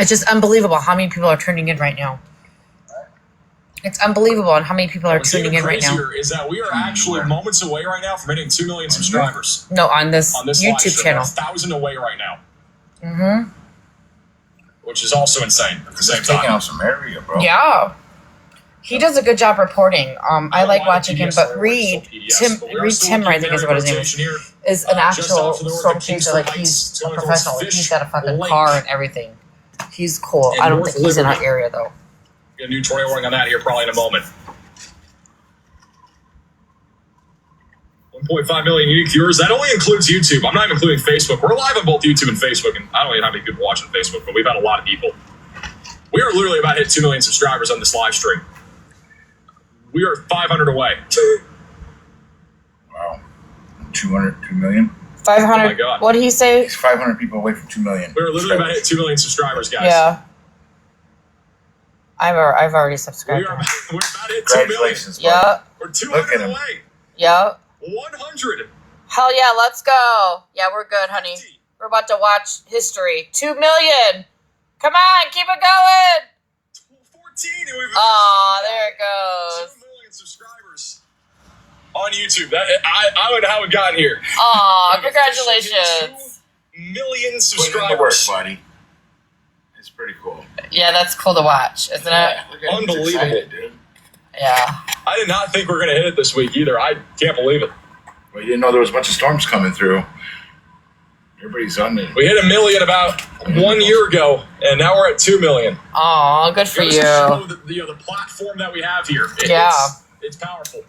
It's just unbelievable how many people are tuning in right now. It's unbelievable on how many people are tuning in right now. What's even crazier is that we are actually moments away right now from hitting 2 million subscribers. No, on this YouTube channel. 1,000 away right now. Mm-hmm. Which is also insane at the same time. Taking out some area, bro. Yeah. He does a good job reporting. I like watching him, but Reed Timmer, I think is what his name is an actual storm chaser. Like, he's a professional. Like, he's got a fucking car and everything. He's cool. I don't think he's in our area, though. Get a new tutorial working on that here probably in a moment. 1.5 million unique viewers. That only includes YouTube. I'm not even including Facebook. We're live on both YouTube and Facebook, and I don't even have any people watching Facebook, but we've had a lot of people. We are literally about to hit 2 million subscribers on this live stream. We are 500 away. Wow. 2 million? 500. Oh my God. What did he say? He's 500 people away from 2 million. We're literally about to hit 2 million subscribers, guys. Yeah. I've already subscribed. We're about to hit 2 million. Congratulations. Yeah. We're 200 away. Yeah. 100. Hell yeah, let's go. Yeah, we're good, honey. We're about to watch history. 2 million. Come on, keep it going. 14. Oh, there it goes. 2 million subscribers on YouTube. I don't know how we got here. Oh, congratulations. 2 million Put in the subscribers. work, buddy. It's pretty cool. Yeah, that's cool to watch, isn't it? Unbelievable. Excited, dude. Yeah. I did not think we were going to hit it this week either. I can't believe it. Well, you didn't know there was a bunch of storms coming through. Everybody's on it. We hit 1 million about 1 year ago, and now we're at 2 million. Oh, good for Goes you. to show the platform that we have here. It's powerful.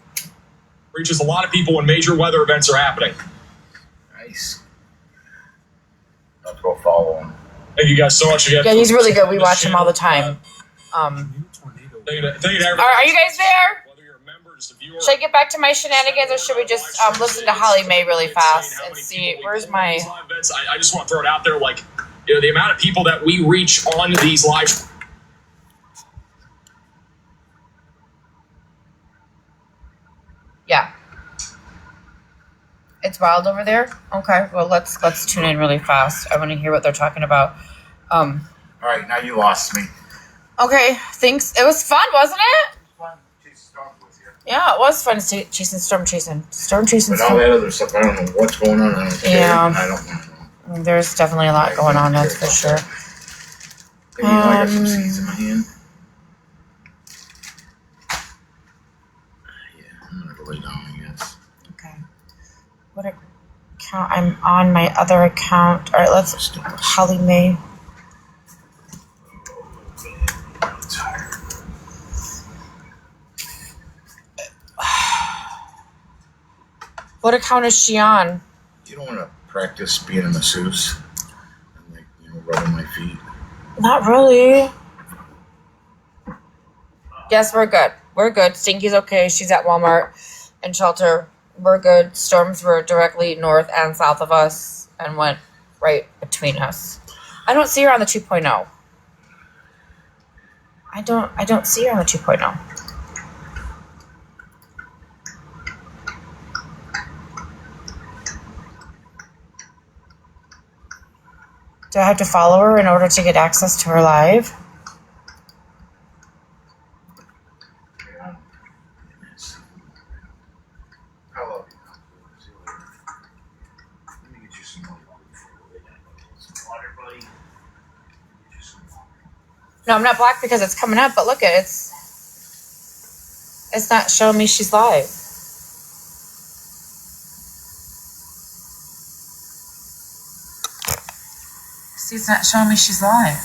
Reaches a lot of people when major weather events are happening. Nice. I'll go follow him. Thank you guys so much again. Yeah, he's really good. We watch him all the time. Thank you to everybody. Are you guys there? Whether you're a member, just a viewer, Should I get back to my shenanigans, or should we just listen to Holly Mae really fast and see where's my... I just want to throw it out there, like, you know, the amount of people that we reach on these live. Yeah. It's wild over there? Okay, well, let's tune in really fast. I want to hear what they're talking about. All right, now you lost me. Okay, thanks. It was fun, wasn't it? Fun. Chase storms with you. Yeah, it was fun chasing. But all that other stuff, I don't know what's going on. I don't care. Yeah. I don't know. There's definitely a lot going on, that's for sure. Hey, I got some seeds in my hand. Yeah, I'm gonna go lay down, I guess. Okay. What account? I'm on my other account. All right, let's... Holly Mae. I'm tired. What account is she on? You don't want to practice being a masseuse and, like, you know, rubbing my feet. Not really. Yes, we're good. We're good. Stinky's okay. She's at Walmart and shelter. We're good. Storms were directly north and south of us and went right between us. I don't see her on the 2.0. I don't see her on the 2.0. Do I have to follow her in order to get access to her live? Yeah. I love you. Let me get you some water. Some water, buddy. Get you some water. No, I'm not black because it's coming up, but look at it's not showing me she's live. See, it's not showing me she's live.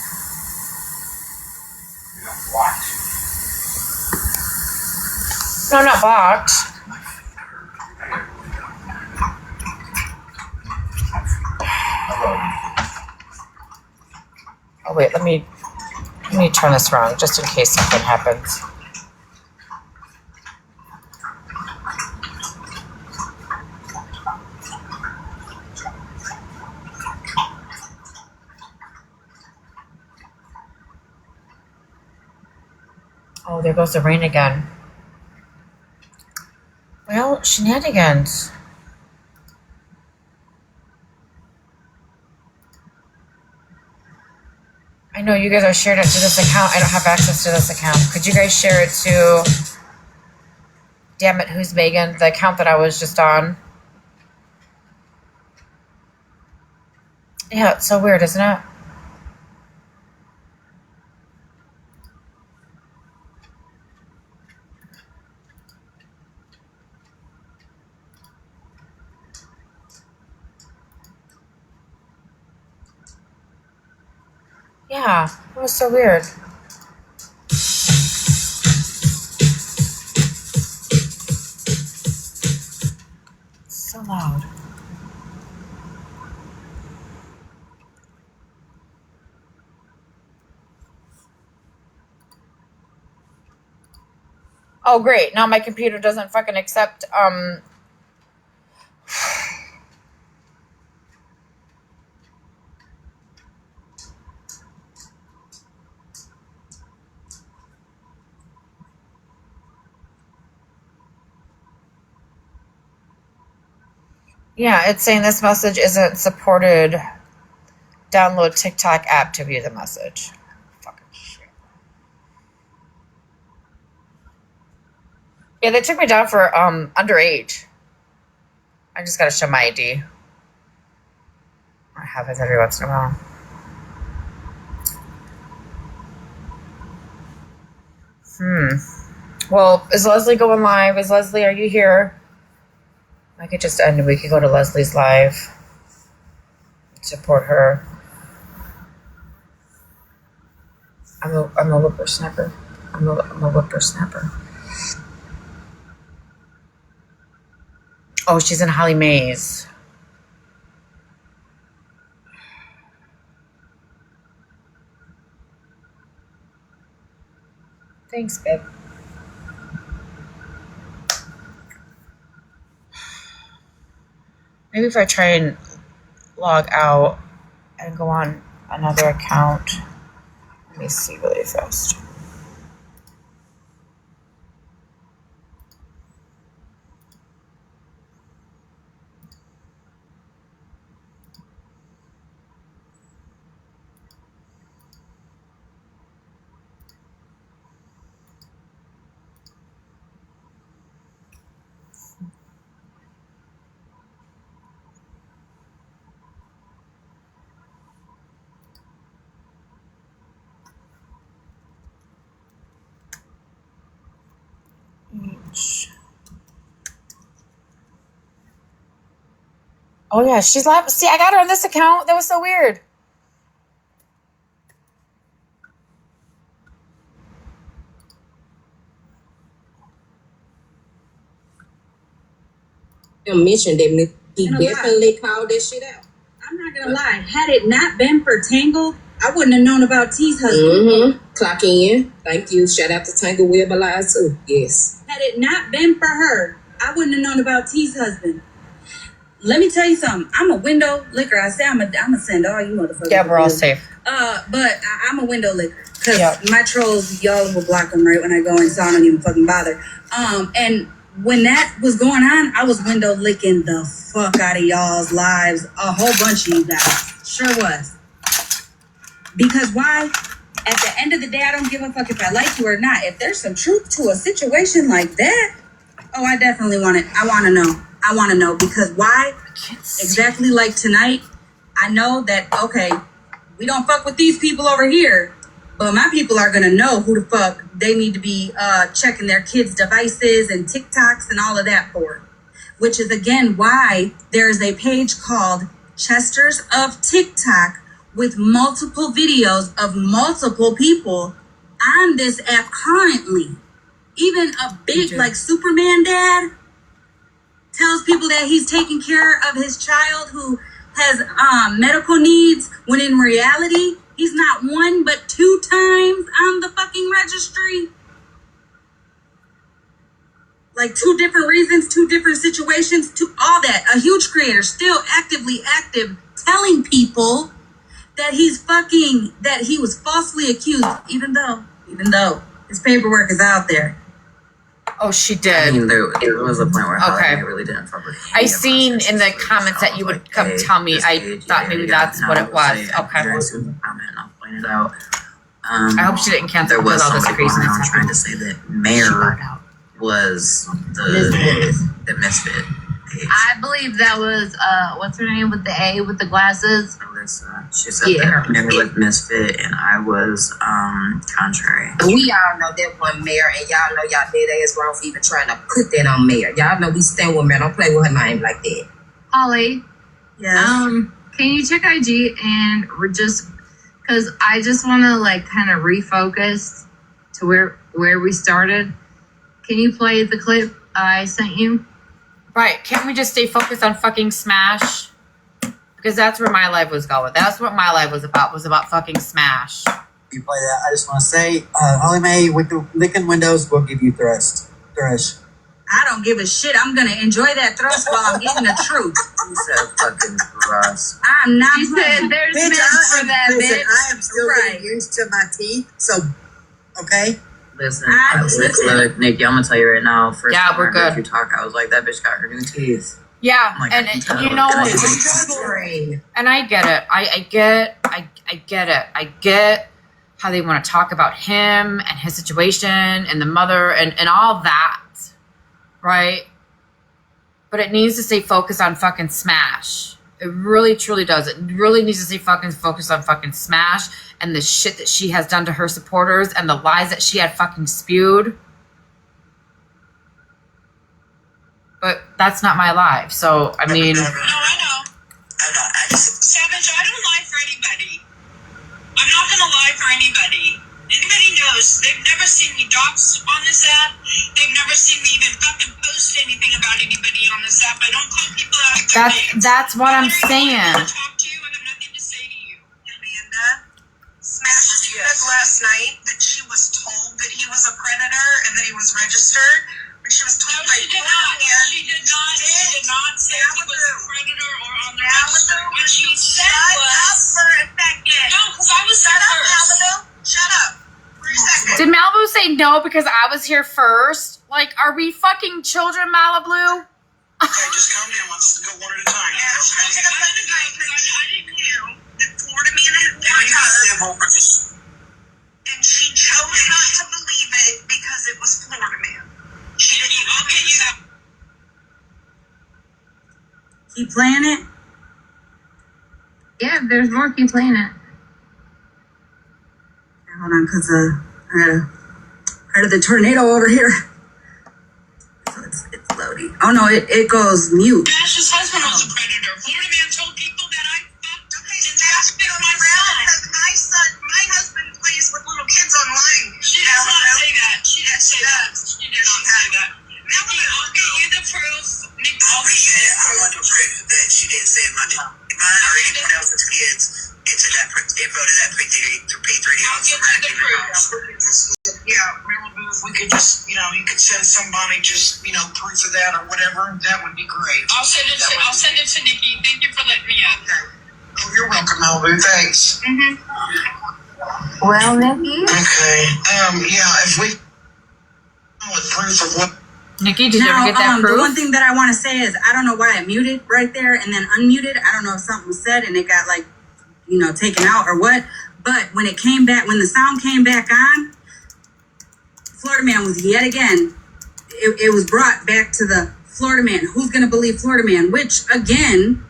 You don't watch. No, not blocked. My feet hurt. I love Oh wait, let me turn this around just in case something happens. Oh, there goes the rain again. Well, shenanigans. I know you guys are sharing it to this account. I don't have access to this account. Could you guys share it to... Damn it, who's Megan? The account that I was just on. Yeah, it's so weird, isn't it? Yeah, it was so weird. So loud. Oh, great. Now my computer doesn't fucking accept, yeah, it's saying this message isn't supported. Download TikTok app to view the message. Fucking shit. Yeah, they took me down for underage. I just gotta show my ID. I have it every once in a while. Well, is Leslie going live? Is Leslie, are you here? I could just end. We could go to Leslie's live. Support her. I'm a whippersnapper. I'm a whippersnapper. Oh, she's in Holly Mays. Thanks, babe. Maybe if I try and log out and go on another account. Let me see really fast. Oh yeah, she's live. See, I got her on this account. That was so weird. Mentioned that he definitely called that shit out. I'm not gonna lie. Had it not been for Tangle, I wouldn't have known about T's husband. Mm-hmm. Clock in. Thank you. Shout out to Tangle Web Alive too. Yes. Had it not been for her, I wouldn't have known about T's husband. Let me tell you something. I'm a window licker. I say I'm a send all you motherfuckers. Yeah, we're all safe. But I'm a window licker because my trolls, y'all will block them right when I go in, so I don't even fucking bother. And when that was going on, I was window licking the fuck out of y'all's lives. A whole bunch of you guys. Sure was. Because why? At the end of the day, I don't give a fuck if I like you or not. If there's some truth to a situation like that, oh, I definitely want it. I want to know. I want to know because why? Exactly like tonight, I know that, okay, we don't fuck with these people over here, but my people are going to know who the fuck they need to be checking their kids' devices and TikToks and all of that for. Which is, again, why there is a page called Chesters of TikTok with multiple videos of multiple people on this app currently. Even a big, like, Superman dad tells people that he's taking care of his child who has medical needs, when in reality, he's not one but 2 times on the fucking registry. Like 2 different reasons, 2 different situations, all that. A huge creator, still actively active, telling people that that he was falsely accused, even though his paperwork is out there. Oh, she did. I mean, there was a point where Okay. I really didn't fuck with him. I seen in the comments that you would come tell me. I thought maybe that's what it was. Okay. Very soon, I'm in. pointed out. I hope she didn't cancel There was with all this somebody going craziness around trying to happening. say that She Mayor burned out. was the misfit. I believe that was what's her name with the A with the glasses? Alyssa. She said that Mayor was misfit and I was contrary. We all know that one Mayor, and y'all know y'all dead ass wrong for even trying to put that on Mayor. Y'all know we stand with Mayor. Don't play with her name like that. Holly, Yes. can you check IG and we're just because I just want to like kind of refocus to where we started. Can you play the clip I sent you? Right. Can't we just stay focused on fucking Smash? Because that's where my life was going. That's what my life was about fucking Smash. You play that. I just want to say, Holly Mae with the licking windows will give you thrush. I don't give a shit. I'm gonna enjoy that thrust while I'm getting the truth. You said fucking gross. I'm not. She said there's Bitch, minutes for that, listen, bitch. I am still Right. getting used to my teeth. So, okay. Listen, listen. look, Nikki, I'm gonna tell you right now. First Yeah, time we're I heard good. you talk, I was like, that bitch got her new teeth. Yeah, Oh my and God, you tell you her know, what and I get it. I get it. I get how they want to talk about him and his situation and the mother and all that, right? But it needs to stay focused on fucking Smash. It really, truly does. It really needs to stay fucking focused on fucking Smash and the shit that she has done to her supporters and the lies that she had fucking spewed. But that's not my life. So, I mean... No, I know. Savage, I don't lie for anybody. I'm not going to lie for anybody. Anybody knows. They've never seen me dox on this app. They've never seen me even fucking post anything about anybody on this app. I don't call people out of their names. That's what I'm Whether saying. I want to talk to you, I have nothing to say to you. Amanda, Smash said last night that she was told that he was a predator and that he was registered. But she was told by She did not say he was a predator or on the register. What she said was... Shut up for a second. No, because I was there first. Shut up for a second. Did Malibu say no because I was here first? Like, are we fucking children, Malibu? Okay, just calm down. Let's go one at a time. Yeah, she's going to go because I didn't know that Florida man had warned her. And she chose not to believe it because it was Florida man. She didn't. I'll get you that. Keep playing it. Yeah, there's more. Keep playing it. Hold on, because I got heard of the tornado over here. So it's loading. Oh no, it goes mute. Smash's husband was a predator. Florida man told people that I fucked since Ash picked my son. My husband plays with little kids online. She does not say that. She didn't say that. She did not say that. Nikki, I'll get you the proof. I appreciate it. I want to prove that she didn't say mine or anyone else's kids into that info to that P3D on some Yeah, Malibu, if we could just, you could send somebody just, proof of that or whatever, that would be great. I'll send it to Nikki. Thank you for letting me out. Okay. Oh, you're welcome, Malibu. Thanks. Well, Nikki. Okay. Yeah, if we with proof of what. Nikki, did you ever get that proof? The one thing that I want to say is I don't know why I muted right there and then unmuted. I don't know if something was said and it got taken out or what. But when it came back, when the sound came back on, Florida man was yet again. It was brought back to the Florida man. Who's gonna believe Florida man? Which again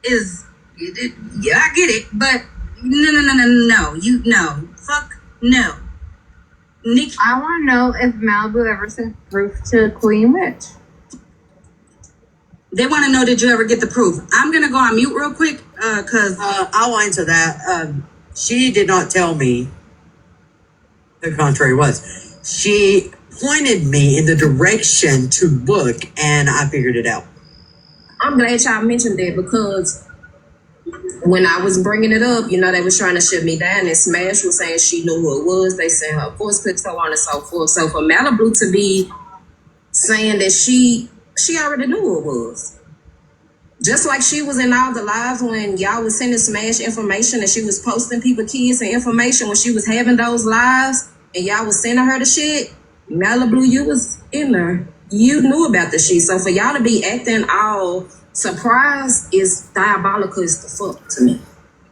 is yeah, I get it, but no, fuck no. Nikki, I want to know if Malibu ever sent proof to Queen Witch. they want to know, did you ever get the proof? I'm gonna go on mute real quick, cause I'll answer that. She did not tell me the contrary was. She pointed me in the direction to look, and I figured it out. I'm glad y'all mentioned that because when I was bringing it up, they was trying to shut me down, and Smash was saying she knew who it was. They sent her voice clip, so on and so forth. So for Malibu to be saying that she already knew who it was. Just like she was in all the lives when y'all was sending Smash information and she was posting people kids and information when she was having those lives and y'all was sending her the shit. Malibu, you was in there. You knew about the shit. So for y'all to be acting all surprised is diabolical as the fuck to me.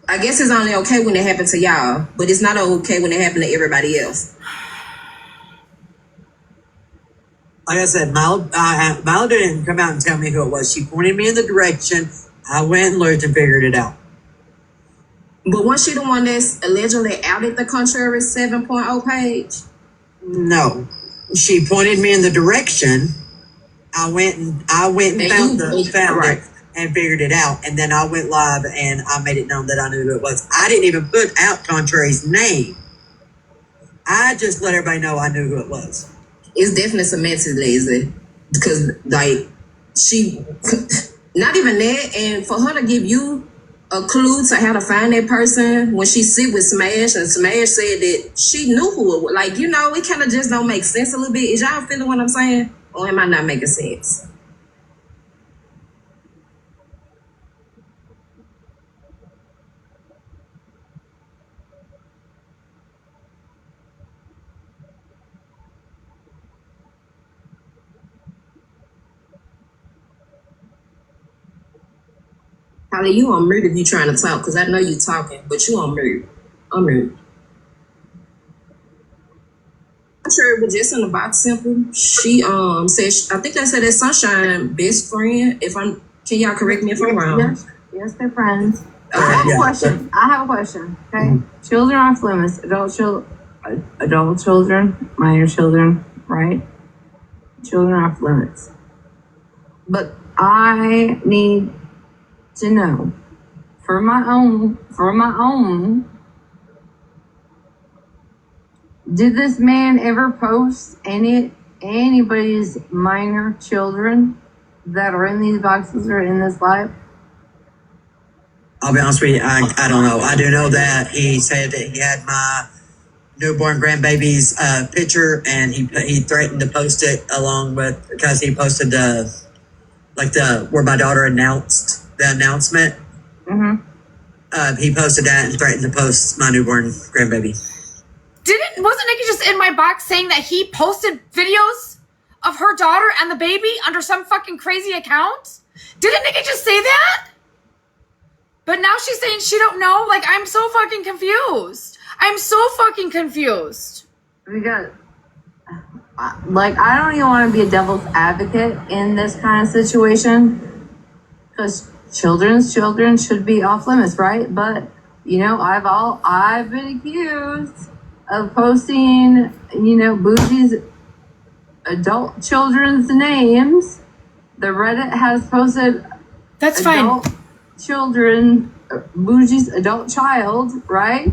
I guess it's only okay when it happened to y'all, but it's not okay when it happened to everybody else. Like I said, Milo didn't come out and tell me who it was. She pointed me in the direction. I went and looked and figured it out. But wasn't she the one that's allegedly outed the Contrary 7.0 page? No. She pointed me in the direction. I went and found it and figured it out. And then I went live and I made it known that I knew who it was. I didn't even put out Contrary's name. I just let everybody know I knew who it was. It's definitely semantic lazy. Because, like, she, not even that, and for her to give you a clue to how to find that person when she sit with Smash and Smash said that she knew who it was. Like, you know, it kind of just don't make sense a little bit. Is y'all feeling what I'm saying? Or am I not making sense? Holly, you on mute if you trying to talk, because I know you talking, but you on mute. I'm mute. I'm sure it was just in the box simple. She said, I think I said that Sunshine best friend. Can y'all correct me if I'm wrong? Yes, they're friends. Okay. I have a question. Okay, children off limits. Adult children, minor children, right? Children off limits. But I need to know for my own. Did this man ever post anybody's minor children that are in these boxes or in this live? I'll be honest with you, I don't know. I do know that he said that he had my newborn grandbaby's picture, and he threatened to post it along with, because he posted where my daughter announced the announcement. Mm-hmm. He posted that and threatened to post my newborn grandbaby. Wasn't Nikki just in my box saying that he posted videos of her daughter and the baby under some fucking crazy account? Didn't Nikki just say that? But now she's saying she don't know? Like, I'm so fucking confused. Because, like, I don't even want to be a devil's advocate in this kind of situation, because children's children should be off limits, right? But, you know, I've been accused of posting, you know, Bougie's adult children's names. The Reddit has posted That's adult fine. Children, Bougie's adult child, right?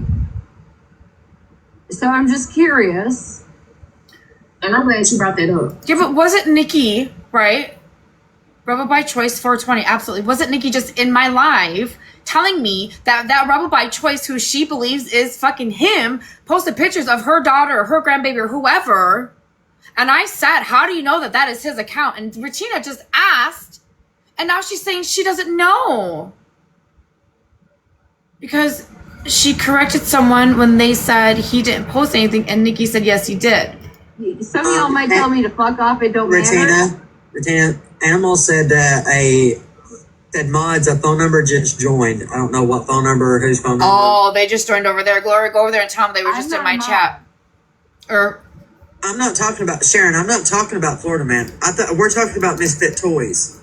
So I'm just curious. And I'm glad you brought that up. Yeah, but wasn't Nikki, right? Rebel by Choice 420, absolutely. Wasn't Nikki just in my live telling me that Rebel by Choice, who she believes is fucking him, posted pictures of her daughter or her grandbaby or whoever? And I said, how do you know that is his account? And Regina just asked, and now she's saying she doesn't know. Because she corrected someone when they said he didn't post anything, and Nikki said, yes, he did. Some of y'all might tell me to fuck off, it don't matter. Regina, Animal said that mods, a phone number just joined. I don't know what phone number or whose phone number. Oh, they just joined over there. Glory, go over there and tell them they were just in my chat. I'm not talking about Sharon. I'm not talking about Florida Man. We're talking about Misfit Toys.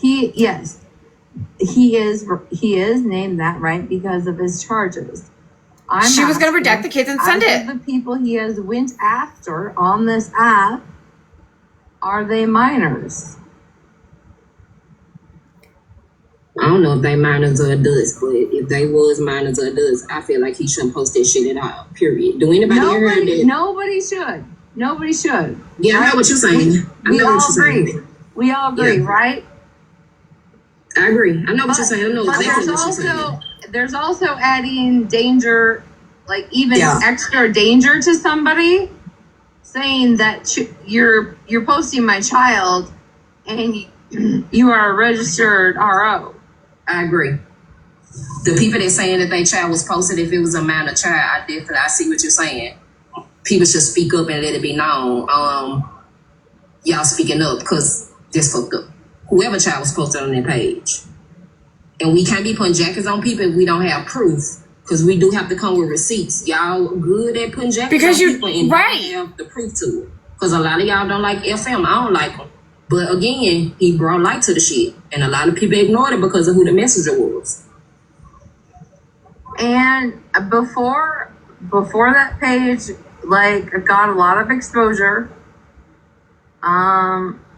He is named that, right, because of his charges. She was going to redact the kids and send it. The people he has went after on this app, are they minors? I don't know if they minors or adults, but if they was minors or adults, I feel like he shouldn't post that shit at all, period. Do anybody hear that? Nobody should. Yeah, I know what you're saying. We all agree, right? I agree. I know what you're saying. I know exactly what you're saying. There's also adding danger, like even extra danger to somebody, saying that you're posting my child and you are a registered RO. I agree. The people that saying that their child was posted, if it was a minor child, I see what you're saying. People should speak up and let it be known. Y'all speaking up because this fucked up. whoever child was posted on their page. And we can't be putting jackets on people if we don't have proof. Because we do have to come with receipts. Y'all good at putting jackets Because on you people and right. don't have the proof to it. Because a lot of y'all don't like FM. I don't like him. But again, he brought light to the shit. And a lot of people ignored it because of who the messenger was. And before that page, like, got a lot of exposure.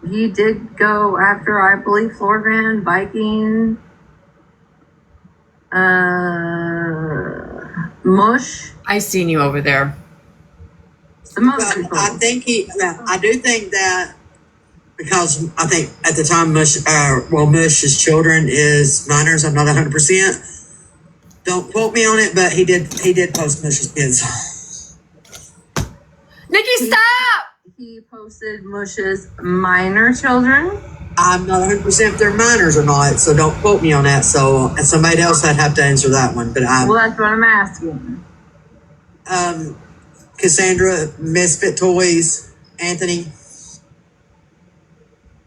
He did go after, I believe, Florvan, Viking, Mush. I seen you over there. Some other Well, people. I do think that because I think at the time Mush's children is minors. I'm not 100%. Don't quote me on it, but he did post Mush's kids. Nikki, stop! He posted Mush's minor children. I'm not 100% if they're minors or not, so don't quote me on that. So and somebody else I'd have to answer that one. But Well, that's what I'm asking. Cassandra, Misfit Toys, Anthony.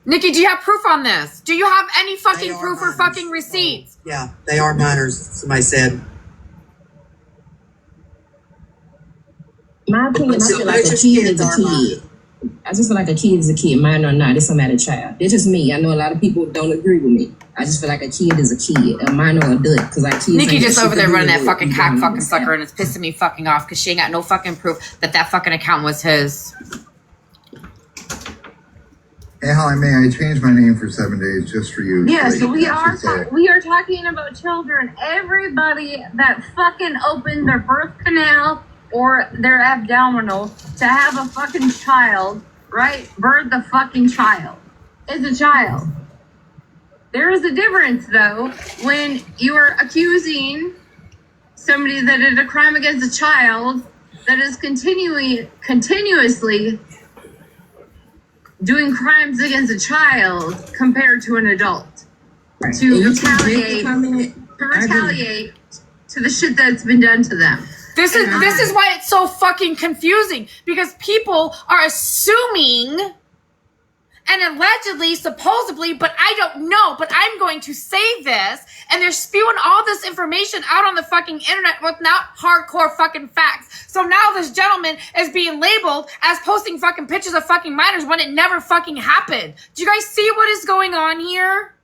Nikki, do you have proof on this? Do you have any fucking They are proof or minors. fucking receipts? Yeah, they are minors. Somebody said. My opinion, I feel like a Mush's kid kids is a are kid. minors. I just feel like a kid is a kid, minor or not, it's a matter of child. It's just me. I know a lot of people don't agree with me. I just feel like a kid is a kid, a minor or adult, because our kids. Nikki ain't just shit over to there do running that with fucking it. cock fucking sucker, and it's pissing me fucking off because she ain't got no fucking proof that fucking account was his. Hey, Holly May, I changed my name for 7 days just for you. Yes, So we you are. should say it. We are talking about children. Everybody that fucking opened their birth canal or their abdominal to have a fucking child, right? Birth the fucking child is a child. There is a difference, though, when you are accusing somebody that did a crime against a child that is continuously doing crimes against a child compared to an adult. Right. To And you retaliate, to the shit that's been done to them. This is why it's so fucking confusing, because people are assuming and allegedly, supposedly, but I don't know, but I'm going to say this, and they're spewing all this information out on the fucking internet with not hardcore fucking facts. So now this gentleman is being labeled as posting fucking pictures of fucking minors when it never fucking happened. Do you guys see what is going on here?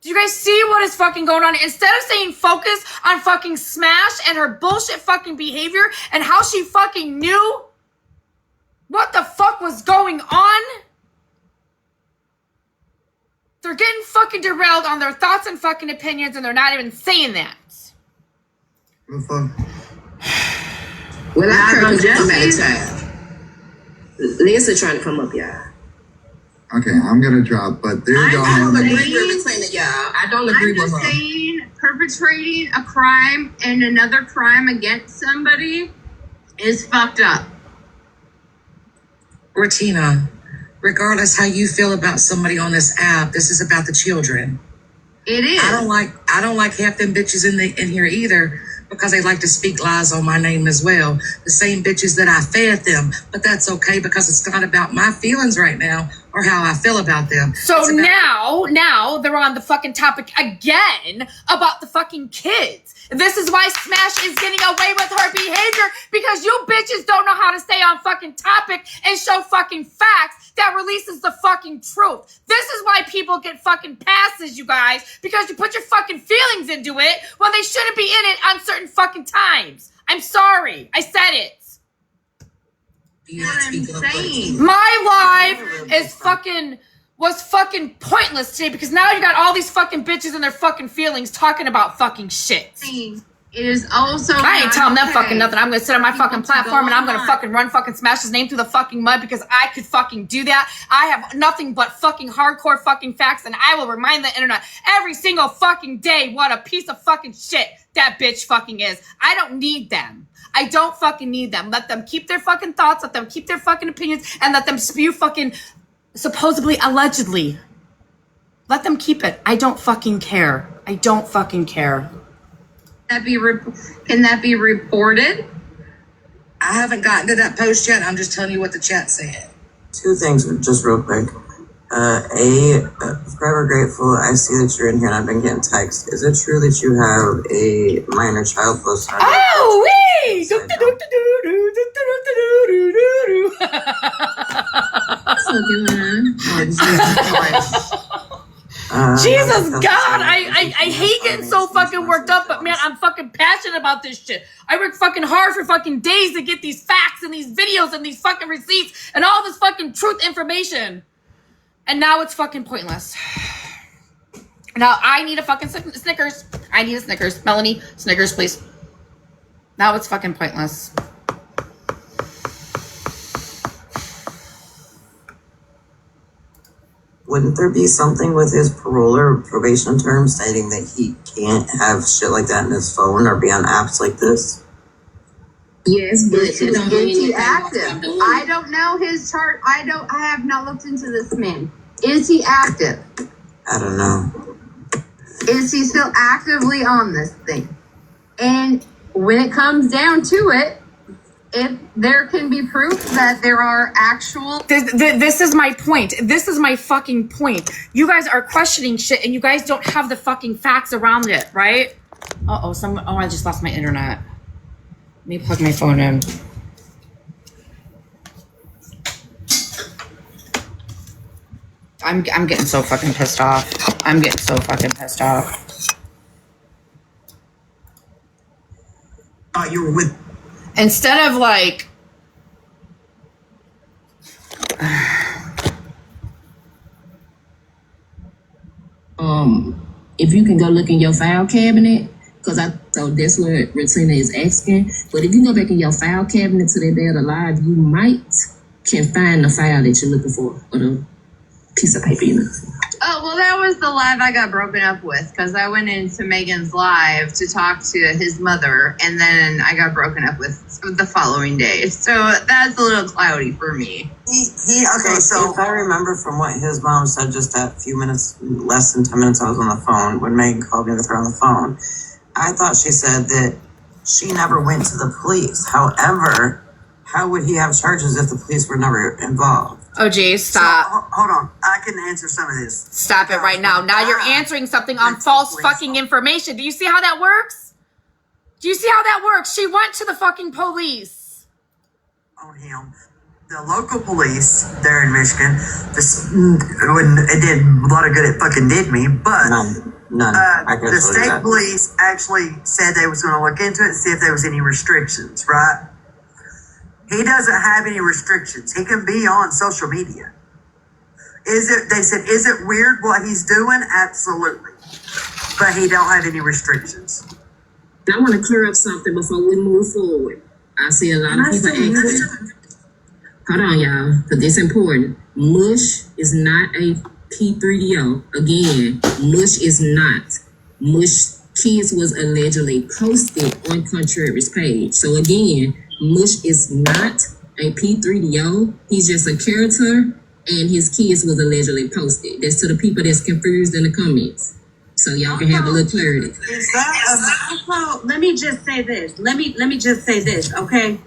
Do you guys see what is fucking going on? Instead of saying focus on fucking Smash and her bullshit fucking behavior and how she fucking knew what the fuck was going on, they're getting fucking derailed on their thoughts and fucking opinions, and they're not even saying that. What the fuck? Well, I heard I'm just just about a saying- child. Lisa trying to come up, y'all. Okay, I'm gonna drop, but there you I go. I don't Saying- agree with between of y'all. I don't agree I'm with just her. saying, perpetrating a crime and another crime against somebody is fucked up. Ratina, regardless how you feel about somebody on this app, this is about the children. It is. I don't like half them bitches in here either, because they like to speak lies on my name as well. The same bitches that I fed them, but that's okay because it's not about my feelings right now or how I feel about them. So It's about- now they're on the fucking topic again about the fucking kids. This is why Smash is getting away with her behavior, because you bitches don't know how to stay on fucking topic and show fucking facts that releases the fucking truth. This is why people get fucking passes, you guys, because you put your fucking feelings into it when they shouldn't be in it on certain fucking times. I'm sorry. I said it. You What I'm speak up, saying. My live was fucking pointless today, because now you got all these fucking bitches and their fucking feelings talking about fucking shit. It is also. I ain't telling them okay fucking nothing. I'm gonna sit on my for fucking people to platform and go I'm gonna on. fucking run fucking Smash his name through the fucking mud, because I could fucking do that. I have nothing but fucking hardcore fucking facts, and I will remind the internet every single fucking day what a piece of fucking shit that bitch fucking is. I don't need them. I don't fucking need them. Let them keep their fucking thoughts, let them keep their fucking opinions, and let them spew fucking supposedly, allegedly. Let them keep it. I don't fucking care. I don't fucking care. Can that be reported? I haven't gotten to that post yet. I'm just telling you what the chat said. Two things just real quick. Forever grateful. I see that you're in here and I've been getting texts. Is it true that you have a minor child post on your Oh, wait! Jesus God, I hate getting so fucking worked up, but man, I'm fucking passionate about this shit. I work fucking hard for fucking days to get these facts and these videos and these fucking receipts and all this fucking truth information. And now it's fucking pointless. Now I need a fucking Snickers. I need a Snickers. Melanie, Snickers, please. Now it's fucking pointless. Wouldn't there be something with his parole or probation term stating that he can't have shit like that in his phone or be on apps like this? Yes, but Is he active? I don't know his chart. I have not looked into this man. Is he active? I don't know. Is he still actively on this thing? And when it comes down to it, if there can be proof that there are actual... This is my point. This is my fucking point. You guys are questioning shit and you guys don't have the fucking facts around it, right? I just lost my internet. Let me plug my phone in. I'm getting so fucking pissed off. I'm getting so fucking pissed off. You were with... Instead of like... If you can go look in your file cabinet, so that's what Retina is asking. But if you go back in your file cabinet to that Dead Alive, you can find the file that you're looking for, or the piece of paper you're looking for. Oh, well, that was the live I got broken up with because I went into Megan's live to talk to his mother, and then I got broken up with the following day. So that's a little cloudy for me. Okay, so if I remember from what his mom said just that few minutes, less than 10 minutes I was on the phone, when Megan called me with her on the phone, I thought she said that she never went to the police. However, how would he have charges if the police were never involved? Oh, geez, stop. So, hold on. I can answer some of this. Stop it right now. Now you're answering something on false fucking information. Do you see how that works? Do you see how that works? She went to the fucking police. On him. The local police there in Michigan, it did a lot of good, it fucking did me, but none. The state police actually said they was going to look into it and see if there was any restrictions, right? He doesn't have any restrictions. He can be on social media. They said, is it weird what he's doing? Absolutely. But he don't have any restrictions. I want to clear up something before we move forward. I see a lot of people asking. Hold on, y'all, because this is important. Mush is not a P3DO. Again, Mush is not. Mush Kids was allegedly posted on Contreras' page. So again, Mush is not a P3DO. He's just a character, and his kids was allegedly posted. That's to the people that's confused in the comments. So y'all can have a little clarity. Also, let me just say this. Let me just say this, okay?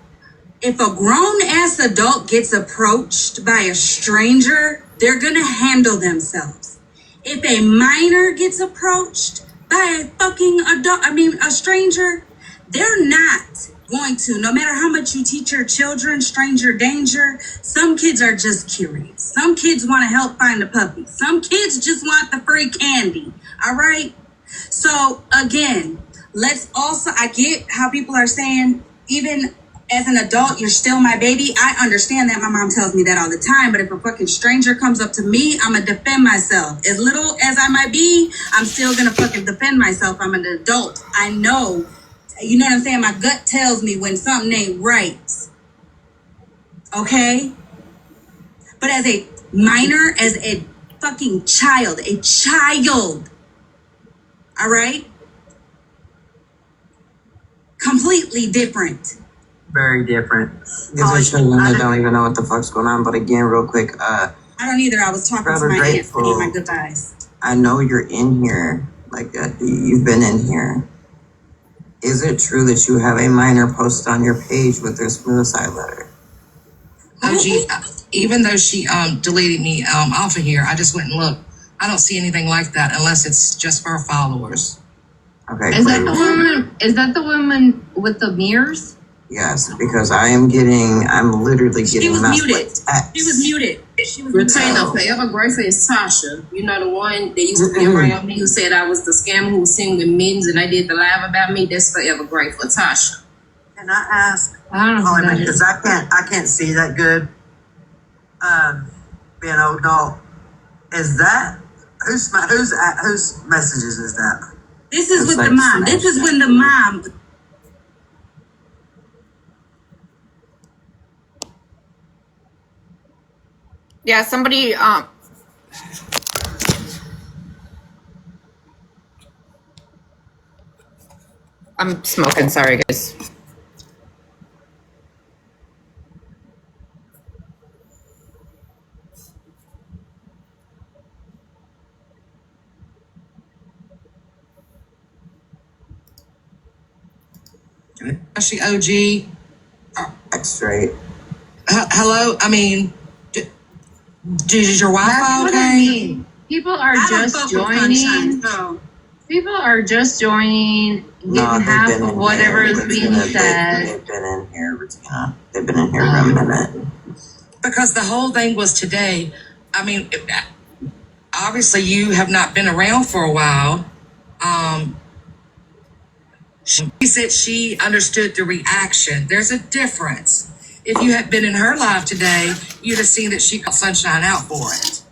If a grown-ass adult gets approached by a stranger, they're gonna handle themselves. If a minor gets approached by a fucking a stranger, they're not going to. No matter how much you teach your children stranger danger, some kids are just curious. Some kids want to help find a puppy. Some kids just want the free candy. All right? So again, I get how people are saying, even as an adult, you're still my baby. I understand that. My mom tells me that all the time. But if a fucking stranger comes up to me, I'm going to defend myself. As little as I might be, I'm still going to fucking defend myself. I'm an adult. I know. You know what I'm saying? My gut tells me when something ain't right. Okay? But as a minor, as a fucking child, all right? Completely different. Very different. Because there's children that don't even know what the fuck's going on. But again, real quick, I don't either. I was talking to my aunt saying my goodbyes. I know you're in here. Like, you've been in here. Is it true that you have a minor posted on your page with their suicide letter? Oh, gee. even though she deleted me off of here, I just went and looked. I don't see anything like that unless it's just for her followers. Okay. Is that the woman? Is that the woman with the mirrors? Yes, because I'm literally getting. She was messed muted. with text. She was muted. She was Retainer forever grateful is Tasha. You know the one that used to be around me who said I was the scammer who was singing with mittens and they did the live about me. That's forever grateful, Tasha. Can I ask? I don't know. Holly, because I can't see that good. Being an old adult, is that whose messages is that? This is It's with like the mom. smash This is that. when the mom. Yeah, somebody I'm smoking, sorry guys. Actually, OG. X-ray. Hello. I mean, is your That's Wi-Fi what I okay? mean. People are just joining. People are just joining, getting half of whatever is being said. They've been in here, Regina. They've been in here for a minute. Because the whole thing was today. I mean, obviously you have not been around for a while. She said she understood the reaction. There's a difference. If you had been in her live today, you'd have seen that she called Sunshine out for it.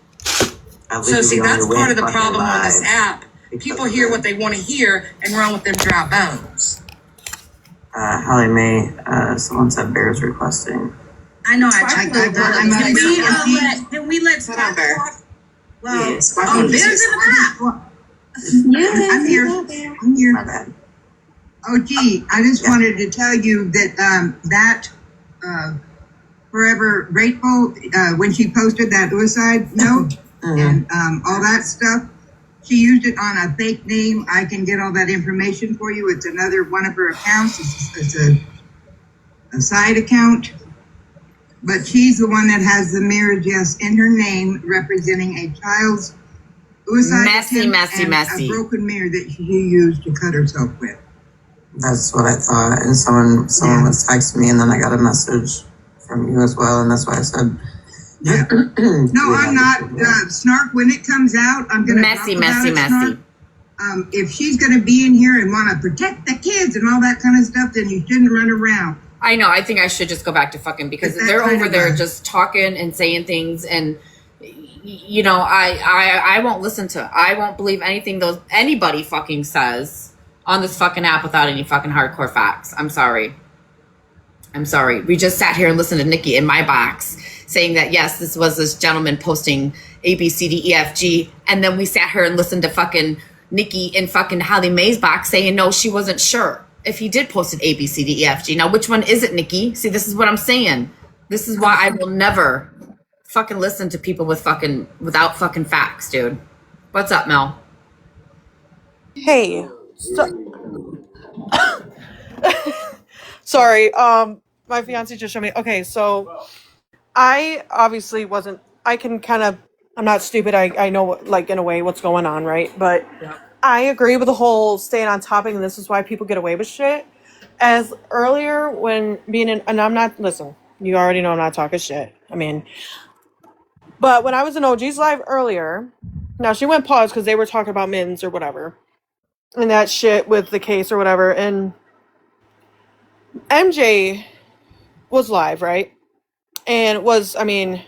So see, that's part of the problem on this app. People hear what they want to hear and run with them dry bones. Holly Mae, someone said Bear's requesting. I know. Can we let Scott talk? Well, Yes, Bear's in the app. I'm here. I'm here. My bad. Oh, gee, I just wanted to tell you that Forever Grateful, when she posted that suicide note and all that stuff, she used it on a fake name. I can get all that information for you. It's another one of her accounts. It's a side account. But she's the one that has the mirrors, yes, in her name, representing a child's suicide attempt and a broken mirror that she used to cut herself with. That's what I thought. And someone was texting me, and then I got a message from you as well, and that's why I said. Yeah. No, I'm not. Snark, when it comes out, I'm going to Messy. If she's going to be in here and want to protect the kids and all that kind of stuff, then you shouldn't run around. I know, I think I should just go back to fucking because they're over there just talking and saying things and you know, I won't listen to I won't believe anything anybody fucking says on this fucking app without any fucking hardcore facts. I'm sorry. We just sat here and listened to Nikki in my box saying that, yes, this was this gentleman posting A, B, C, D, E, F, G. And then we sat here and listened to fucking Nikki in fucking Holly Mae's box saying, no, she wasn't sure if he did post it A, B, C, D, E, F, G. Now, which one is it, Nikki? See, this is what I'm saying. This is why I will never fucking listen to people without fucking facts, dude. What's up, Mel? Hey. Sorry, my fiance just showed me. Okay, so I obviously wasn't, I'm not stupid. I know, like, in a way what's going on, right? But I agree with the whole staying on topic, and this is why people get away with shit. As earlier when being in, and I'm not, listen, you already know I'm not talking shit. I mean, but when I was in OG's live earlier, now she went pause because they were talking about mittens or whatever. And that shit with the case or whatever. And MJ was live, right? And was, I mean,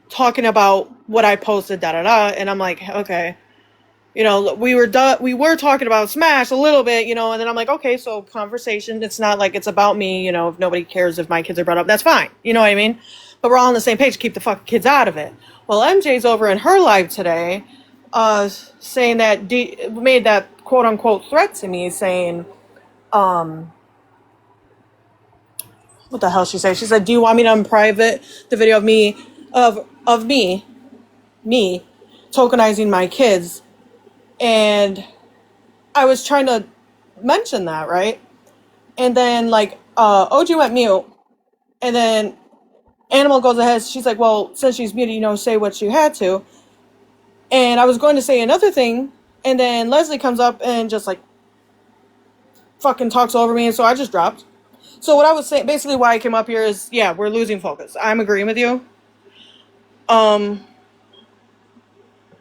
talking about what I posted, and I'm like, okay. You know, we were talking about Smash a little bit, you know, and then I'm like, okay, so conversation, it's not like it's about me, you know, if nobody cares if my kids are brought up, that's fine. You know what I mean? But we're all on the same page, keep the fucking kids out of it. Well, MJ's over in her live today, saying that, made that quote unquote threat to me, saying, what the hell she said? She said, do you want me to unprivate the video of me tokenizing my kids? And I was trying to mention that, right? And then, like, OG went mute. And then Animal goes ahead. She's like, well, since she's muted, you know, say what you had to. And I was going to say another thing, and then Leslie comes up and just like fucking talks over me, and so I just dropped. So what I was saying, basically why I came up here is, yeah, we're losing focus. I'm agreeing with you.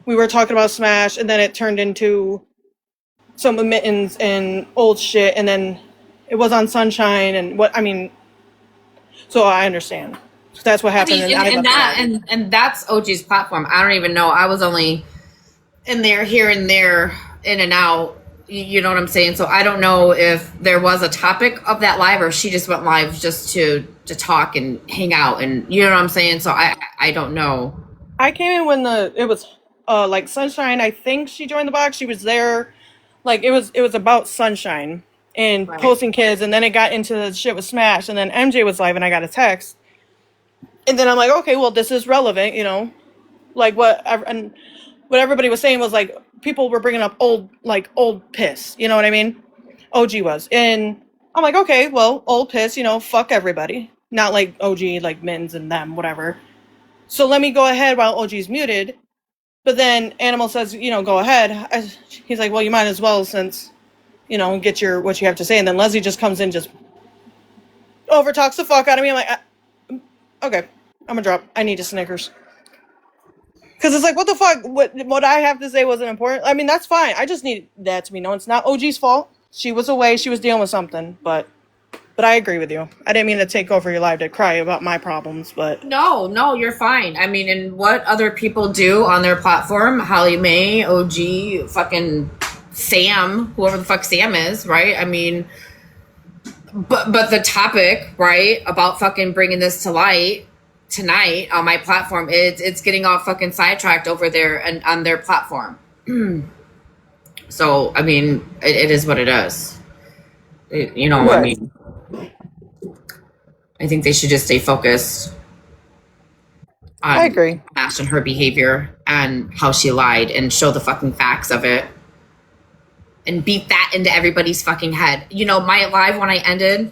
We were talking about Smash, and then it turned into some mittens and old shit, and then it was on Sunshine, and what, I mean, so I understand. So that's what happened. And that's OG's platform. I don't even know. I was only in there, here and there, in and out. You know what I'm saying? So I don't know if there was a topic of that live, or she just went live just to talk and hang out, and you know what I'm saying? So I don't know. I came in when it was like Sunshine. I think she joined the box. She was there, like it was about Sunshine and posting kids, and then it got into the shit with Smash, and then MJ was live, and I got a text, and then I'm like, okay, well, this is relevant, you know, like what everybody was saying was like people were bringing up old piss, you know what I mean? OG was, and I'm like, okay, well, old piss, you know, fuck everybody, not like OG, like Mittens and them, whatever. So let me go ahead while OG's muted. But then Animal says, you know, go ahead. He's like, well, you might as well, since, you know, get what you have to say. And then Leslie just comes in, just overtalks the fuck out of me. I'm like, okay, I'm gonna drop. I need a Snickers. Because it's like, what the fuck? What I have to say wasn't important. I mean, that's fine. I just need that to be known. It's not OG's fault. She was away. She was dealing with something. But I agree with you. I didn't mean to take over your live to cry about my problems, but... No, you're fine. I mean, and what other people do on their platform, Holly Mae, OG, fucking Sam, whoever the fuck Sam is, right? I mean, but the topic, right, about fucking bringing this to light tonight on my platform, it's getting all fucking sidetracked over there and on their platform. So, I mean, it is what it is. You know, right. I mean... I think they should just stay focused on I agree. Smash and her behavior and how she lied, and show the fucking facts of it and beat that into everybody's fucking head. You know, my live when I ended,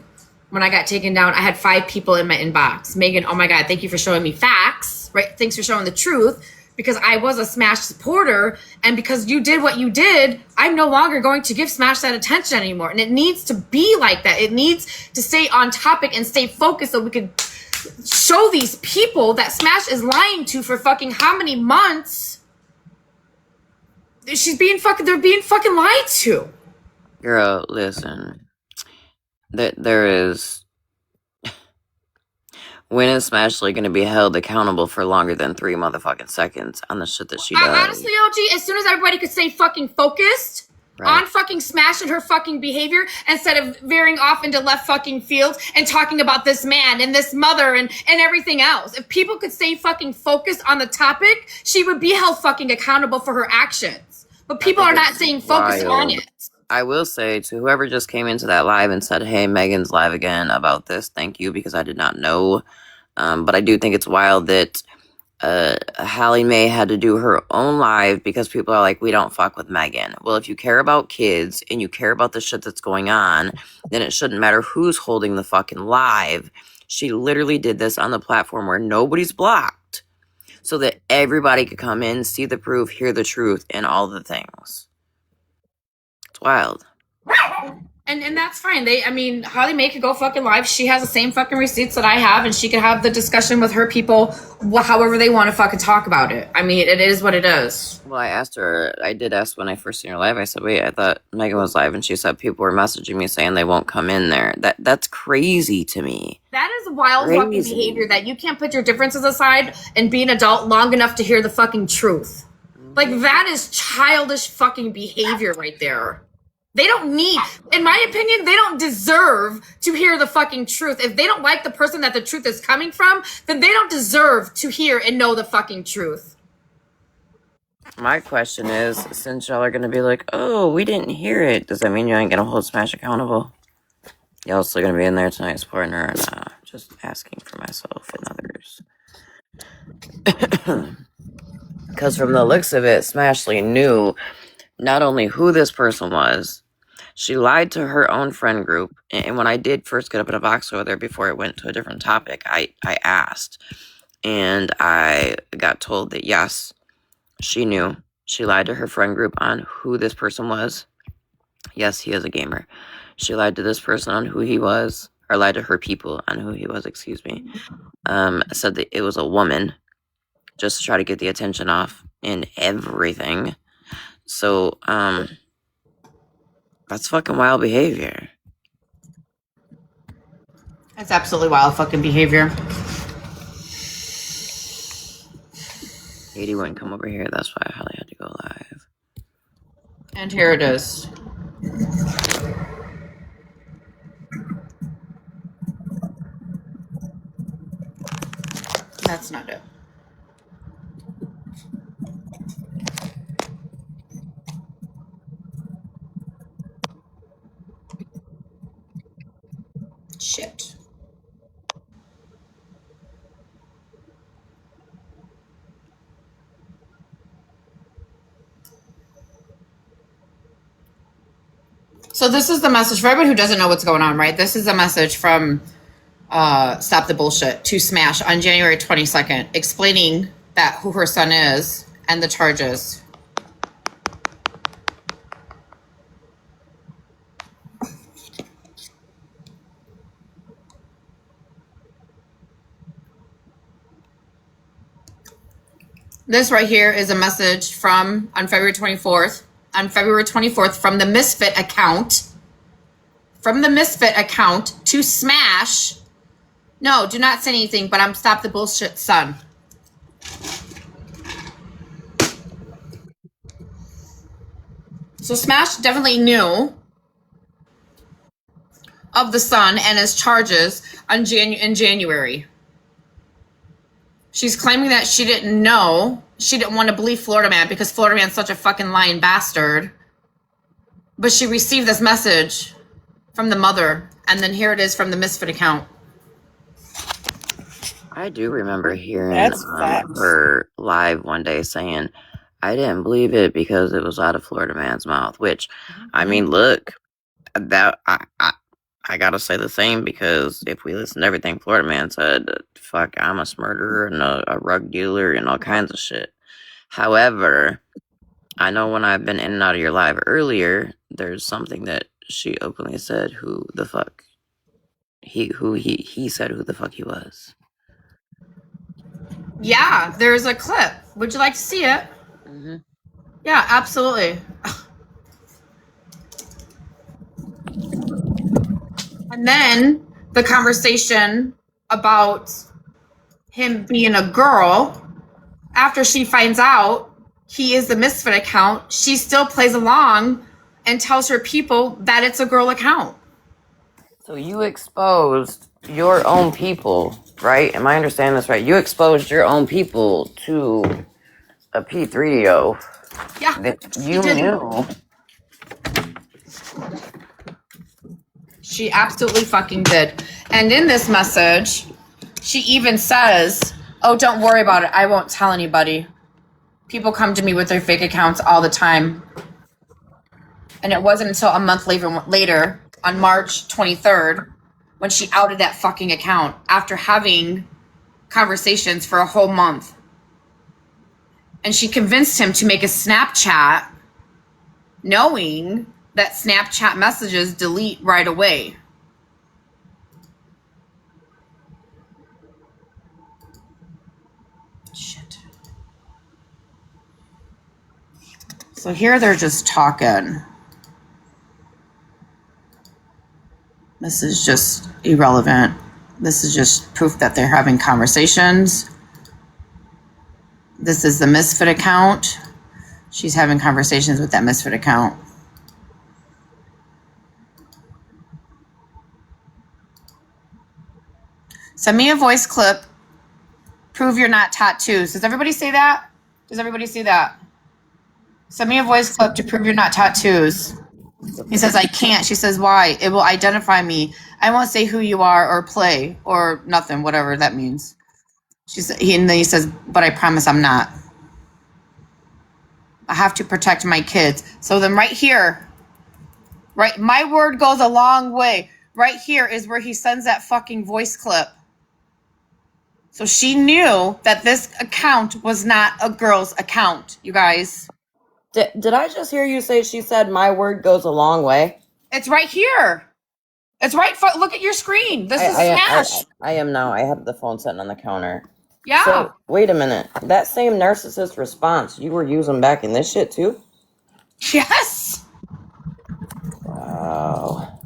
when I got taken down, I had 5 people in my inbox. Megan, oh my God, thank you for showing me facts, right? Thanks for showing the truth, because I was a Smash supporter, and because you did what you did, I'm no longer going to give Smash that attention anymore. And it needs to be like that. It needs to stay on topic and stay focused so we can show these people that Smash is lying to for fucking how many months. They're being fucking lied to. Girl, listen. There is... When is Smashley going to be held accountable for longer than 3 motherfucking seconds on the shit that she does? Honestly, OG, as soon as everybody could stay fucking focused on fucking Smash and her fucking behavior, instead of veering off into left fucking field and talking about this man and this mother and everything else. If people could stay fucking focused on the topic, she would be held fucking accountable for her actions. But people are not staying focused on it. I will say to whoever just came into that live and said, hey, Megan's live again about this, thank you, because I did not know. But I do think it's wild that Hallie Mae had to do her own live because people are like, we don't fuck with Megan. Well, if you care about kids and you care about the shit that's going on, then it shouldn't matter who's holding the fucking live. She literally did this on the platform where nobody's blocked so that everybody could come in, see the proof, hear the truth, and all the things. It's wild. And that's fine. Holly Mae could go fucking live. She has the same fucking receipts that I have, and she could have the discussion with her people however they want to fucking talk about it. I mean, it is what it is. Well, I did ask when I first seen her live. I said, wait, I thought Megan was live, and she said people were messaging me saying they won't come in there. That's crazy to me. That is wild fucking behavior, that you can't put your differences aside and be an adult long enough to hear the fucking truth. Like, that is childish fucking behavior right there. They don't need, in my opinion, they don't deserve to hear the fucking truth. If they don't like the person that the truth is coming from, then they don't deserve to hear and know the fucking truth. My question is, since y'all are going to be like, oh, we didn't hear it, does that mean you ain't going to hold Smash accountable? Y'all still going to be in there tonight supporting her? Nah, just asking for myself and others. Because from the looks of it, Smashley knew not only who this person was, She lied to her own friend group. And when I did first get up in a box over there before it went to a different topic, I asked. And I got told that, yes, she knew. She lied to her friend group on who this person was. Yes, he is a gamer. She lied to this person on who he was. Or lied to her people on who he was, excuse me. Said that it was a woman. Just to try to get the attention off and everything. So, that's fucking wild behavior. That's absolutely wild fucking behavior. Katie wouldn't come over here. That's why Holly had to go live. And here it is. That's not it. Shit. So this is the message for everyone who doesn't know what's going on, right? This is a message from Stop the Bullshit to Smash on January 22nd, explaining that who her son is and the charges. This right here is a message from on February 24th. On February 24th from the Misfit account. From the Misfit account to Smash. No, do not say anything, but I'm Stop the Bullshit, son. So Smash definitely knew of the son and his charges on in January. She's claiming that she didn't know. She didn't want to believe Florida Man because Florida Man's such a fucking lying bastard. But she received this message from the mother, and then here it is from the Misfit account. I do remember hearing her live one day saying, I didn't believe it because it was out of Florida Man's mouth, which, I mean, look, that I gotta say the same, because if we listen to everything Florida Man said, fuck, I'm a murderer and a rug dealer and all kinds of shit. However, I know when I've been in and out of your live earlier, there's something that she openly said who the fuck he said who the fuck he was. Yeah, there's a clip. Would you like to see it? Mm-hmm. Yeah, absolutely. And then the conversation about him being a girl, after she finds out he is the Misfit account, she still plays along and tells her people that it's a girl account. So you exposed your own people, right? Am I understanding this right? You exposed your own people to a P3O. Yeah. That you knew. She absolutely fucking did. And in this message, she even says, oh, don't worry about it. I won't tell anybody. People come to me with their fake accounts all the time. And it wasn't until a month later, on March 23rd, when she outed that fucking account after having conversations for a whole month. And she convinced him to make a Snapchat, knowing that Snapchat messages delete right away. Shit. So here they're just talking. This is just irrelevant. This is just proof that they're having conversations. This is the Misfit account. She's having conversations with that Misfit account. Send me a voice clip. Prove you're not tattoos. Does everybody say that? Does everybody see that? Send me a voice clip to prove you're not tattoos. He says, I can't. She says, why? It will identify me. I won't say who you are or play or nothing, whatever that means. And then he says, but I promise I'm not. I have to protect my kids. So then right here, Right? My word goes a long way. Right here is where he sends that fucking voice clip. So she knew that this account was not a girl's account, you guys. Did I just hear you say she said my word goes a long way? It's right here. It's right. Look at your screen. This is Smash. I am now. I had the phone sitting on the counter. Yeah. So, wait a minute. That same narcissist response you were using back in this shit too? Yes. Wow.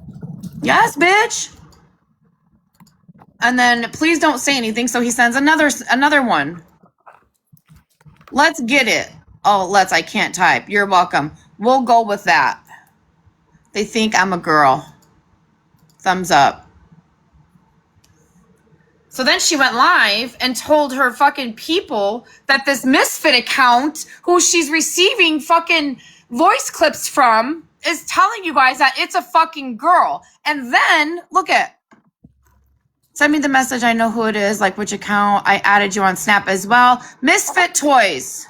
Yes, bitch. And then please don't say anything. So he sends another one. Let's get it. Oh, I can't type. You're welcome. We'll go with that. They think I'm a girl. Thumbs up. So then she went live and told her fucking people that this Misfit account, who she's receiving fucking voice clips from, is telling you guys that it's a fucking girl. And then, look at, send me the message. I know who it is, like which account. I added you on Snap as well. Misfit Toys.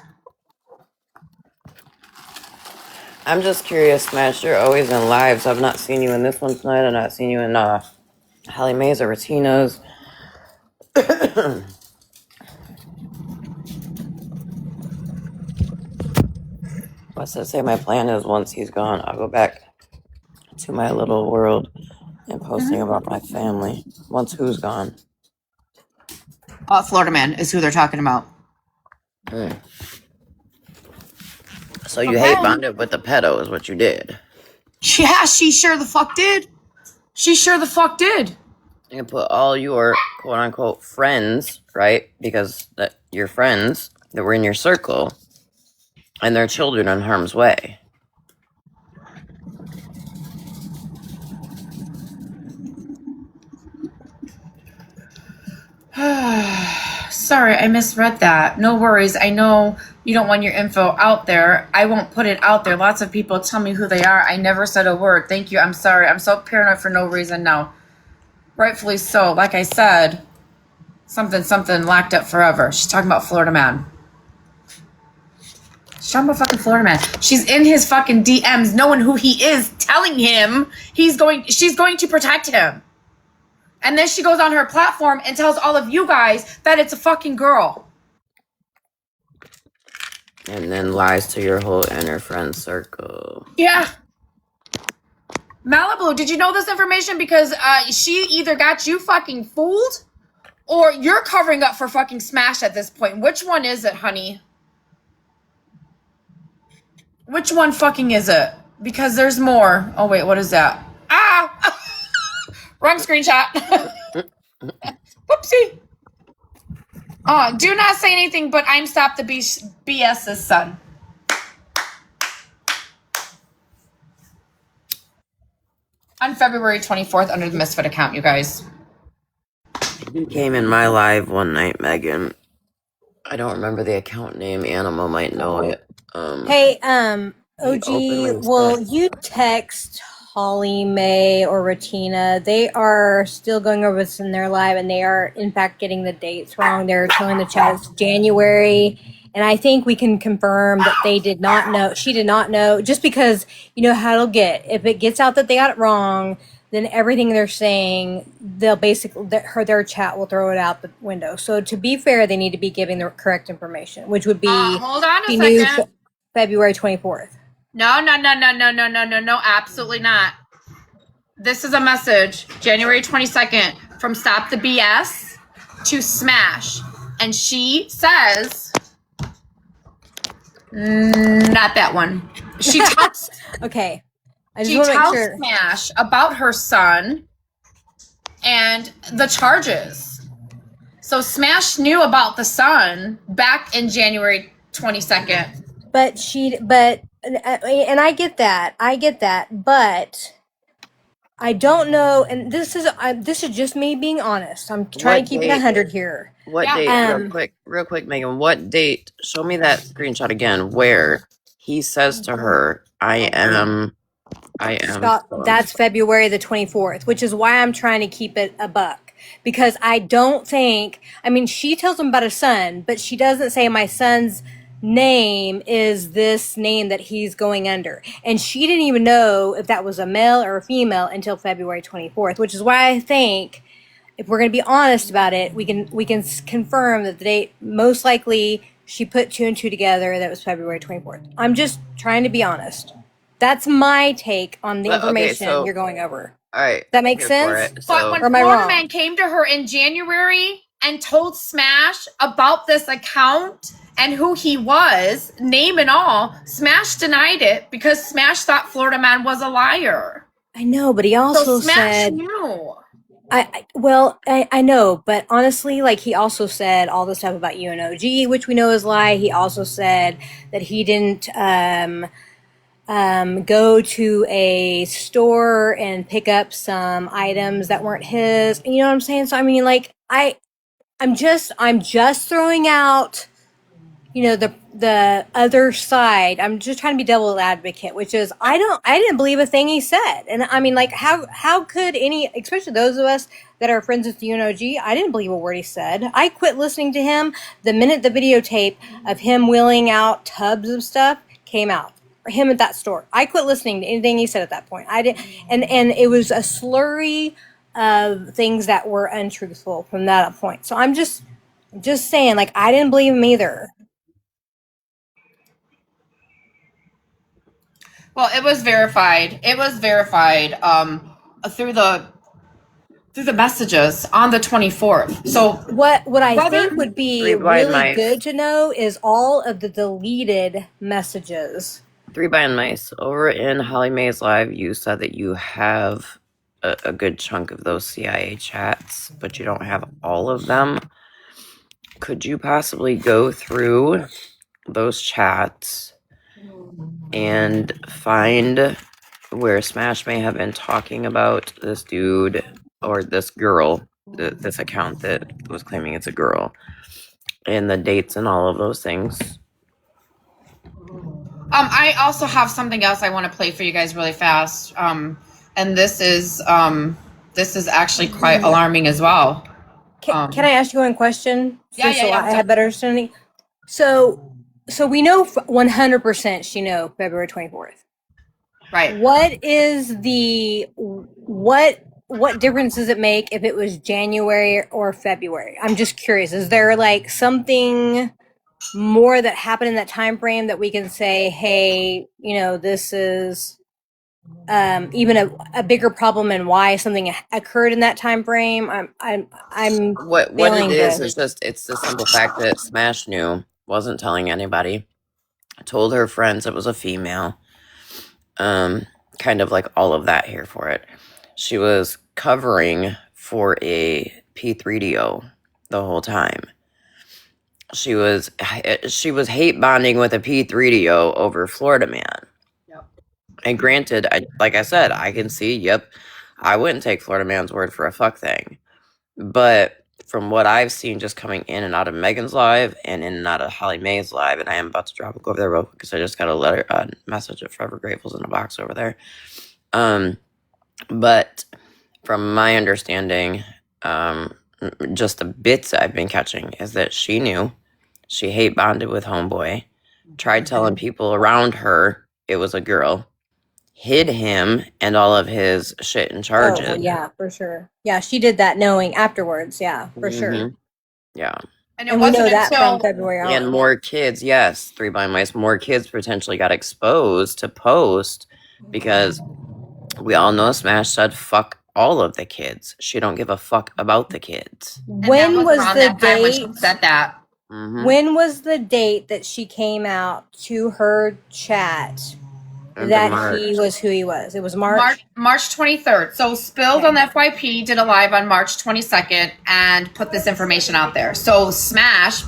I'm just curious, Smash. You're always in lives. I've not seen you in this one tonight. I've not seen you in Hallie Mae's or Ratina's. What's that say? My plan is once he's gone, I'll go back to my little world and posting about my family. Once who's gone? Florida Man is who they're talking about. So you hate bonded with the pedo is what you did. Yeah, she sure the fuck did. She sure the fuck did. You put all your quote unquote friends, right? Because your friends that were in your circle and their children in harm's way. Sorry, I misread that. No worries. I know you don't want your info out there. I won't put it out there. Lots of people tell me who they are. I never said a word. Thank you. I'm sorry. I'm so paranoid for no reason now. Rightfully so. Like I said, something locked up forever. She's talking about Florida Man. She's talking about fucking Florida Man. She's in his fucking DMs knowing who he is, telling him she's going to protect him. And then she goes on her platform and tells all of you guys that it's a fucking girl. And then lies to your whole inner friend circle. Yeah. Malibu, did you know this information? Because she either got you fucking fooled or you're covering up for fucking Smash at this point. Which one is it, honey? Which one fucking is it? Because there's more. Oh, wait, what is that? Ah! Wrong screenshot. Whoopsie. Do not say anything, but I'm Stop the BS's son. On February 24th under the Misfit account, you guys. You came in my live one night, Megan. I don't remember the account name. Animal might know it. Hey, OG, will you text Holly Mae or Ratina? They are still going over this in their live, and they are in fact getting the dates wrong. They're telling the chat it's January, and I think we can confirm that they did not know. She did not know, just because you know how it'll get. If it gets out that they got it wrong, then everything they're saying, they'll basically their chat will throw it out the window. So to be fair, they need to be giving the correct information, which would be hold on a second. February 24th. No, absolutely not. This is a message, January 22nd, from Stop the BS to Smash. And she says, not that one. She tells, okay. She tells Smash about her son and the charges. So Smash knew about the son back in January 22nd. And I get that, but I don't know. And this is just me being honest. I'm trying to keep it 100 here. What date? Real quick, Megan. What date? Show me that screenshot again. Where he says to her, "I am." That's February the 24th, which is why I'm trying to keep it a buck, because I don't think. I mean, she tells him about a son, but she doesn't say my son's name is this name that he's going under. And she didn't even know if that was a male or a female until February 24th, which is why I think if we're going to be honest about it, we can confirm that the date, most likely she put 2 and 2 together, that was February 24th. I'm just trying to be honest. That's my take on the information you're going over. All right. That makes sense? But when Or am I Florida wrong? Man came to her in January and told Smash about this account and who he was, name and all, Smash denied it because Smash thought Florida Man was a liar. I know, but he also Smash said... knew. I know, but honestly, like, he also said all the stuff about UNOG, which we know is lie. He also said that he didn't go to a store and pick up some items that weren't his. You know what I'm saying? So I mean, like, I'm just throwing out, you know, the other side. I'm just trying to be devil's advocate, which is I didn't believe a thing he said. And I mean, like, how could any, especially those of us that are friends with the UNOG, I didn't believe a word he said. I quit listening to him the minute the videotape of him wheeling out tubs of stuff came out. Or him at that store. I quit listening to anything he said at that point. I didn't, and it was a slurry of things that were untruthful from that point. So I'm just saying, like, I didn't believe him either. Well, it was verified. It was verified through the messages on the 24th. So what I think would be really good to know is all of the deleted messages. 3 Blind Mice, over in Holly Mae's live, you said that you have a good chunk of those CIA chats, but you don't have all of them. Could you possibly go through those chats and find where Smash may have been talking about this dude or this girl, this account that was claiming it's a girl, and the dates and all of those things? I also have something else I want to play for you guys really fast. And this is actually quite alarming as well. Can I ask you one question? Yeah. I have better understanding. So we know 100% she know February 24th. Right. What is the what difference does it make if it was January or February? I'm just curious. Is there like something more that happened in that time frame that we can say, hey, you know, this is even a bigger problem and why something occurred in that time frame? I'm what it is just it's the simple fact that Smash knew, wasn't telling anybody, told her friends it was a female, kind of like all of that here for it. She was covering for a P3DO the whole time. She was hate bonding with a P3DO over Florida Man. Yep. And granted, like I said, I can see, yep, I wouldn't take Florida Man's word for a fuck thing. But from what I've seen just coming in and out of Megan's live and in and out of Holly Mae's live, and I am about to go over there real quick because I just got a message of Forever Grateful's in a box over there. But from my understanding, just the bits I've been catching is that she knew. She hate bonded with homeboy, tried telling people around her it was a girl, hid him and all of his shit and charges. Oh, yeah, for sure. Yeah, she did that knowing afterwards. Yeah, for sure. Yeah. And we know that from February on. And more kids, yes, 3 Blind Mice, more kids potentially got exposed to post because we all know Smash said fuck all of the kids. She don't give a fuck about the kids. When was the date? She said that. Mm-hmm. When was the date that she came out to her chat that he was who he was? It was March 23rd. So Spilled on FYP did a live on March 22nd and put this information out there. So Smash,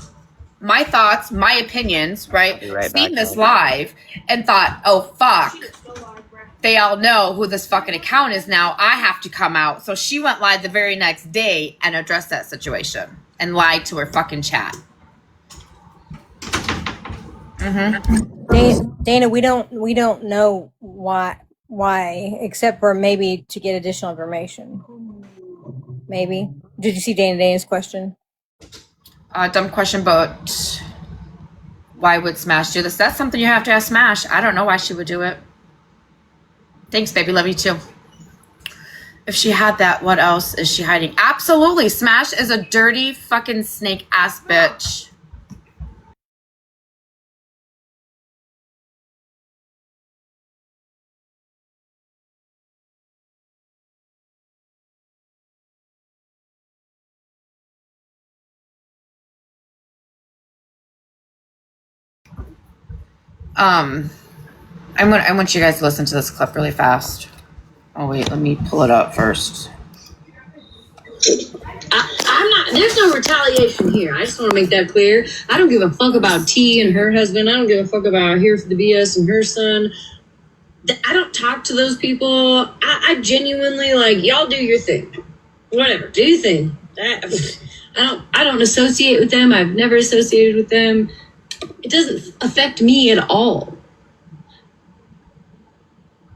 my thoughts, my opinions, right? Seen this live and thought, oh fuck, they all know who this fucking account is now. I have to come out. So she went live the very next day and addressed that situation and lied to her fucking chat. Mm-hmm. Dana, we don't know why, except for maybe to get additional information. Maybe. Did you see Dana's question? Dumb question, but Why would Smash do this? That's something you have to ask Smash. I don't know why she would do it. Thanks, baby. Love you too. If she had that, what else is she hiding? Absolutely. Smash is a dirty fucking snake ass bitch. I want you guys to listen to this clip really fast. Oh wait, let me pull it up first. I'm not, there's no retaliation here. I just want to make that clear. I don't give a fuck about T and her husband. I don't give a fuck about Here for the BS and her son. I don't talk to those people. I genuinely, like, y'all do your thing. Whatever, do your thing. I don't associate with them. I've never associated with them. It doesn't affect me at all.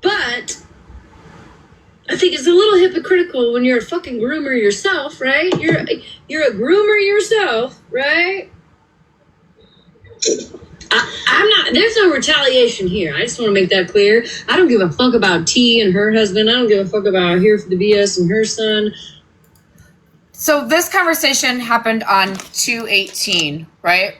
But I think it's a little hypocritical when you're a fucking groomer yourself, right? You're a groomer yourself, right? I'm not, there's no retaliation here. I just want to make that clear. I don't give a fuck about T and her husband. I don't give a fuck about Here for the BS and her son. So this conversation happened on 2/18, right?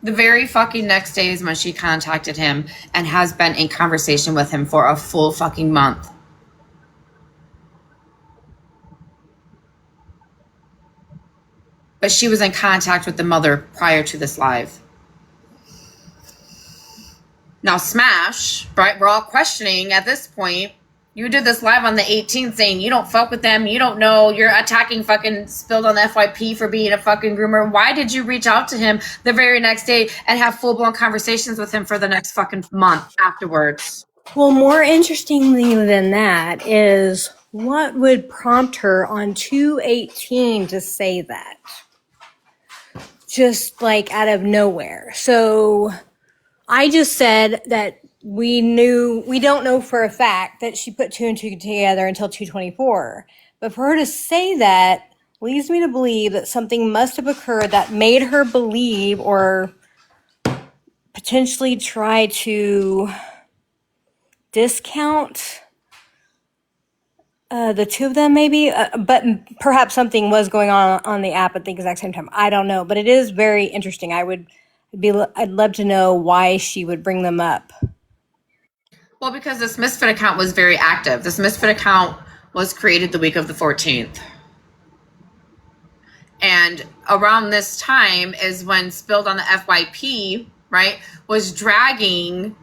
The very fucking next day is when she contacted him and has been in conversation with him for a full fucking month. But she was in contact with the mother prior to this live. Now, Smash, right? We're all questioning at this point. You did this live on the 18th saying you don't fuck with them. You don't know. You're attacking fucking Spilled on the FYP for being a fucking groomer. Why did you reach out to him the very next day and have full-blown conversations with him for the next fucking month afterwards? Well, more interestingly than that is what would prompt her on 2/18 to say that? Just like out of nowhere. So I just said that we don't know for a fact that she put 2 and 2 together until 2/24. But for her to say that leads me to believe that something must have occurred that made her believe or potentially try to discount the two of them maybe. But perhaps something was going on the app at the exact same time. I don't know. But it is very interesting. I'd love to know why she would bring them up. Well, because this Misfit account was very active. This Misfit account was created the week of the 14th. And around this time is when Spilled on the FYP, right, was dragging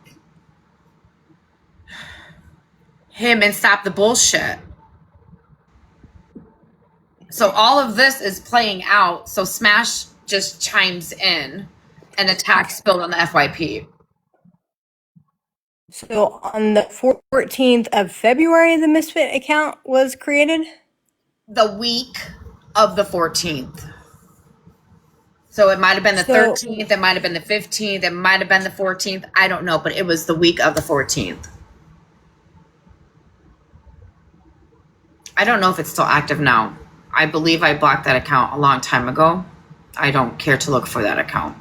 him and Stop the Bullshit. So all of this is playing out. So Smash just chimes in and attacks Spilled on the FYP. So on the 14th of February, the Misfit account was created? The week of the 14th. So it might have been the 13th, it might have been the 15th, it might have been the 14th. I don't know, but it was the week of the 14th. I don't know if it's still active now. I believe I blocked that account a long time ago. I don't care to look for that account.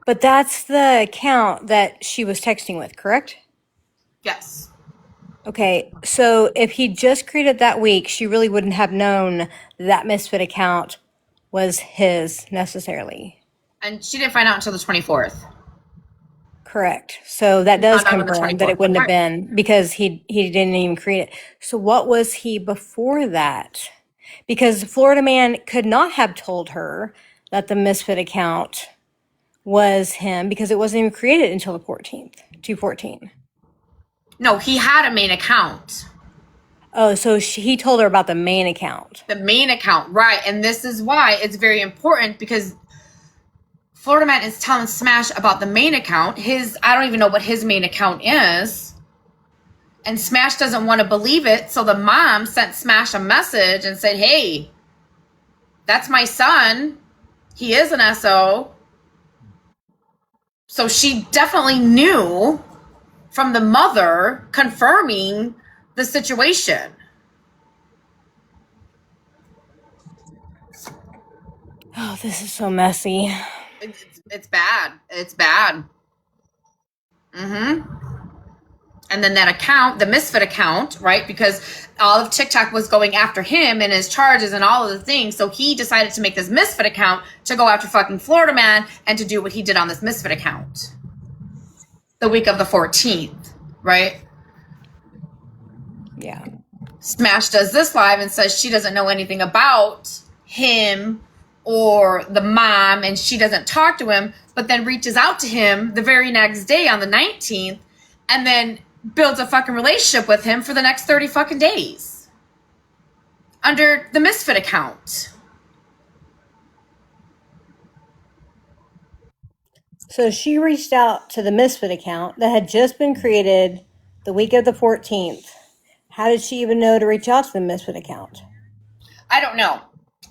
But that's the account that she was texting with, correct? Yes. Okay, so if he just created that week, she really wouldn't have known that Misfit account was his necessarily. And she didn't find out until the 24th. Correct. So that does confirm that it wouldn't have been because he didn't even create it. So what was he before that? Because Florida Man could not have told her that the Misfit account was him because it wasn't even created until the 14th, 2/14. No, he had a main account. Oh, so he told her about the main account. The main account, right. And this is why it's very important because Florida Man is telling Smash about the main account. I don't even know what his main account is. And Smash doesn't want to believe it. So the mom sent Smash a message and said, hey, that's my son. He is an SO. So she definitely knew from the mother confirming the situation. Oh, this is so messy. It's It's bad. It's bad. Mm-hmm. And then that account, the Misfit account, right? Because all of TikTok was going after him and his charges and all of the things. So he decided to make this Misfit account to go after fucking Florida Man and to do what he did on this Misfit account. The week of the 14th, right? Yeah. Smash does this live and says she doesn't know anything about him or the mom and she doesn't talk to him, but then reaches out to him the very next day on the 19th and then builds a fucking relationship with him for the next 30 fucking days under the Misfit account. So she reached out to the Misfit account that had just been created the week of the 14th. How did she even know to reach out to the Misfit account? I don't know.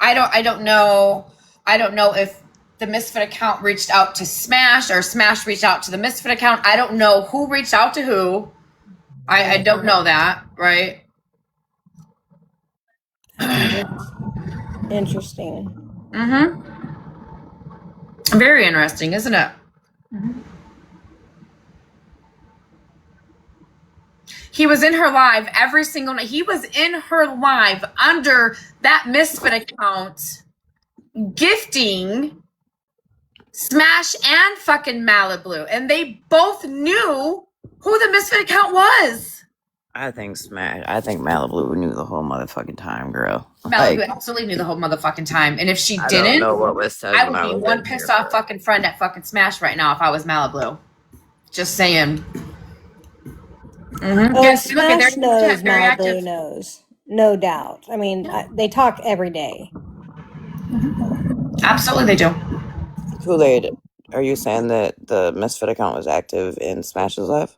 I don't know. I don't know if the Misfit account reached out to Smash or Smash reached out to the Misfit account. I don't know who reached out to who. I don't know that, right? Interesting. Mm-hmm. Very interesting, isn't it? Mm-hmm. He was in her live every single night. He was in her live under that Misfit account gifting Smash and fucking Malibu. And they both knew who the Misfit account was. I think Malibu knew the whole motherfucking time, girl. Malibu absolutely knew the whole motherfucking time. And if she I didn't, don't know what was said I when would be was one in pissed here, off fucking friend at fucking Smash right now if I was Malibu. Just saying. Mm-hmm. Oh, Yes, look at Smash their knows, chat, very Malibu active. knows. No doubt. I mean, they talk every day. Absolutely, they do. Kool-Aid, are you saying that the Misfit account was active in Smash's live?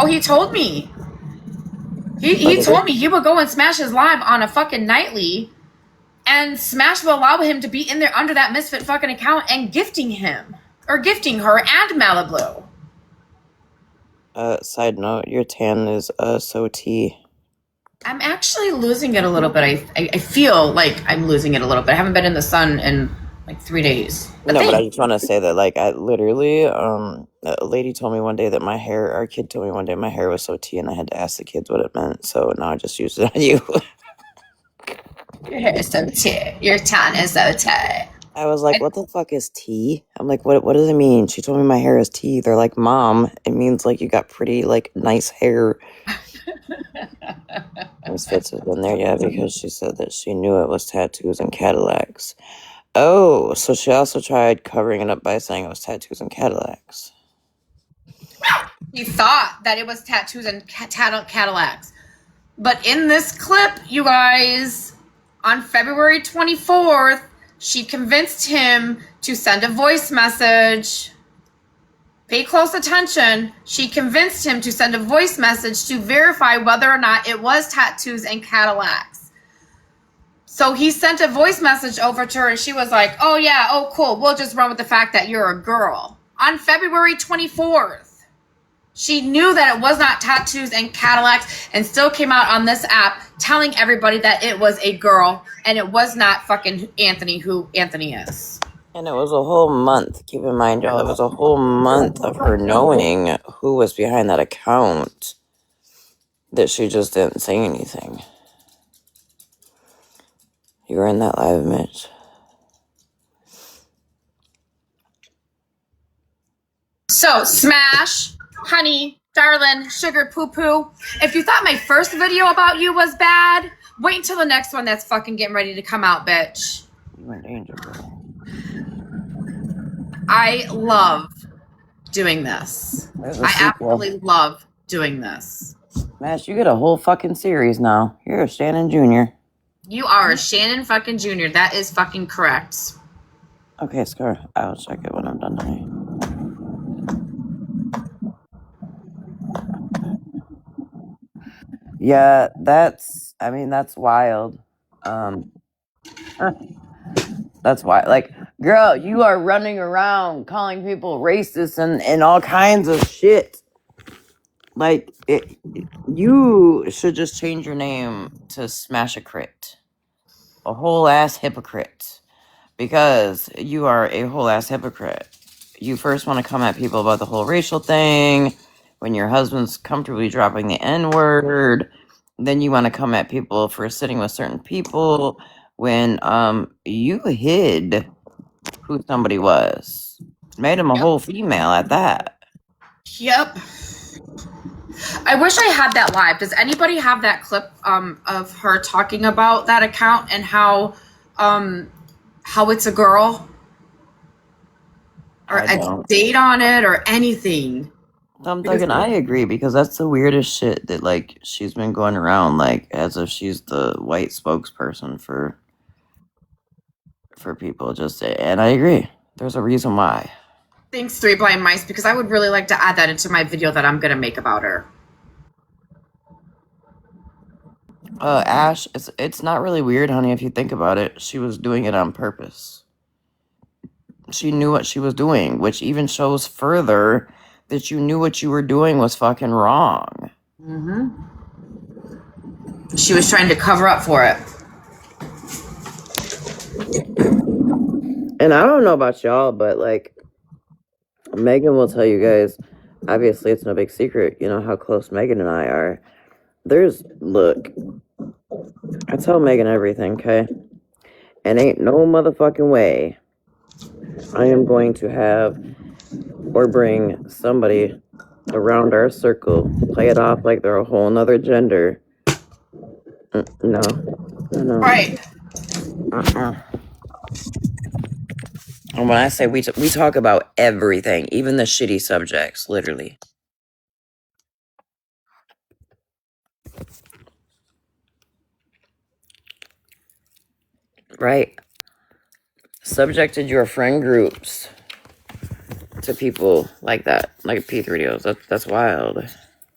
Oh, he told me. He told me he would go and Smash his live on a fucking nightly, and Smash will allow him to be in there under that Misfit fucking account and gifting him or gifting her and Malibu. Side note, your tan is so tea. I'm actually losing it a little bit. I feel like I'm losing it a little bit. I haven't been in the sun in like 3 days. But I just want to say that, like, I literally, a lady told me one day that our kid told me one day my hair was so tea, and I had to ask the kids what it meant. So now I just used it on you. Your hair is so tea. Your tan is so tea. I was like, what the fuck is tea? I'm like, what does it mean? She told me my hair is tea. They're like, Mom, it means like you got pretty, like, nice hair. Miss Fitz has been there, yeah, because she said that she knew it was tattoos and Cadillacs. Oh, so she also tried covering it up by saying it was tattoos and Cadillacs. He thought that it was tattoos and Cadillacs. But in this clip, you guys, on February 24th, she convinced him to send a voice message. Pay close attention. She convinced him to send a voice message to verify whether or not it was tattoos and Cadillacs. So he sent a voice message over to her and she was like, oh yeah, oh cool, we'll just run with the fact that you're a girl. On February 24th, she knew that it was not tattoos and Cadillacs and still came out on this app telling everybody that it was a girl and it was not fucking Anthony, who Anthony is. And it was a whole month. Keep in mind, y'all, it was a whole month of her knowing who was behind that account that she just didn't say anything. You were in that live, Mitch. So, Smash, honey, darling, sugar poo-poo, if you thought my first video about you was bad, wait until the next one that's fucking getting ready to come out, bitch. You in danger, girl. I love doing this. I absolutely love doing this. Smash, you get a whole fucking series now. You're a Shannon Jr. You are a Shannon fucking Jr. That is fucking correct. Okay, Scar, I'll check it when I'm done tonight. Yeah, that's wild. That's why, like, girl, you are running around calling people racist and all kinds of shit. Like, you should just change your name to Smash a Crit. A whole ass hypocrite. because you are a whole ass hypocrite. You first want to come at people about the whole racial thing when your husband's comfortably dropping the N-word. Then you want to come at people for sitting with certain people when you hid who somebody was. Made him a whole female at that. Yep. I wish I had that live. Does anybody have that clip of her talking about that account and how it's a girl? Or a date on it or anything? I'm thinking I agree, because that's the weirdest shit that like she's been going around like as if she's the white spokesperson for people. And I agree. There's a reason why. Thanks, Three Blind Mice, because I would really like to add that into my video that I'm gonna make about her. Ash, it's not really weird, honey, if you think about it. She was doing it on purpose. She knew what she was doing, which even shows further that you knew what you were doing was fucking wrong. Mm-hmm. She was trying to cover up for it. And I don't know about y'all, but like Megan will tell you guys, obviously it's no big secret, you know how close Megan and I are. Look, I tell Megan everything, okay? And ain't no motherfucking way I am going to have or bring somebody around our circle, play it off like they're a whole nother gender. No. Right. And when I say we talk about everything, even the shitty subjects, literally. Right. Subjected your friend groups to people like that, like P3Os. That's wild.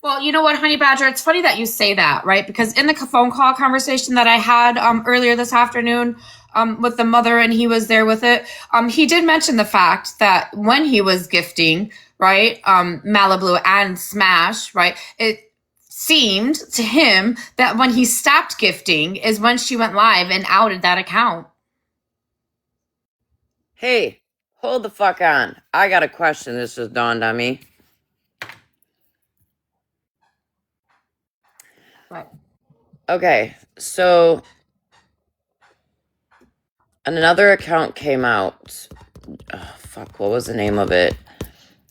Well, you know what, Honey Badger? It's funny that you say that, right? Because in the phone call conversation that I had earlier this afternoon with the mother, and he was there with it, he did mention the fact that when he was gifting, right, Malibu and Smash, right, it seemed to him that when he stopped gifting is when she went live and outed that account. Hey, hold the fuck on. I got a question. This just dawned on me. Right. Okay, so another account came out. Oh, fuck, what was the name of it?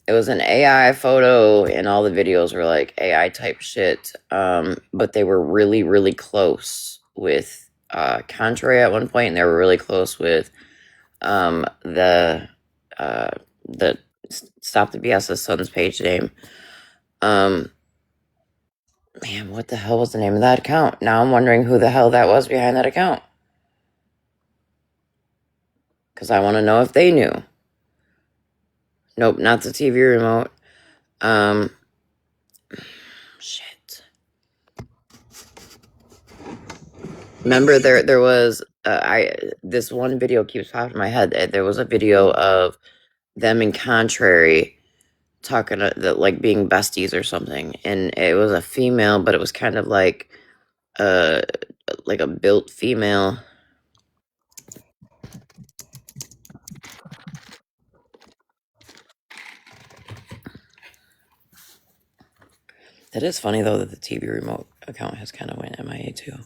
It was an AI photo, and all the videos were like AI type shit. But they were really, really close with Contrary at one point, and they were really close with the Stop the BS's son's page name. Man, what the hell was the name of that account? Now I'm wondering who the hell that was behind that account. Because I want to know if they knew. Nope, not the TV remote. Shit. Remember there was this one video keeps popping in my head. There was a video of them in Contrary talking like being besties or something, and it was a female, but it was kind of like a built female. That is funny though that the TV remote account has kind of went MIA too.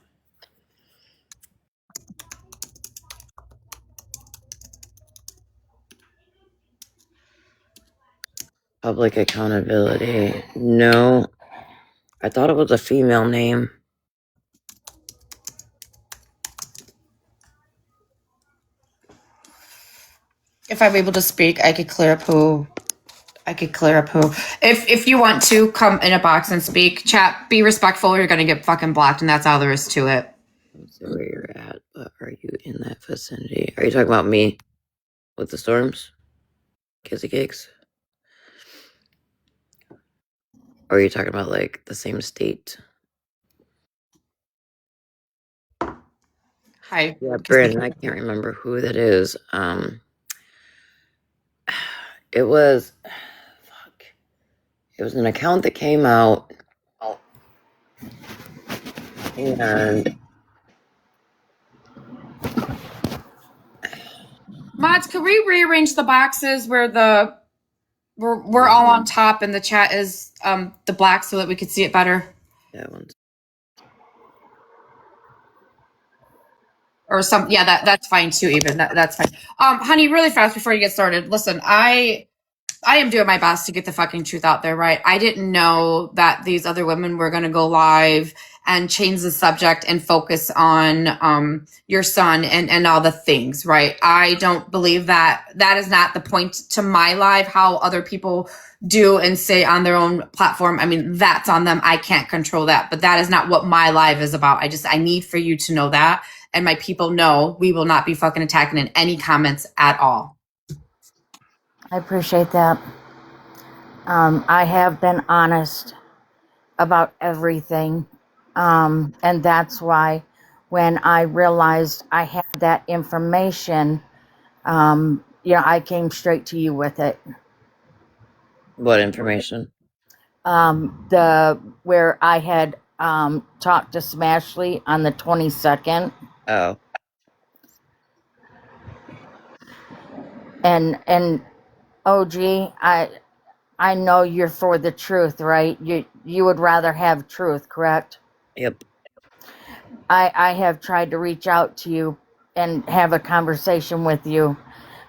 Public accountability. No. I thought it was a female name. If I'm able to speak, I could clear up who. If you want to come in a box and speak, chat, be respectful or you're going to get fucking blocked, and that's all there is to it. I don't know where you're at, but are you in that vicinity? Are you talking about me with the storms? Kissy cakes? Or are you talking about like the same state? Hi. Yeah, Brandon, I can't remember who that is. It was an account that came out, and Mods, could we rearrange the boxes where we're all on top and the chat is the black so that we could see it better? Yeah, or some that's fine too. Even that's fine. Honey, really fast before you get started. Listen, I am doing my best to get the fucking truth out there, right? I didn't know that these other women were going to go live and change the subject and focus on your son and all the things, right? I don't believe that is not the point to my live. How other people do and say on their own platform, I mean, that's on them. I can't control that, but that is not what my live is about. I need for you to know that, and my people know we will not be fucking attacking in any comments at all. I appreciate that. I have been honest about everything. And that's why when I realized I had that information, I came straight to you with it. What information? Where I had talked to Smashley on the 22nd. Oh. And OG, I know you're for the truth, right? You would rather have truth, correct? Yep. I have tried to reach out to you and have a conversation with you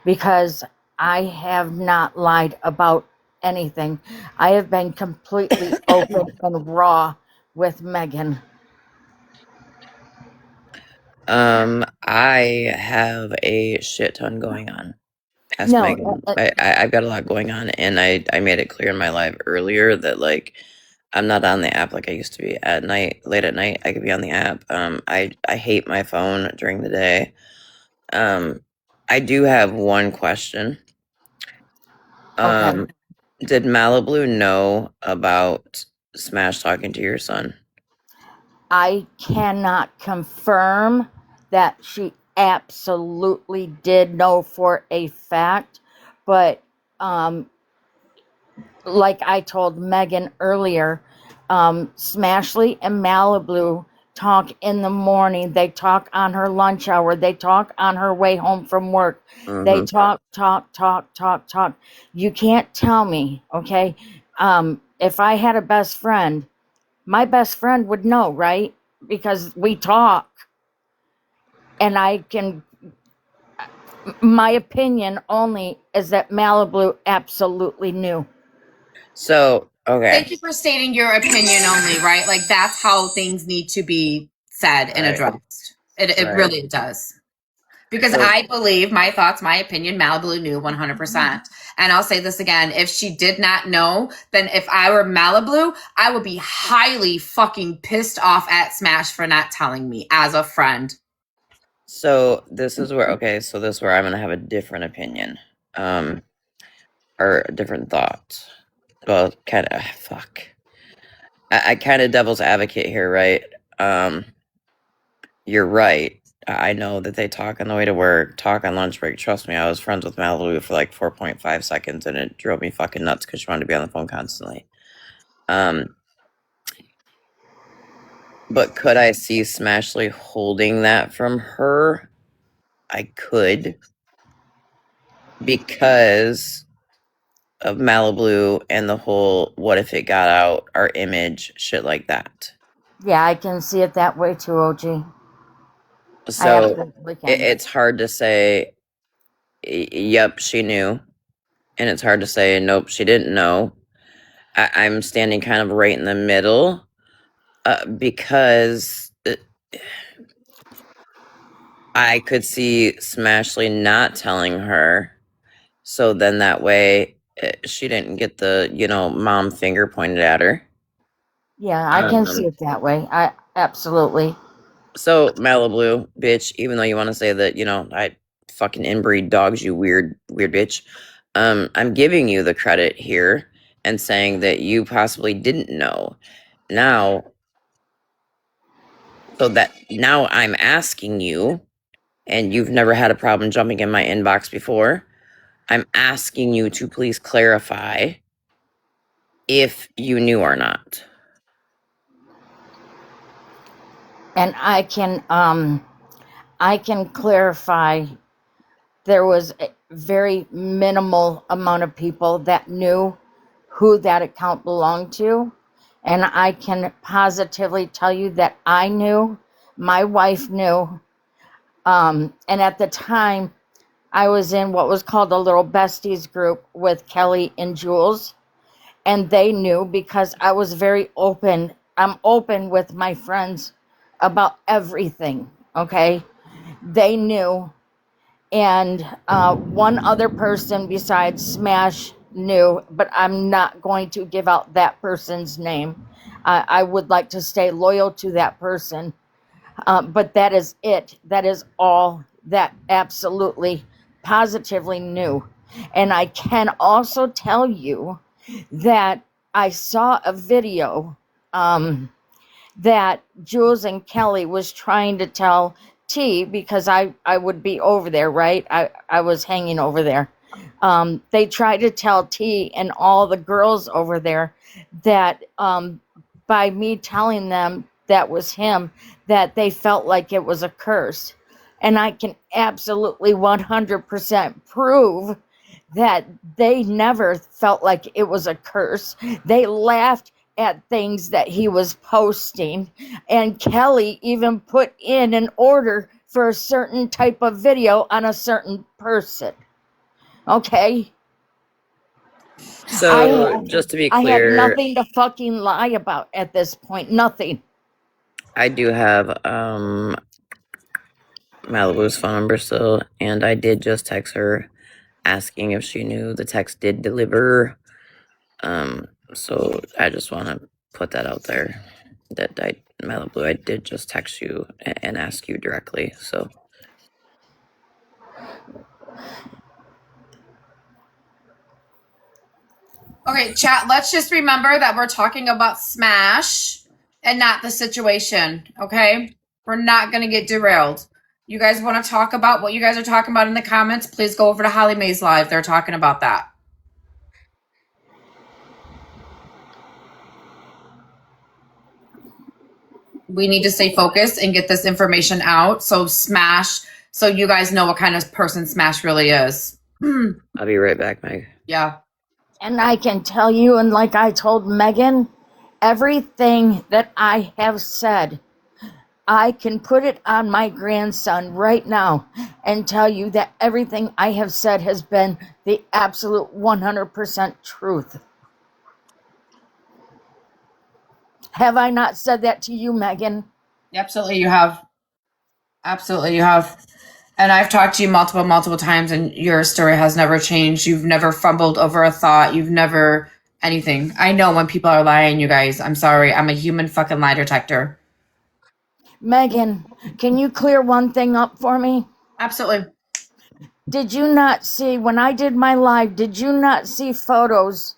because I have not lied about anything. I have been completely open and raw with Megan. I have a shit ton going on. Ask Megan. I've got a lot going on, and I made it clear in my live earlier that, like, I'm not on the app like I used to be at night. Late at night, I could be on the app. I hate my phone during the day. I do have one question. Okay. Did Malibu know about Smash talking to your son? I cannot confirm that she absolutely did know for a fact, but like I told Megan earlier, Smashley and Malibu talk in the morning. They talk on her lunch hour. They talk on her way home from work. They talk. You can't tell me, okay? If I had a best friend, my best friend would know, right? Because we talk. And my opinion only is that Malibu absolutely knew. So, okay. Thank you for stating your opinion only, right? Like, that's how things need to be said and addressed. It really does. Because I believe my thoughts, my opinion, Malibu knew 100%. And I'll say this again. If she did not know, then if I were Malibu, I would be highly fucking pissed off at Smash for not telling me as a friend. So this is where, so this is where I'm going to have a different opinion. Or a different thought. Well, kind of, fuck. I kind of devil's advocate here, right? You're right. I know that they talk on the way to work, talk on lunch break. Trust me, I was friends with Malibu for like 4.5 seconds, and it drove me fucking nuts because she wanted to be on the phone constantly. But could I see Smashley holding that from her? I could. Because of Malibu and the whole what if it got out, our image, shit like that. Yeah, I can see it that way too, OG. So it's hard to say, yep, she knew. And it's hard to say, nope, she didn't know. I'm standing kind of right in the middle because I could see Smashley not telling her. So then that way she didn't get the, mom finger pointed at her. Yeah, I can see it that way. I absolutely. So Malibu, bitch, even though you want to say that, I fucking inbreed dogs, you weird bitch. I'm giving you the credit here and saying that you possibly didn't know. Now I'm asking you, and you've never had a problem jumping in my inbox before. I'm asking you to please clarify if you knew or not. And I can clarify. There was very minimal amount of people that knew who that account belonged to. And I can positively tell you that I knew, my wife knew. And at the time, I was in what was called a little besties group with Kelly and Jules. And they knew because I was very open. I'm open with my friends about everything, okay? They knew. And one other person besides Smash knew, but I'm not going to give out that person's name. I would like to stay loyal to that person. But that is it. That is all that absolutely, positively knew. And I can also tell you that I saw a video that Jules and Kelly was trying to tell T, because I would be over there, right? I was hanging over there. They tried to tell T and all the girls over there that by me telling them that was him, that they felt like it was a curse. And I can absolutely 100% prove that they never felt like it was a curse. They laughed at things that he was posting, and Kelly even put in an order for a certain type of video on a certain person. Okay? So, just to be I have clear, nothing to fucking lie about at this point. Nothing. I do have Malibu's phone number still, and I did just text her asking if she knew. The text did deliver. So I just want to put that out there that Malibu, I did just text you and ask you directly. So Okay, chat, let's just remember that we're talking about Smash and not the situation, okay? We're not going to get derailed. You guys want to talk about what you guys are talking about in the comments? Please go over to Holly Mae's live. They're talking about that. We need to stay focused and get this information out. So Smash, so you guys know what kind of person Smash really is. I'll be right back, Meg. Yeah. And I can tell you, and like I told Megan, everything that I have said, I can put it on my grandson right now and tell you that everything I have said has been the absolute 100% truth. Have I not said that to you, Megan? Absolutely, you have. Absolutely, you have. And I've talked to you multiple times, and your story has never changed. You've never fumbled over a thought. You've never anything. I know when people are lying, you guys. I'm sorry. I'm a human fucking lie detector. Megan, can you clear one thing up for me? Absolutely. Did you not see, when I did my live, did you not see photos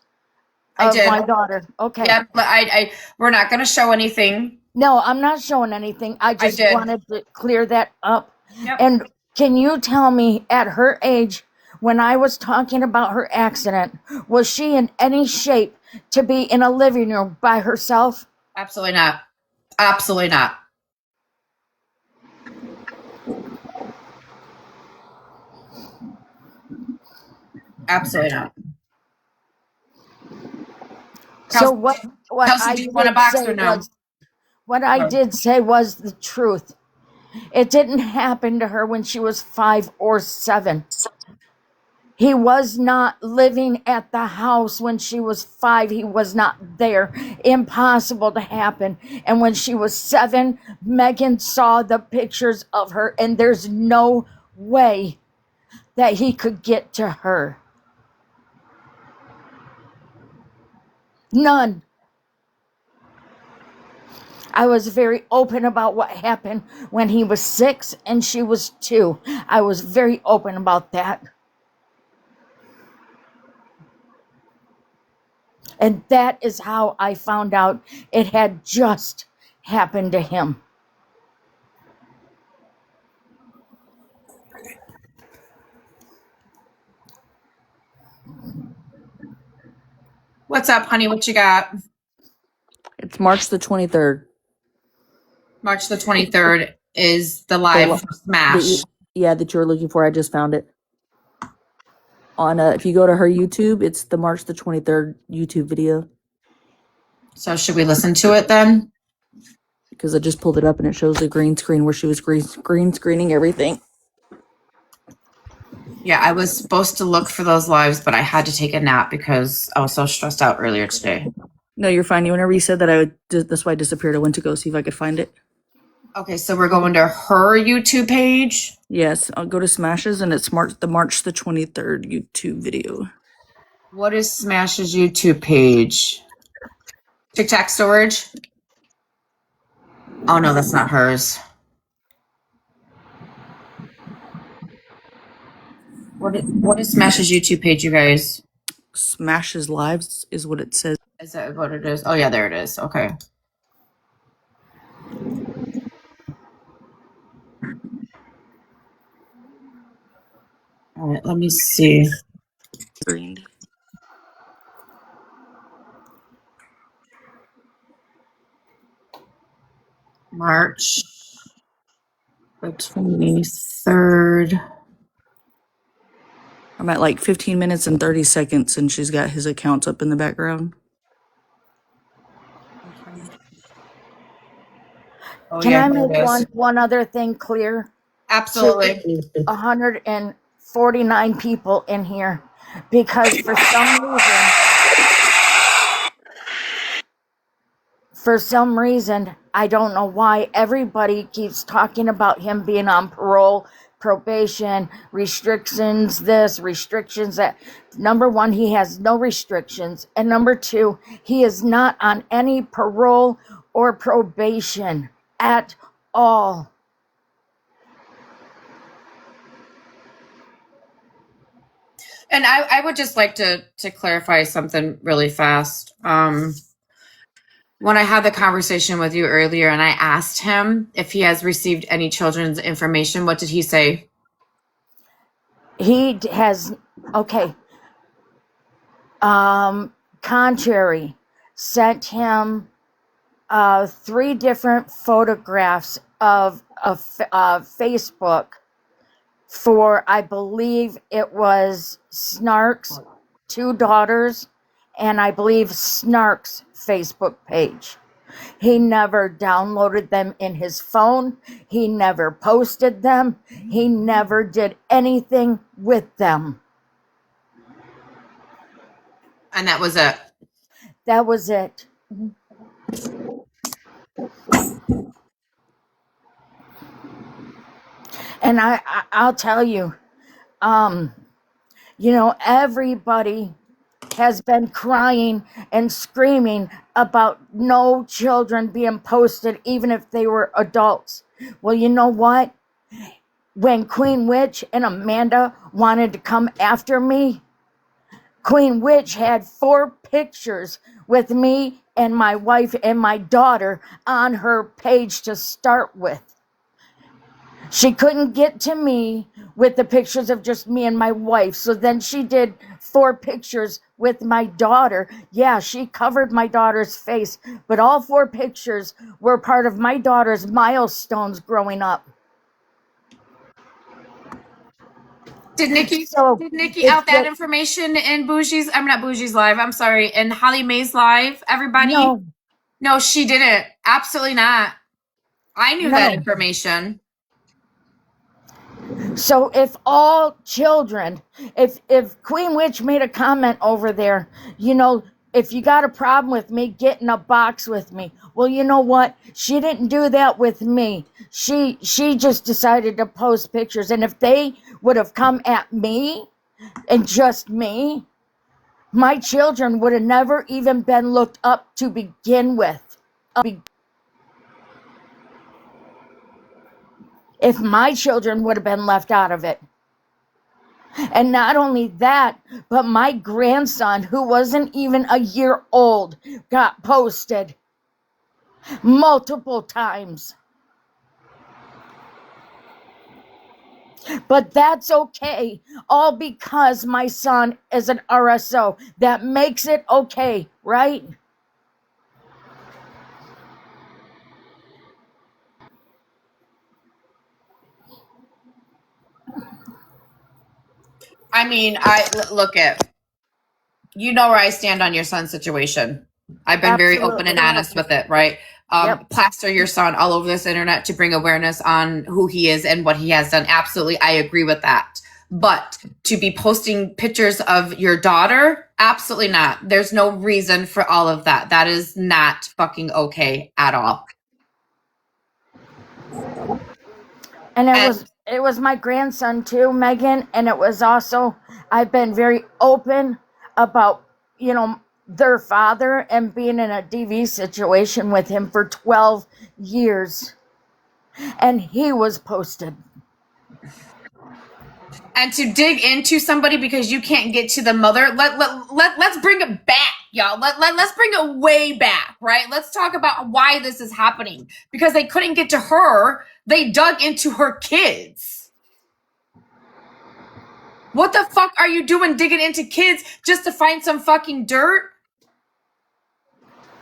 of my daughter? Okay. Yeah, but we're not going to show anything. No, I'm not showing anything. I just wanted to clear that up. Yep. And can you tell me, at her age, when I was talking about her accident, was she in any shape to be in a living room by herself? Absolutely not. Absolutely not. Absolutely not. So what Kelsey, do you want a box or no? What I did say was the truth. It didn't happen to her when she was 5 or 7. He was not living at the house when she was 5. He was not there. Impossible to happen. And when she was 7, Megan saw the pictures of her, and there's no way that he could get to her. None. I was very open about what happened when he was 6 and she was 2. I was very open about that. And that is how I found out it had just happened to him. What's up, honey? What you got? It's March the 23rd. March the 23rd is the live for Smash. That you were looking for. I just found it. On if you go to her YouTube, it's the March the 23rd YouTube video. So should we listen to it then? Because I just pulled it up and it shows the green screen where she was green screening everything. Yeah, I was supposed to look for those lives, but I had to take a nap because I was so stressed out earlier today. No, you're fine. Whenever you said that, that's why I disappeared. I went to go see if I could find it. Okay, so we're going to her YouTube page. Yes, I'll go to Smashes and it's March the 23rd YouTube video. What is Smash's YouTube page? Tic Tac Storage? Oh no, that's not hers. What is Smash's YouTube page, you guys? Smashes Lives is what it says. Is that what it is? Oh yeah, there it is. Okay. All right, let me see. March the 23rd. I'm at like 15 minutes and 30 seconds and she's got his accounts up in the background. Oh, Can yeah, I here make it is. one other thing clear? Absolutely. 149 people in here because for some reason, I don't know why everybody keeps talking about him being on parole, probation, restrictions, this, restrictions that. Number one, he has no restrictions. And number two, he is not on any parole or probation at all. And I would just like to clarify something really fast. When I had the conversation with you earlier and I asked him if he has received any children's information, what did he say? He has, okay. Contrary sent him 3 different photographs of Facebook for, I believe it was Snark's 2 daughters, and I believe Snark's Facebook page. He never downloaded them in his phone. He never posted them. He never did anything with them. And that was it. That was it. And I'll tell you, everybody has been crying and screaming about no children being posted, even if they were adults. Well, you know what? When Queen Witch and Amanda wanted to come after me, Queen Witch had 4 pictures with me and my wife and my daughter on her page to start with. She couldn't get to me with the pictures of just me and my wife. So then she did 4 pictures with my daughter. Yeah, she covered my daughter's face, but all 4 pictures were part of my daughter's milestones growing up. Did Nikki out that information in Bougie's? I'm not Bougie's live. I'm sorry. In Holly Mae's live, everybody? No, she didn't. Absolutely not. I knew that information. So if all children, if Queen Witch made a comment over there, if you got a problem with me, get in a box with me. Well, you know what? She didn't do that with me. She just decided to post pictures. And if they would have come at me and just me, my children would have never even been looked up to begin with. If my children would have been left out of it. And not only that, but my grandson, who wasn't even a year old, got posted multiple times. But that's okay, all because my son is an RSO. That makes it okay, right? I mean, look at, you know where I stand on your son's situation. I've been very open and honest with it, right? Plaster your son all over this internet to bring awareness on who he is and what he has done. Absolutely, I agree with that. But to be posting pictures of your daughter, absolutely not. There's no reason for all of that. That is not fucking okay at all. And it was my grandson too, Megan, and it was also, I've been very open about, you know, their father and being in a DV situation with him for 12 years. And he was posted. And to dig into somebody because you can't get to the mother, let's bring it back, y'all. Let's bring it way back, right? Let's talk about why this is happening. Because they couldn't get to her, they dug into her kids. What the fuck are you doing digging into kids just to find some fucking dirt?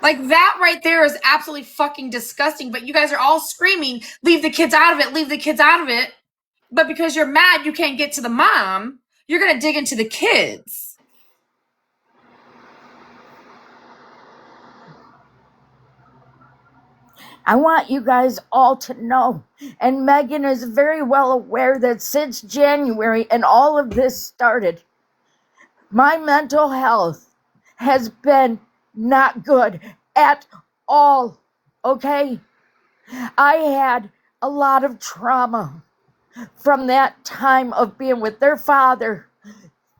Like, that right there is absolutely fucking disgusting. But you guys are all screaming, leave the kids out of it, leave the kids out of it. But because you're mad you can't get to the mom, you're going to dig into the kids. I want you guys all to know, and Megan is very well aware that since January and all of this started, my mental health has been not good at all, okay? I had a lot of trauma from that time of being with their father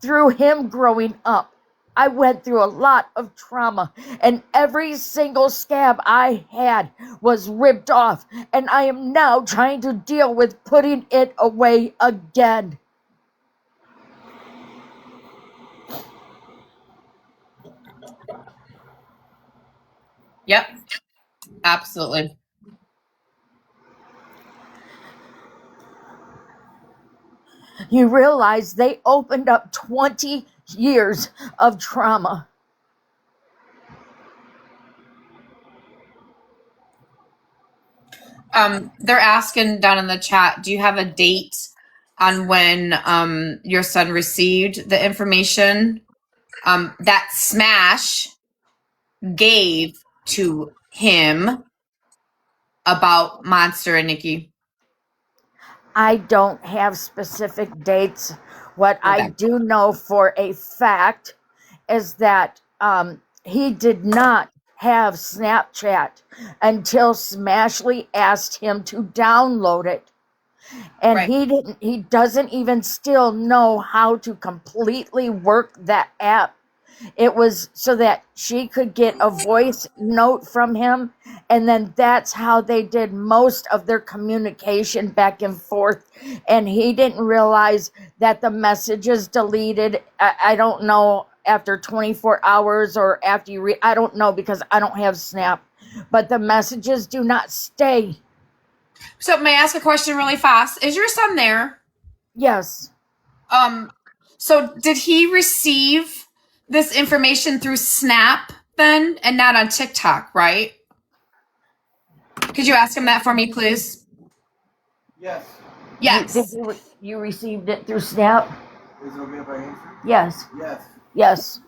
through him growing up. I went through a lot of trauma, and every single scab I had was ripped off, and I am now trying to deal with putting it away again. Yep, absolutely. You realize they opened up 20 years of trauma. They're asking down in the chat, do you have a date on when your son received the information that Smash gave to him about Monster and Nikki? I don't have specific dates. What I do know for a fact is that he did not have Snapchat until Smashly asked him to download it. And he doesn't even still know how to completely work that app. It was so that she could get a voice note from him, and then that's how they did most of their communication back and forth. And he didn't realize that the messages deleted, I don't know, after 24 hours or after you read, I don't know, because I don't have Snap, but the messages do not stay. So may I ask a question really fast? Is your son there? Yes. So did he receive this information through Snap then, and not on TikTok, right? Could you ask him that for me, please? Yes. Yes. You received it through Snap? Is it okay if I answer? Yes. Yes. Yes.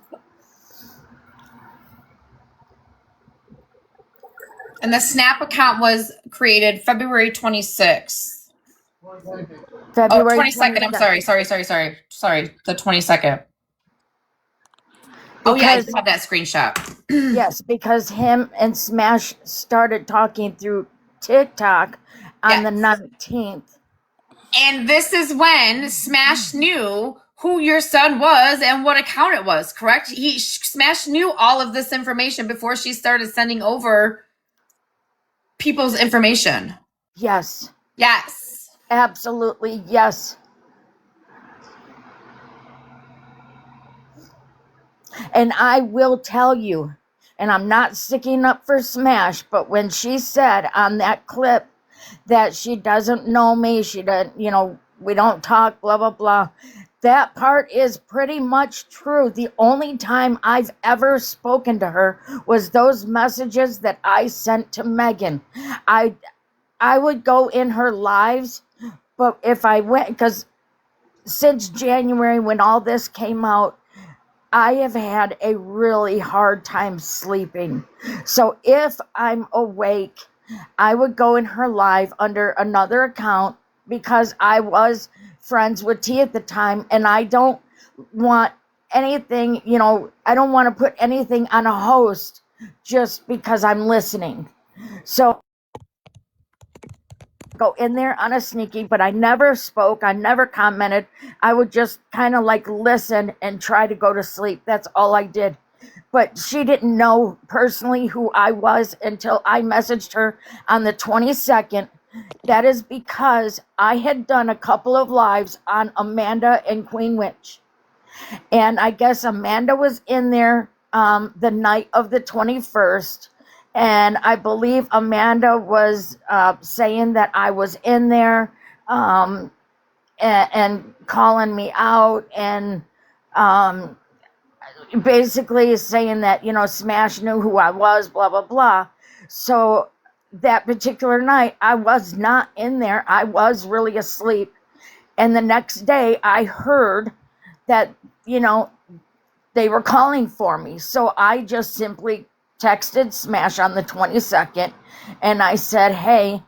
And the Snap account was created February 26th. February 22nd. I'm sorry. The 22nd. Oh, yeah, I just have that screenshot. Yes, because him and Smash started talking through TikTok on the 19th. And this is when Smash knew who your son was and what account it was, correct? Smash knew all of this information before she started sending over people's information. Yes. Yes. Absolutely, yes. And I will tell you, and I'm not sticking up for Smash, but when she said on that clip that she doesn't know me, she doesn't, you know, we don't talk, blah, blah, blah, that part is pretty much true. The only time I've ever spoken to her was those messages that I sent to Megan. I would go in her lives, but if I went, because since January when all this came out, I have had a really hard time sleeping. So if I'm awake, I would go in her live under another account because I was friends with T at the time, and I don't want anything, I don't want to put anything on a host just because I'm listening. So go in there on a sneaky, but I never spoke. I never commented. I would just kind of like listen and try to go to sleep. That's all I did. But she didn't know personally who I was until I messaged her on the 22nd. That is because I had done a couple of lives on Amanda and Queen Witch. And I guess Amanda was in there the night of the 21st. And I believe Amanda was saying that I was in there and calling me out and basically saying that, Smash knew who I was, blah, blah, blah. So that particular night, I was not in there. I was really asleep. And the next day, I heard that, they were calling for me. So I just simply texted Smash on the 22nd and I said, hey,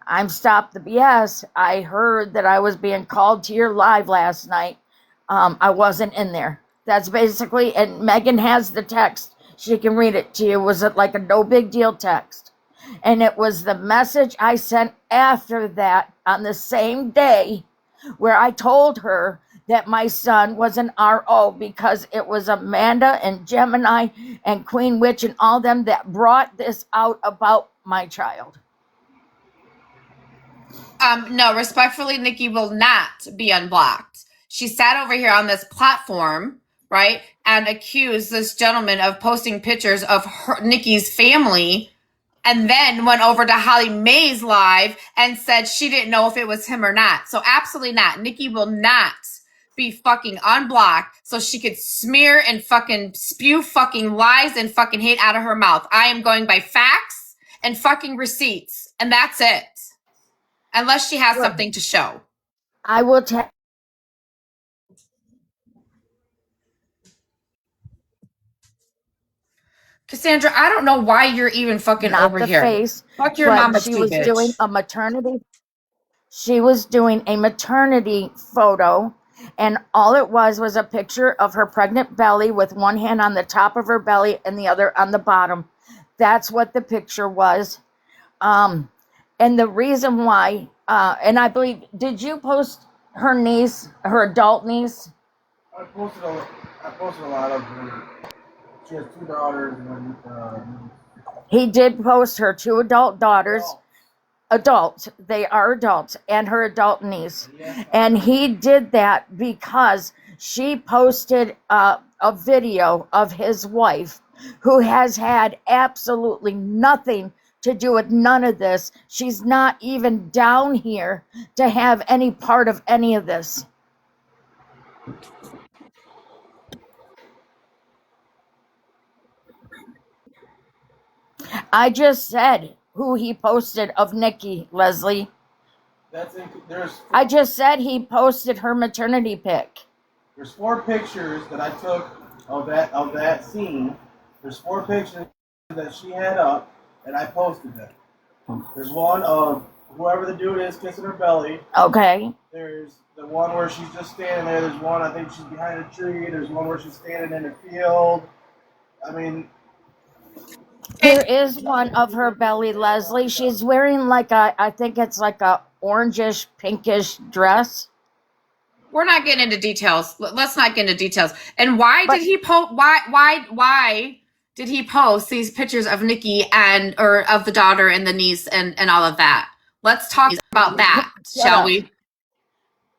I'm Stop the BS. I heard that I was being called to your live last night. I wasn't in there. That's basically, and Megan has the text. She can read it to you. It was like a no big deal text. And it was the message I sent after that on the same day where I told her that my son was an RO because it was Amanda and Gemini and Queen Witch and all them that brought this out about my child. No, respectfully, Nikki will not be unblocked. She sat over here on this platform, right, and accused this gentleman of posting pictures of Nikki's family, and then went over to Holly Mae's live and said she didn't know if it was him or not. So absolutely not. Nikki will not be fucking unblocked so she could smear and fucking spew fucking lies and fucking hate out of her mouth. I am going by facts and fucking receipts, and that's it. Unless she has something to show. I will tell. Cassandra, I don't know why you're even fucking Not over the here. face, Fuck your but mama, she was bitch. doing a maternity. She was doing a maternity photo, and all it was a picture of her pregnant belly with one hand on the top of her belly and the other on the bottom. That's what the picture was. And the reason why, and I believe, did you post her niece, her adult niece? I posted a lot of her. She has 2 daughters and He did post her 2 adult daughters. Adults, they are adults, and her adult niece. And he did that because she posted a video of his wife, who has had absolutely nothing to do with none of this. She's not even down here to have any part of any of this. I just said who he posted of Nikki, Leslie. I just said he posted her maternity pic. There's 4 pictures that I took of that scene. There's 4 pictures that she had up, and I posted them. There's one of whoever the dude is kissing her belly. Okay. There's the one where she's just standing there. There's one, I think she's behind a tree. There's one where she's standing in a field. I mean, there is one of her belly, Leslie. She's wearing like I think it's like a orangish, pinkish dress. We're not getting into details. Let's not get into details. And why did he post? Why did he post these pictures of Nikki or of the daughter and the niece and all of that? Let's talk about that, shall we?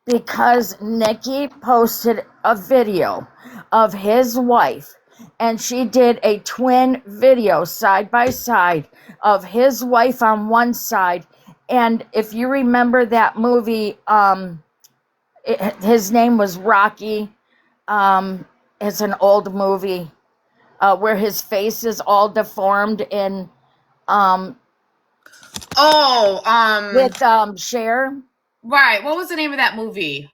Because Nikki posted a video of his wife, and she did a twin video side by side of his wife on one side. And if you remember that movie, his name was Rocky. It's an old movie where his face is all deformed in with Cher. Right. What was the name of that movie?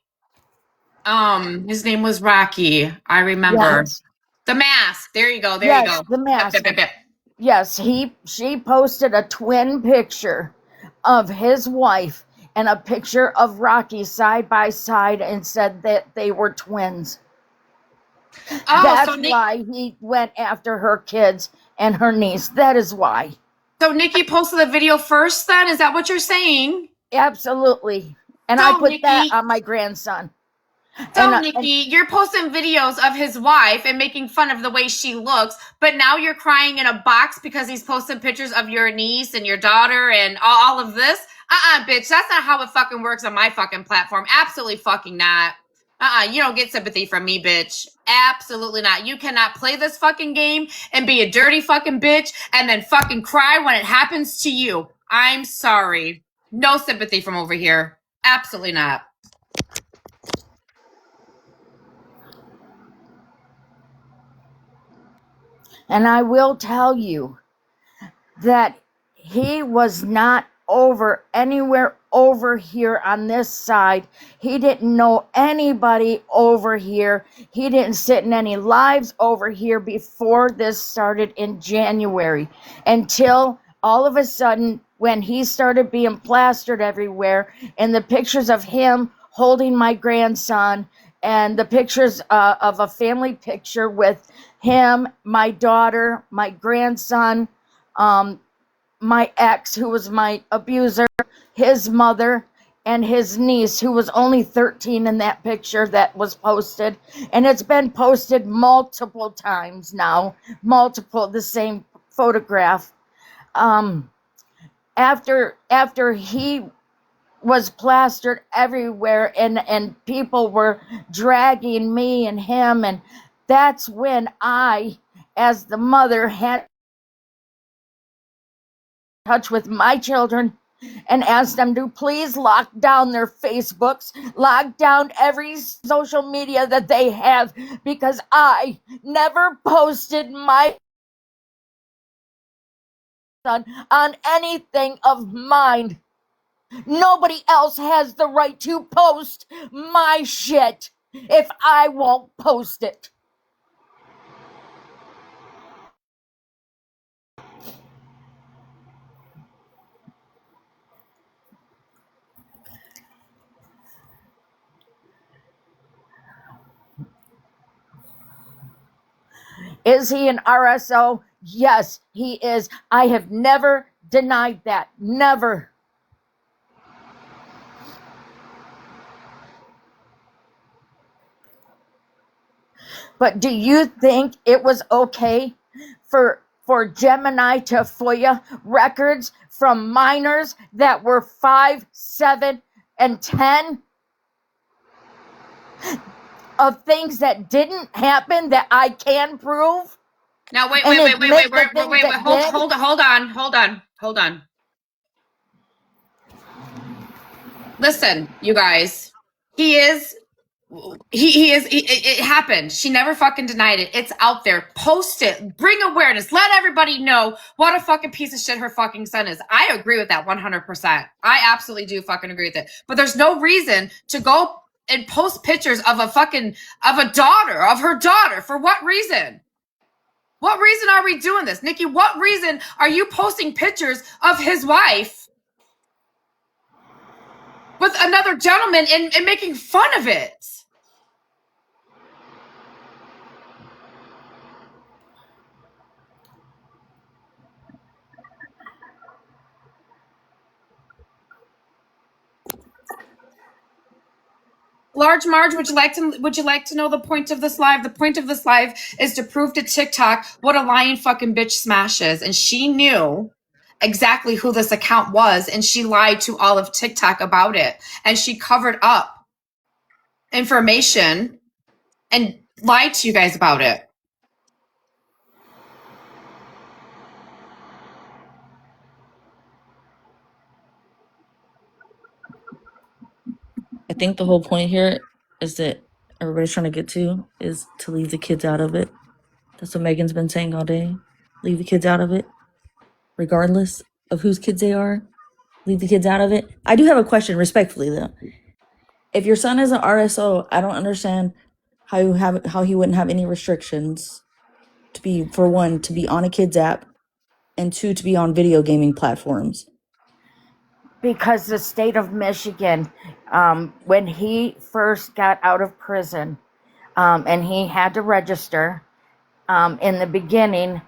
His name was Rocky. I remember. Yes. The Mask. There you go. There Yes, you go. The Mask. Yep, yep, yep, yep. Yes, she posted a twin picture of his wife and a picture of Rocky side by side and said that they were twins. Oh, That's so why he went after her kids and her niece. That is why. So Nikki posted the video first then? Is that what you're saying? Absolutely. And So, I put that Nikki- on my grandson. So, And, Nikki, you're posting videos of his wife and making fun of the way she looks, but now you're crying in a box because he's posting pictures of your niece and your daughter and all of this? Bitch, that's not how it fucking works on my fucking platform. Absolutely fucking not. You don't get sympathy from me, bitch. Absolutely not. You cannot play this fucking game and be a dirty fucking bitch and then fucking cry when it happens to you. I'm sorry. No sympathy from over here. Absolutely not. and I will tell you that he was not anywhere over here on this side. He didn't know anybody over here. He didn't sit in any lives over here before this started in January, until all of a sudden when he started being plastered everywhere, and the pictures of him holding my grandson and the pictures of a family picture with him, my daughter, my grandson, my ex, who was my abuser, his mother, and his niece, who was only 13 in that picture that was posted. And it's been posted multiple times now, the same photograph. After he was plastered everywhere and people were dragging me and him, and that's when I, as the mother, had touch with my children and asked them to please lock down their Facebooks, lock down every social media that they have, because I never posted my son on anything of mine. Nobody else has the right to post my shit if I won't post it. Is he an RSO? Yes, he is. I have never denied that. Never. But do you think it was okay for Gemini to FOIA records from minors that were 5, 7, and 10 of things that didn't happen that I can prove? Now wait, And wait, admit the things that did? hold on. Listen, you guys. It happened. She never fucking denied it. It's out there. Post it. Bring awareness. Let everybody know what a fucking piece of shit her fucking son is. I agree with that 100%. I absolutely do fucking agree with it. But there's no reason to go and post pictures of her daughter. For what reason? What reason are we doing this? Nikki, what reason are you posting pictures of his wife with another gentleman and making fun of it? Large Marge, would you like to know the point of this live? The point of this live is to prove to TikTok what a lying fucking bitch Smash is. And she knew exactly who this account was, and she lied to all of TikTok about it. And she covered up information and lied to you guys about it. I think the whole point here is that everybody's trying to get to is to leave the kids out of it. That's what Megan's been saying all day. Leave the kids out of it, regardless of whose kids they are. Leave the kids out of it. I do have a question, respectfully, though. If your son is an RSO, I don't understand how he wouldn't have any restrictions to be, for one, to be on a kid's app, and two, to be on video gaming platforms. Because the state of Michigan, when he first got out of prison, and he had to register, in the beginning,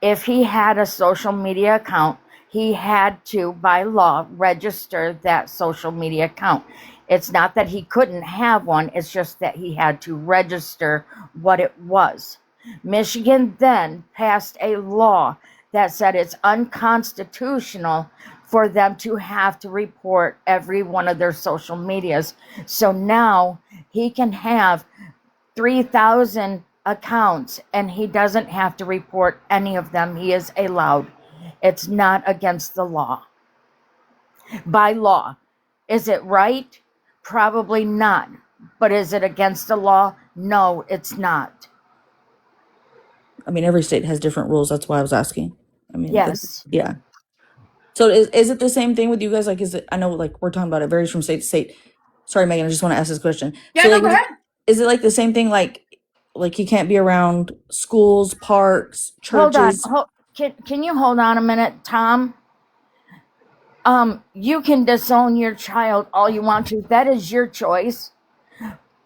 if he had a social media account, he had to, by law, register that social media account. It's not that he couldn't have one, it's just that he had to register what it was. Michigan then passed a law that said it's unconstitutional for them to have to report every one of their social medias. So now he can have 3,000 accounts and he doesn't have to report any of them. He is allowed. It's not against the law. By law. Is it right? Probably not. But is it against the law? No, it's not. I mean, every state has different rules. That's why I was asking. I mean, Yes. yeah. So is it the same thing with you guys? Like, is it, I know like we're talking about it varies from state to state. Sorry, Megan, I just want to ask this question. Yeah, So no, like, go ahead. is it like the same thing? Like he can't be around schools, parks, churches? Hold on. Can you hold on a minute, Tom? You can disown your child all you want to. That is your choice.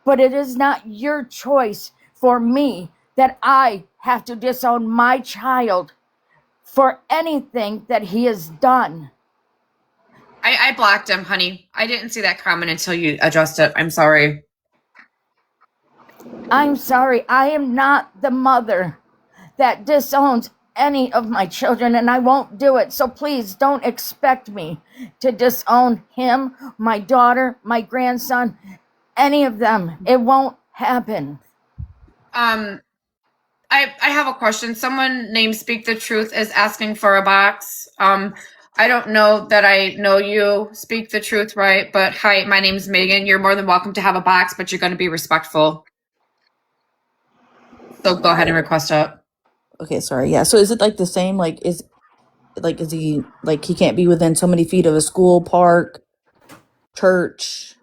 But it is not your choice for me that I have to disown my child for anything that he has done. I blocked him, honey. I didn't see that comment until you addressed it. I'm sorry. I'm sorry. I am not the mother that disowns any of my children, and I won't do it. So please don't expect me to disown him, my daughter, my grandson, any of them. It won't happen. I have a question. Someone named Speak the Truth is asking for a box. I don't know that I know you, Speak the Truth, right? But hi, my name's Megan. You're more than welcome to have a box, but you're going to be respectful. So go ahead and request it. Okay, sorry. Yeah. So is it like the same? Like, is he like he can't be within so many feet of a school, park, church?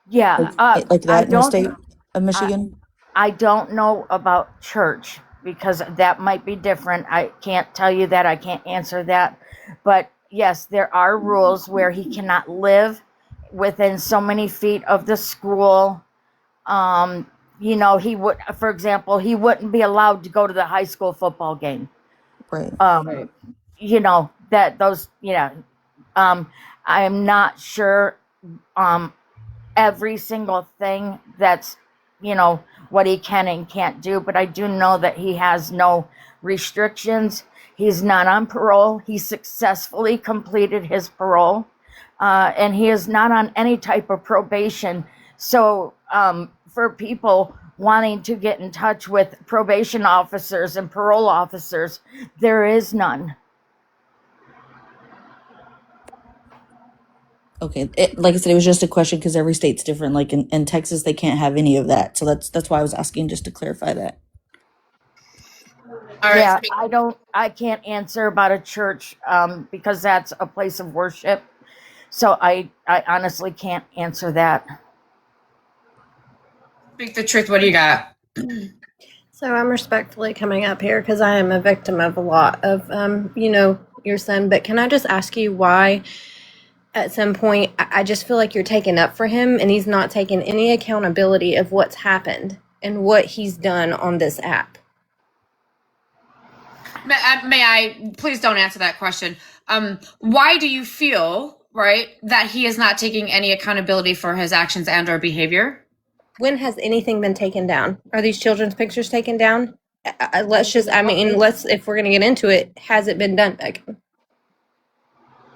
Yeah, Like that in the state of Michigan? I don't know about church because that might be different. I can't tell you that. I can't answer that. But yes, there are rules where he cannot live within so many feet of the school. You know, he would, for example, he wouldn't be allowed to go to the high school football game. Right. You know, that those, yeah. I am not sure every single thing that's, you know, what he can and can't do, but I do know that he has no restrictions. He's not on parole. He successfully completed his parole, and he is not on any type of probation. So for people wanting to get in touch with probation officers and parole officers, there is none. Okay. Like I said, it was just a question because every state's different. Like in Texas, they can't have any of that. So that's why I was asking, just to clarify that. All right. Yeah, I can't answer about a church because that's a place of worship. So I honestly can't answer that. Speak the Truth. What do you got? So I'm respectfully coming up here because I am a victim of a lot of, you know, your son. But can I just ask you why at some point I just feel like you're taking up for him and he's not taking any accountability of what's happened and what he's done on this app? May I please don't answer that question. Why do you feel, right, that he is not taking any accountability for his actions and or behavior? When has anything been taken down? Are these children's pictures taken down? If we're going to get into it, has it been done, Megan?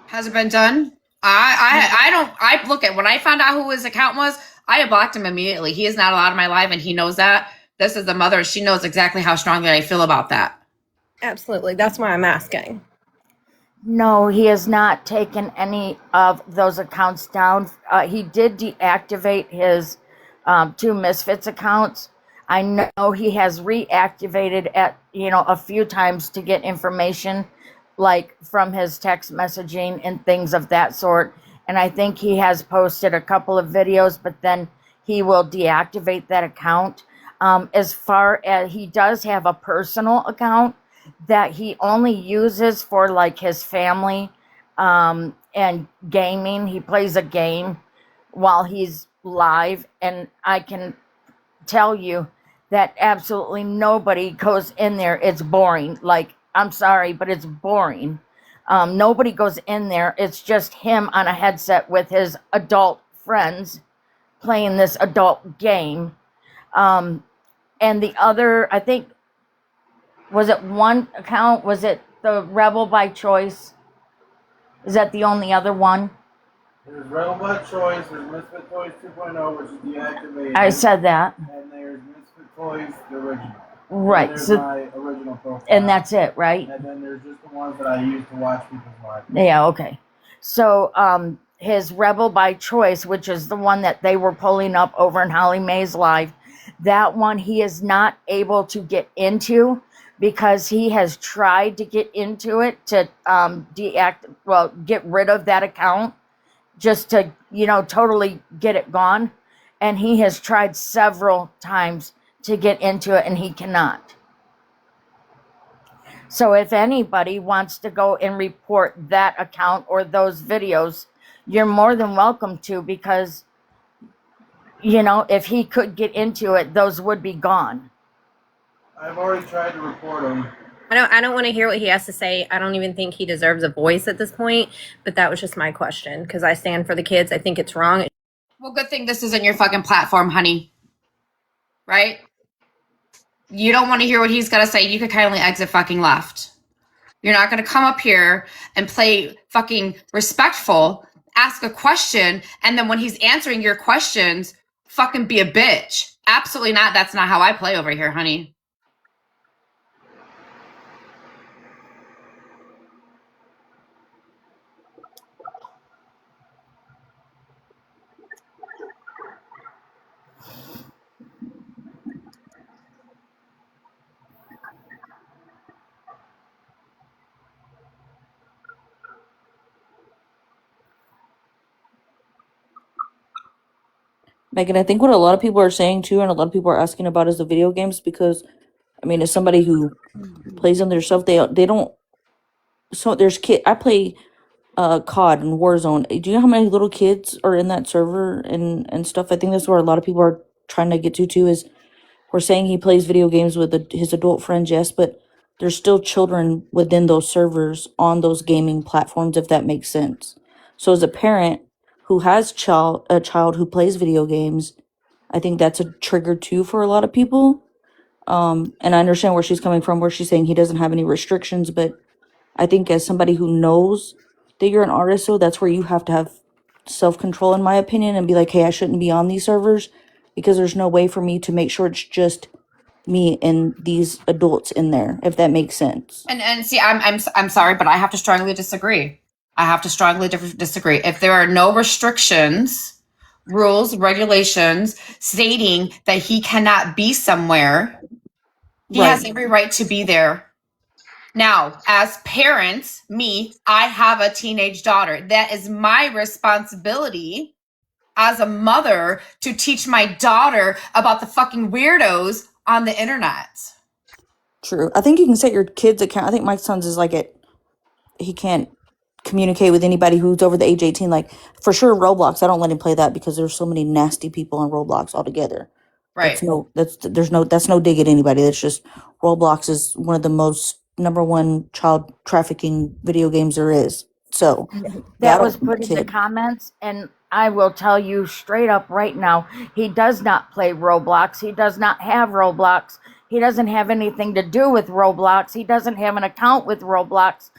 Has it been done? I look at when I found out who his account was, I blocked him immediately. He is not allowed in my life and he knows that. This is the mother. She knows exactly how strongly I feel about that. Absolutely. That's why I'm asking. No, he has not taken any of those accounts down. He did deactivate his 2 Misfits accounts. I know he has reactivated a few times to get information, like from his text messaging and things of that sort. and I think he has posted a couple of videos, but then he will deactivate that account. As far as he does have a personal account that he only uses for like his family and gaming. He plays a game while he's live, and I can tell you that absolutely nobody goes in there. It's boring. Like, I'm sorry, but it's boring. Nobody goes in there. It's just him on a headset with his adult friends playing this adult game. And the other, I think, was it one account? Was it the Rebel by Choice? Is that the only other one? There's Rebel by Choice, there's Misfit Toys 2.0, which is deactivated. I said that. And there's Misfit Toys, the original. Right. And there's So, my original profile. and that's it, right? And then there's just the ones that I use to watch people's lives. Yeah, okay. So, his Rebel by Choice, which is the one that they were pulling up over in Holly Mae's live, that one he is not able to get into because he has tried to get into it to get rid of that account just to, totally get it gone. And he has tried several times to get into it and he cannot. So if anybody wants to go and report that account or those videos, you're more than welcome to, because, if he could get into it, those would be gone. I've already tried to report them. I don't want to hear what he has to say. I don't even think he deserves a voice at this point, but that was just my question because I stand for the kids. I think it's wrong. Well, good thing this isn't your fucking platform, honey. Right? You don't want to hear what he's got to say. You could kindly exit fucking left. You're not going to come up here and play fucking respectful, ask a question, and then when he's answering your questions, fucking be a bitch. Absolutely not. That's not how I play over here, honey. Megan, I think what a lot of people are saying too, and a lot of people are asking about, is the video games, because I mean, as somebody who plays on their stuff, they don't. So there's I play COD and Warzone. Do you know how many little kids are in that server and stuff? I think that's where a lot of people are trying to get to too. Is we're saying he plays video games with his adult friends, yes, but there's still children within those servers on those gaming platforms, if that makes sense. So as a parent who has a child who plays video games, I think that's a trigger too for a lot of people. And I understand where she's coming from, where she's saying he doesn't have any restrictions, but I think as somebody who knows that you're an artist, so that's where you have to have self-control, in my opinion, and be like, hey, I shouldn't be on these servers because there's no way for me to make sure it's just me and these adults in there, if that makes sense. And see, I'm sorry, but I have to strongly disagree. Disagree. If there are no restrictions, rules, regulations stating that he cannot be somewhere, he has every right to be there. Now, as parents, I have a teenage daughter. That is my responsibility as a mother to teach my daughter about the fucking weirdos on the internet. True. I think you can set your kid's account. I think my son's is like he can't communicate with anybody who's over the age 18. Like, for sure, Roblox, I don't let him play that because there's so many nasty people on Roblox altogether. Right. That's no dig at anybody. That's just, Roblox is one of the most #1 child trafficking video games there is. So that was put in the comments, and I will tell you straight up right now, he does not play Roblox. He does not have Roblox. He doesn't have anything to do with Roblox. He doesn't have an account with Roblox.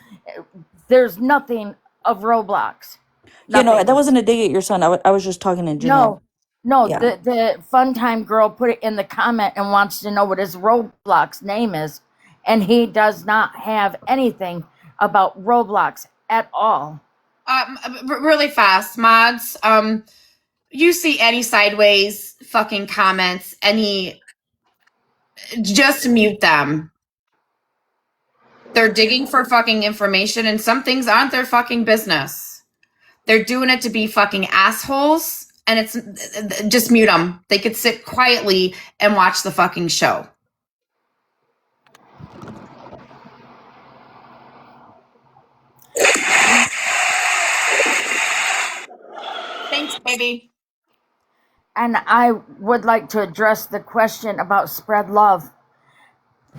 There's nothing of Roblox. Yeah, no, that wasn't a dig at your son. I was just talking in general. No, Yeah. the Fun Time girl put it in the comment and wants to know what his Roblox name is, and he does not have anything about Roblox at all. Really fast, mods. You see any sideways fucking comments, just mute them. They're digging for fucking information, and some things aren't their fucking business. They're doing it to be fucking assholes, and it's just mute them. They could sit quietly and watch the fucking show. Thanks, baby. And I would like to address the question about spread love.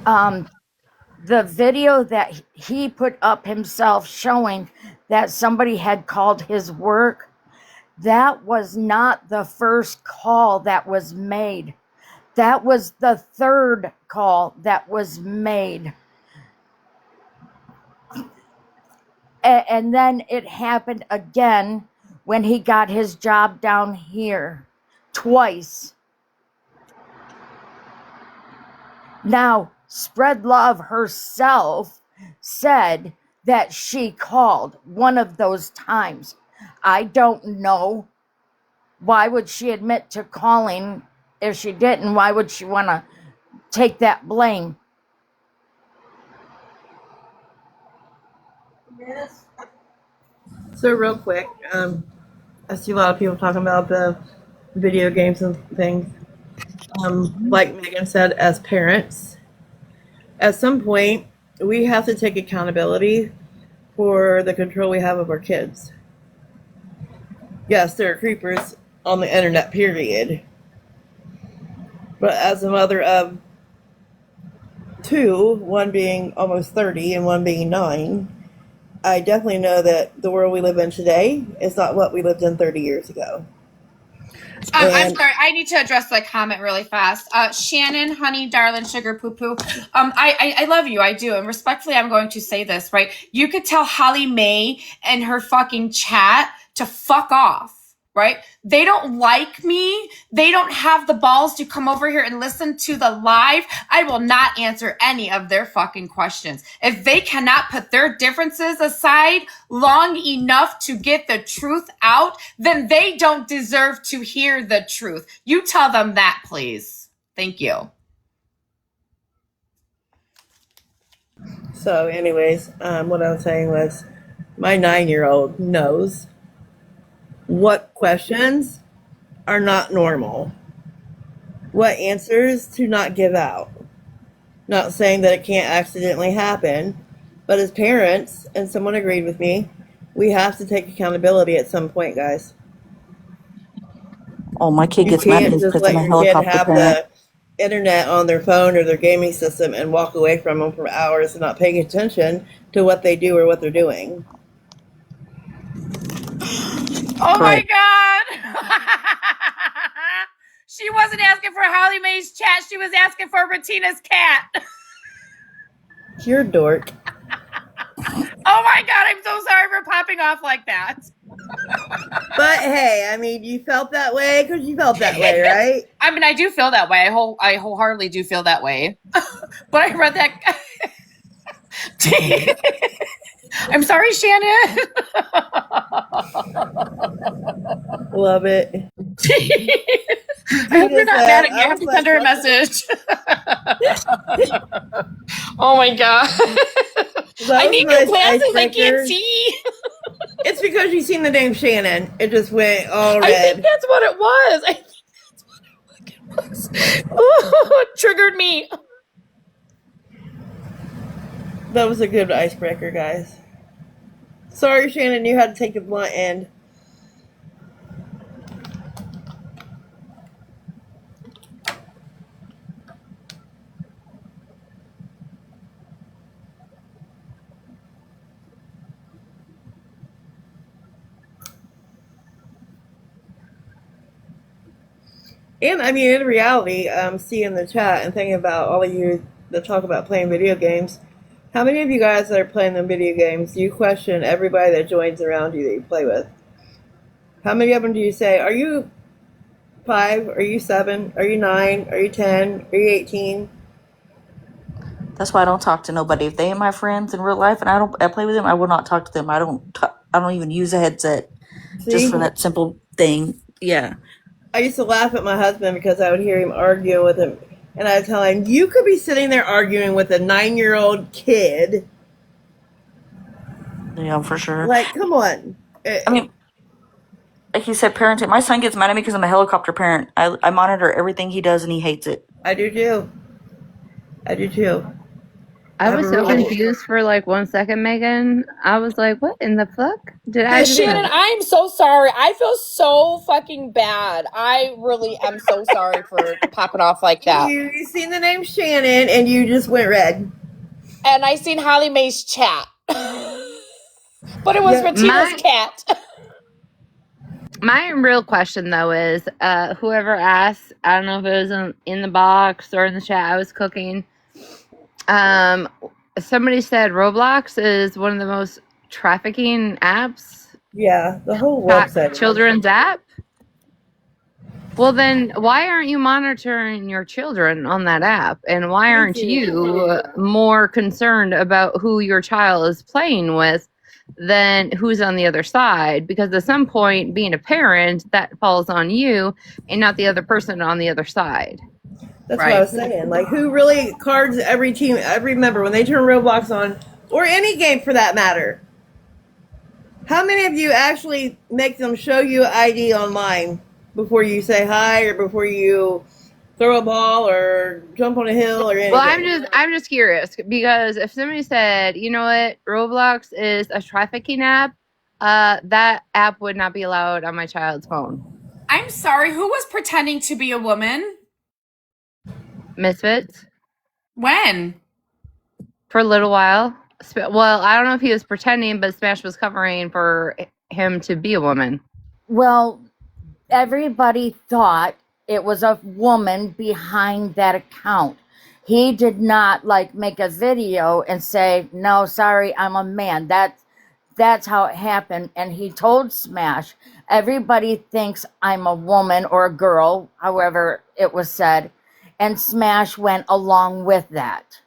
The video that he put up himself showing that somebody had called his work, that was not the first call that was made. That was the third call that was made. And then it happened again when he got his job down here. Twice. Now, Spread Love herself said that she called one of those times. I don't know. Why would she admit to calling if she didn't? Why would she want to take that blame? So real quick, I see a lot of people talking about the video games and things. Like Megan said, as parents, at some point, we have to take accountability for the control we have of our kids. Yes, there are creepers on the internet, period. But as a mother of two, one being almost 30 and one being 9, I definitely know that the world we live in today is not what we lived in 30 years ago. I'm sorry. I need to address the comment really fast. Shannon, honey, darling, sugar, poo poo. I love you. I do. And respectfully, I'm going to say this, right? You could tell Holly Mae and her fucking chat to fuck off, right? They don't like me. They don't have the balls to come over here and listen to the live. I will not answer any of their fucking questions. If they cannot put their differences aside long enough to get the truth out, then they don't deserve to hear the truth. You tell them that, please. Thank you. So anyways, what I was saying was my 9-year-old knows what questions are not normal, what answers to not give out. Not saying that it can't accidentally happen, but as parents, and someone agreed with me, we have to take accountability at some point, guys. Oh, my kid You gets mad can't and just puts let in a your kid helicopter have parent. the internet on their phone or their gaming system and walk away from them for hours and not paying attention to what they do or what they're doing. Oh Right. my God. She wasn't asking for Holly Mae's chat. She was asking for Retina's cat. You're a dork. Oh my God. I'm so sorry for popping off like that. But hey, I mean, you felt that way because you felt that way, right? I mean, I do feel that way. I wholeheartedly do feel that way. But I read that. I'm sorry, Shannon. Love it. I hope you're not mad at me. I have to send her a message. Oh my God. I need new glasses. I can't see. It's because you've seen the name Shannon. It just went all red. I think that's what it was. I think that's what it was. Oh, it triggered me. That was a good icebreaker, guys. Sorry, Shannon, you had to take the blunt end. And I mean, in reality, seeing the chat and thinking about all of you that talk about playing video games, how many of you guys that are playing them video games, you question everybody that joins around you that you play with? How many of them do you say, are you 5? Are you 7? Are you 9? Are you 10? Are you 18? That's why I don't talk to nobody. If they ain't my friends in real life and I play with them, I will not talk to them. I don't even use a headset just for that simple thing. Yeah. I used to laugh at my husband because I would hear him arguing with him. And I'd tell him, you could be sitting there arguing with a 9-year-old kid. Yeah, for sure. Like, come on. I mean, like he said, parenting. My son gets mad at me because I'm a helicopter parent. I monitor everything he does and he hates it. I do too. I do too. I have was a so really- confused for like 1 second, Megan. I was like, what in the fuck did I Hey, do? Shannon, I'm so sorry. I feel so fucking bad. I really am so sorry for popping off like that. You seen the name Shannon and you just went red. And I seen Holly Mae's chat. But it was Yeah, Ratina's cat. My real question though is, whoever asked, I don't know if it was in the box or in the chat, I was cooking. Somebody said Roblox is one of the most trafficking apps. Yeah, the whole website. Children's app. Well, then why aren't you monitoring your children on that app? And why aren't you more concerned about who your child is playing with than who's on the other side? Because at some point, being a parent, that falls on you and not the other person on the other side. That's what I was saying. Like, who really cards every team, every member when they turn Roblox on, or any game for that matter? How many of you actually make them show you ID online before you say hi or before you throw a ball or jump on a hill or anything? Well, I'm just curious because if somebody said, you know what, Roblox is a trafficking app, that app would not be allowed on my child's phone. I'm sorry, who was pretending to be a woman? Misfits. When? For a little while. Well, I don't know if he was pretending, but Smash was covering for him to be a woman. Well, everybody thought it was a woman behind that account. He did not like make a video and say, no, sorry, I'm a man. That's how it happened. And he told Smash, everybody thinks I'm a woman or a girl, however it was said. And Smash went along with that.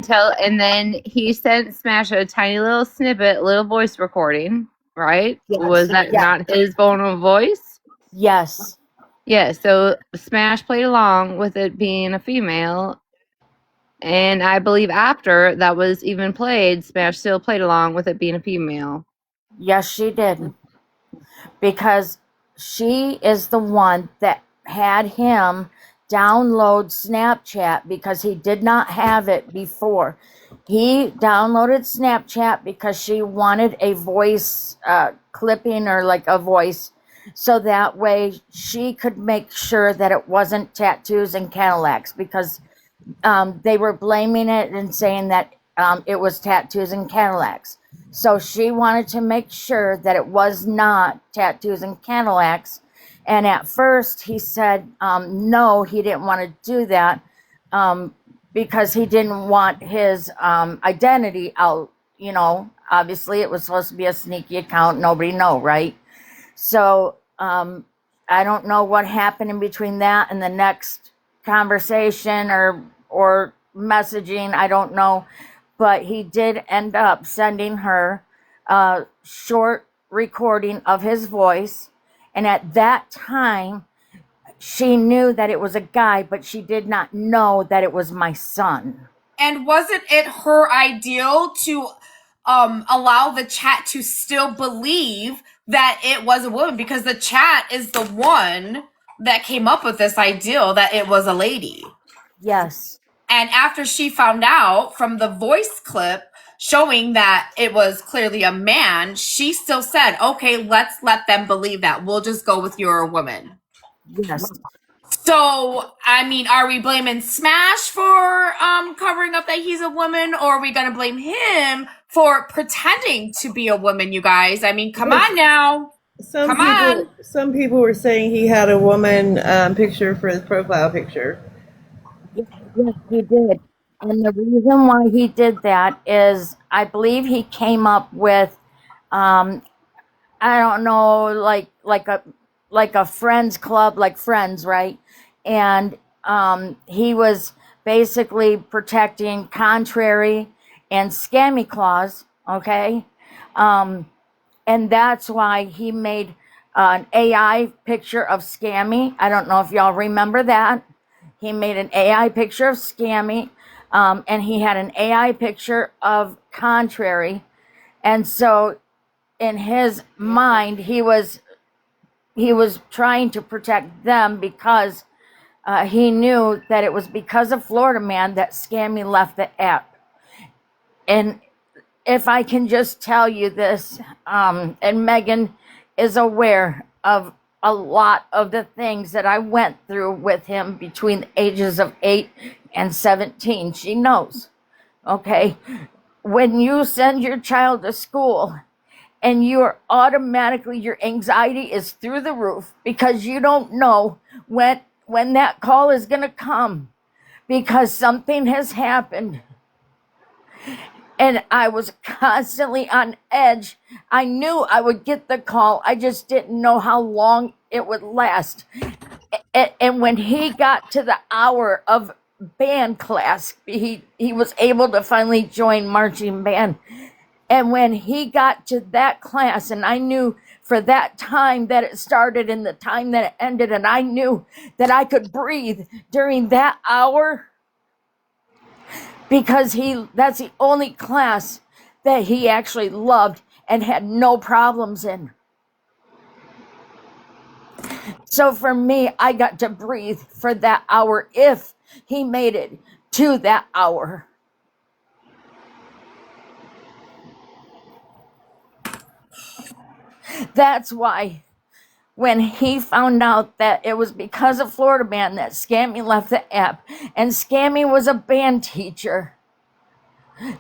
And then he sent Smash a tiny little snippet, little voice recording, right? Yes. Was that not his vulnerable voice? Yes. Yeah, so Smash played along with it being a female. And I believe after that was even played, Smash still played along with it being a female. Yes, she did. Because she is the one that had him download Snapchat because he did not have it before. He downloaded Snapchat because she wanted a voice clipping or like a voice so that way she could make sure that it wasn't tattoos and Cadillacs because they were blaming it and saying that it was tattoos and Cadillacs. So she wanted to make sure that it was not tattoos and Cadillacs. And at first he said, no, he didn't want to do that because he didn't want his identity out. You know, obviously it was supposed to be a sneaky account. Nobody know, right? So I don't know what happened in between that and the next conversation or messaging. I don't know. But he did end up sending her a short recording of his voice. And at that time, she knew that it was a guy, but she did not know that it was my son. And wasn't it her ideal to allow the chat to still believe that it was a woman? Because the chat is the one that came up with this ideal that it was a lady. Yes. And after she found out from the voice clip showing that it was clearly a man, she still said, okay, let's let them believe that. We'll just go with you're a woman. Yes. So, I mean, are we blaming Smash for covering up that he's a woman, or are we going to blame him for pretending to be a woman, you guys? I mean, come on now. Some people were saying he had a woman picture for his profile picture. Yes, he did. And the reason why he did that is I believe he came up with, I don't know, like a friends club, like Friends, right? And he was basically protecting Contrary and Scammy Claus, okay? And that's why he made an AI picture of Scammy. I don't know if y'all remember that. He made an AI picture of Scammy, and he had an AI picture of Contrary. And so in his mind, he was trying to protect them because he knew that it was because of Florida Man that Scammy left the app. And if I can just tell you this, and Megan is aware of a lot of the things that I went through with him between the ages of 8 and 17. She knows, okay? When you send your child to school and you're automatically, your anxiety is through the roof because you don't know when that call is going to come because something has happened. And I was constantly on edge. I knew I would get the call. I just didn't know how long it would last. And when he got to the hour of band class, he was able to finally join marching band. And when he got to that class, and I knew for that time that it started and the time that it ended, and I knew that I could breathe during that hour, because that's the only class that he actually loved and had no problems in. So for me, I got to breathe for that hour if he made it to that hour. That's why when he found out that it was because of Florida Man that Scammy left the app, and Scammy was a band teacher,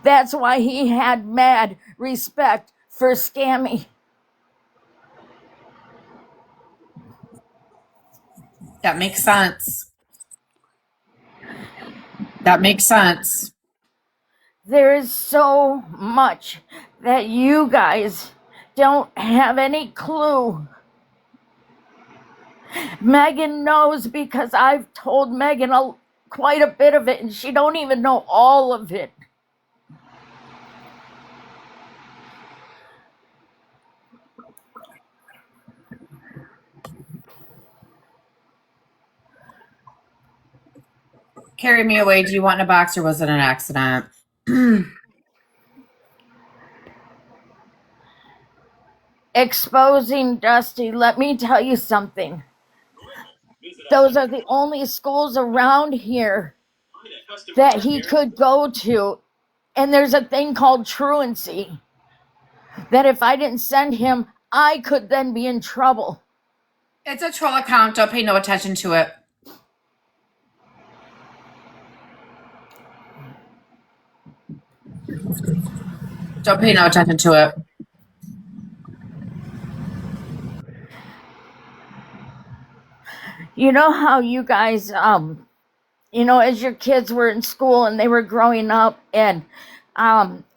that's why he had mad respect for Scammy. That makes sense. That makes sense. There is so much that you guys don't have any clue. Megan knows because I've told Megan quite a bit of it, and she don't even know all of it. Carry me away. Do you want in a box or was it an accident? Exposing Dusty, let me tell you something. Those are the only schools around here that he could go to. And there's a thing called truancy. That if I didn't send him, I could then be in trouble. It's a troll account. Don't pay no attention to it. Don't pay no attention to it. You know how you guys, as your kids were in school and they were growing up, and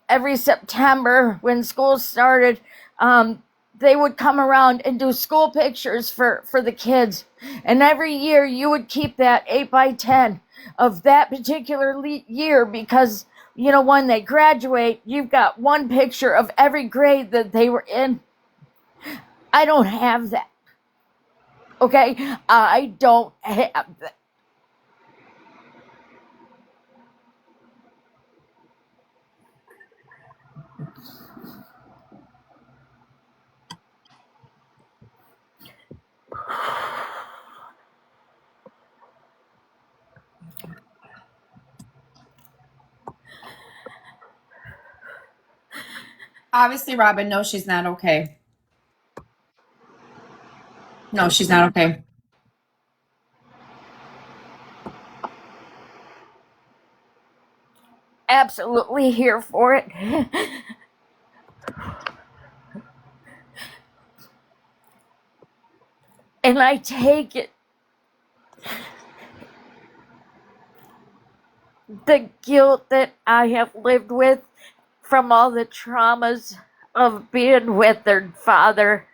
every September when school started, they would come around and do school pictures for the kids. And every year you would keep that 8x10 of that particular year because, when they graduate, you've got one picture of every grade that they were in. I don't have that. Okay? I don't have that. Obviously, Robin, no, she's not okay. No, she's not okay. Absolutely here for it. And I take it. The guilt that I have lived with from all the traumas of being with their father.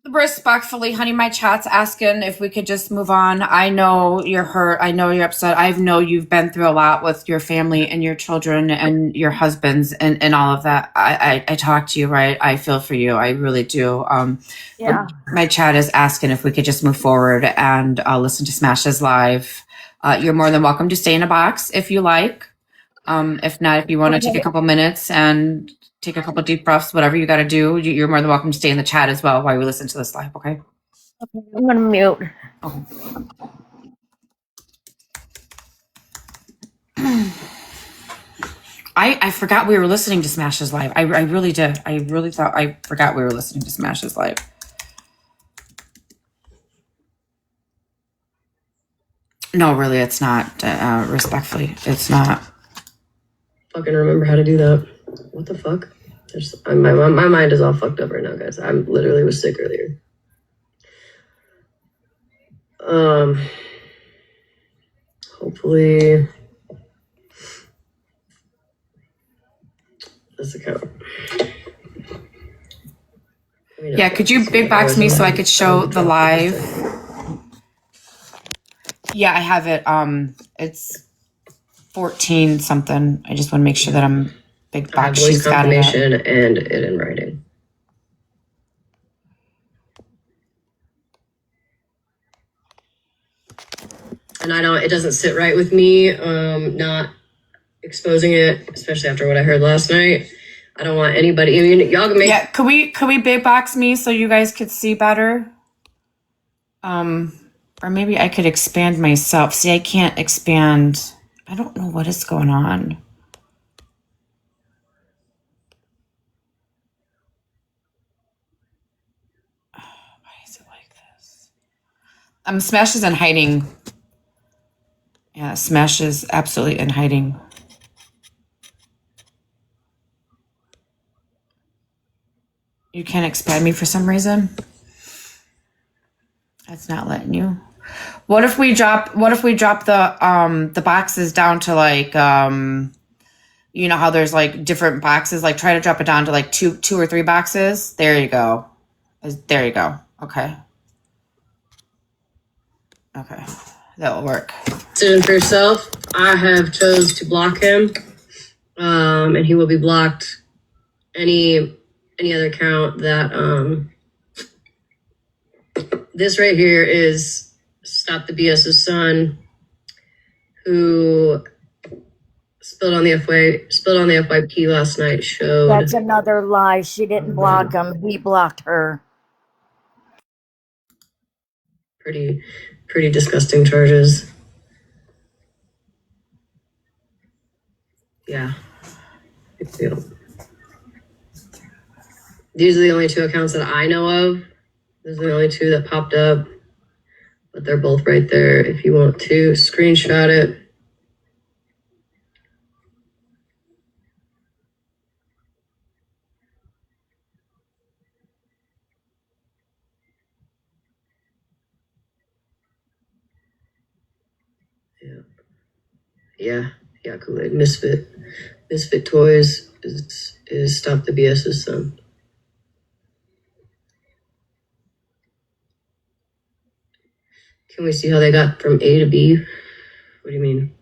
Respectfully, honey, my chat's asking if we could just move on. I know you're hurt. I know you're upset. I know you've been through a lot with your family and your children and your husbands and all of that. I talk to you, right? I feel for you. I really do. Yeah. My chat is asking if we could just move forward and listen to Smash's live. You're more than welcome to stay in a box if you like. If not, if you want to take a couple minutes and take a couple deep breaths, whatever you got to do. You're more than welcome to stay in the chat as well while we listen to this live, okay? Okay, I'm gonna mute. I forgot we were listening to Smash's live. I really did. I really thought I forgot we were listening to Smash's live. No, really, it's not. Respectfully, it's not. Fucking remember how to do that. What the fuck? My mind is all fucked up right now, guys. I literally was sick earlier. Hopefully this account. Yeah, could you big box me so I could show the live? Yeah, I have it. It's 14 something. I just want to make sure that I'm big box. Voice She's got it up. confirmation and it in writing. And it doesn't sit right with me, not exposing it, especially after what I heard last night. I don't want anybody, I mean, y'all can make. Yeah, could we big box me so you guys could see better? Or maybe I could expand myself. See, I can't expand. I don't know what is going on. Why is it like this? Smash is in hiding. Yeah, Smash is absolutely in hiding. You can't expand me for some reason. That's not letting you. What if we drop the boxes down to like you know how there's like different boxes, like try to drop it down to like two or three boxes. There you go. There you go. Okay. Okay. That will work. Decision for yourself. I have chose to block him. And he will be blocked. Any other account that this right here is Stop the BS's son, who spilled on the FYP last night. Showed That's another lie. She didn't block him. He blocked her. pretty disgusting charges. Yeah, big deal. These are the only two accounts that I know of. Those are the only two that popped up, but they're both right there if you want to screenshot it. Yeah, Kool-Aid. Misfit Toys is Stop the BS's son. Can we see how they got from A to B? What do you mean?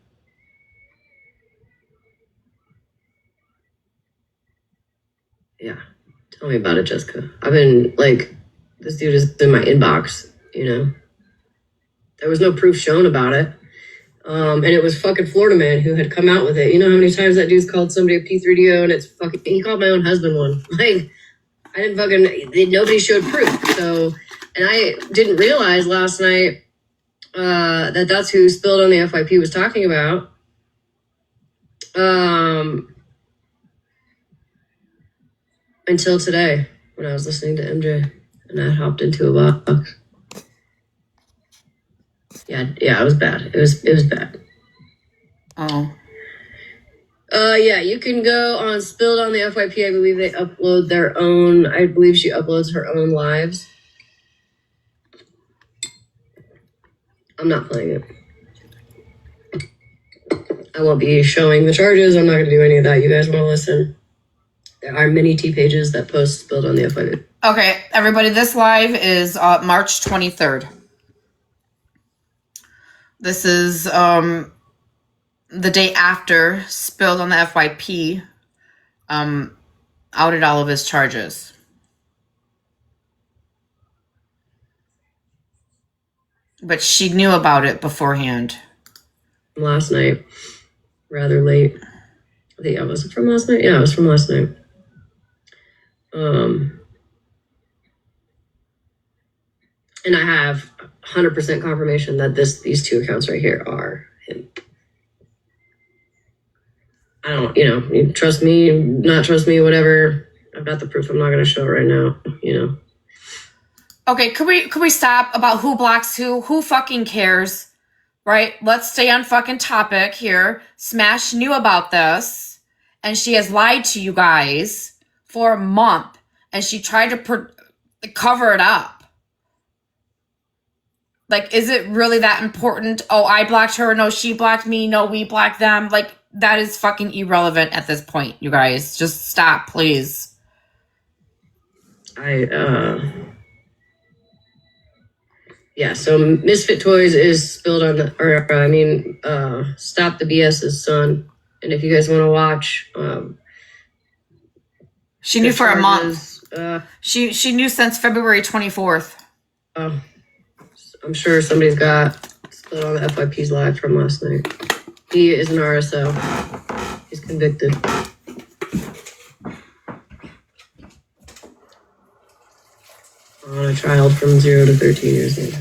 Yeah, tell me about it, Jessica. I've been like, this dude is in my inbox, you know? There was no proof shown about it. And it was fucking Florida Man who had come out with it. You know how many times that dude's called somebody a P3DO, and it's fucking, he called my own husband one. Like, nobody showed proof. So, and I didn't realize last night that's who Spilled on the FYP was talking about. Until today, when I was listening to MJ, and I hopped into a box. Yeah, it was bad. It was bad. Oh. Yeah, you can go on Spilled on the FYP. I believe they upload their own. I believe she uploads her own lives. I'm not playing it. I won't be showing the charges. I'm not going to do any of that. You guys want to listen? There are many T pages that post Spilled on the FYP. Okay, everybody, this live is March 23rd. This is the day after Spilled on the FYP outed all of his charges. But she knew about it beforehand. Last night, rather late. I think, was it from last night? Yeah, it was from last night. And I have 100% confirmation that these two accounts right here are him. I don't, you trust me, not trust me, whatever. I've got the proof. I'm not going to show it right now, Okay, could we stop about who blocks who? Who fucking cares? Right? Let's stay on fucking topic here. Smash knew about this, and she has lied to you guys for a month, and she tried to cover it up. Like, is it really that important? Oh, I blocked her. No, she blocked me. No, we blocked them. Like, that is fucking irrelevant at this point, you guys. Just stop, please. Yeah, so Misfit Toys is spilled on Stop the BS's son. And if you guys want to watch, she knew for a month. She knew since February 24th. I'm sure somebody's got spilled on the FYP's live from last night. He is an RSO. He's convicted. On a child from 0 to 13 years old.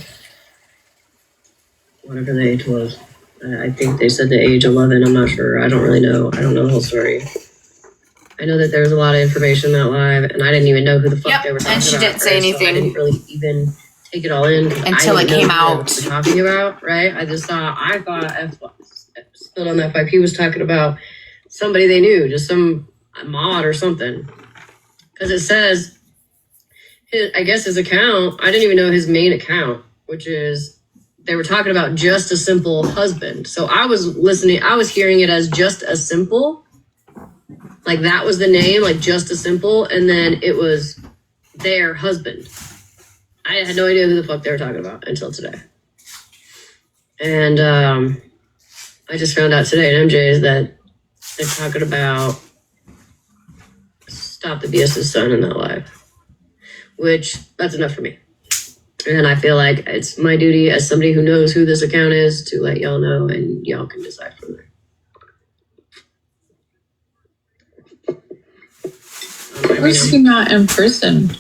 Whatever the age was. I think they said the age 11. I'm not sure. I don't really know. I don't know the whole story. I know that there was a lot of information in that live, and I didn't even know who the fuck they were talking about. And she didn't say anything. So I didn't really even take it all in until it came out. Talking about, right? I thought Spilled on the FYP was talking about somebody they knew, just some mod or something. Because it says, I guess his account, I didn't even know his main account, which is, they were talking about Just a Simple Husband. So I was listening, I was hearing it as Just a Simple. Like that was the name, like Just a Simple. And then it was their husband. I had no idea who the fuck they were talking about until today. And I just found out today at MJ's that they're talking about Stop the BS's son in that live. Which, that's enough for me. And I feel like it's my duty as somebody who knows who this account is to let y'all know, and y'all can decide from there. Was he not in prison?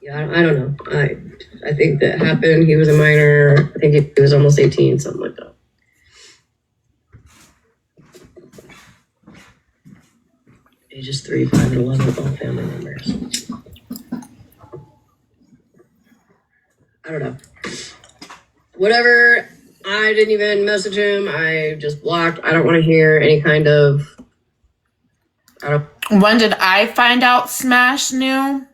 Yeah, I don't know. I think that happened. He was a minor. I think he was almost 18, something like that. Ages 3, 5, and 11, all family members. I don't know. Whatever. I didn't even message him. I just blocked. I don't want to hear any kind of. When did I find out Smash knew?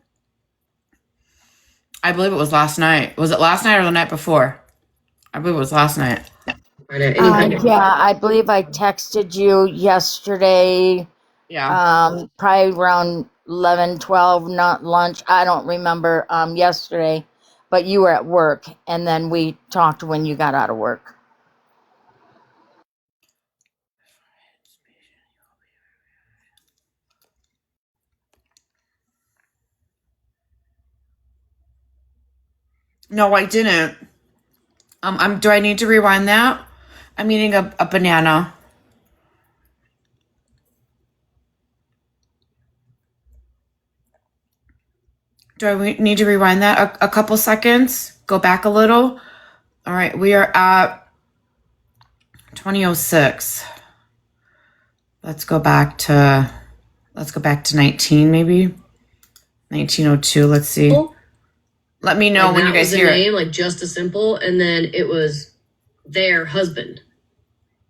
I believe it was last night. Was it last night or the night before? I believe it was last night. Yeah, I believe I texted you yesterday. Yeah. Probably around 11, 12, not lunch. I don't remember yesterday. But you were at work, and then we talked when you got out of work. No, I didn't. Do I need to rewind that? I'm eating a banana. Do I need to rewind that a couple seconds? Go back a little. All right, we are at 2006. Let's go back to 19 maybe. 1902. Let's see. Let me know when you guys hear it. Like Just a Simple, and then it was their husband.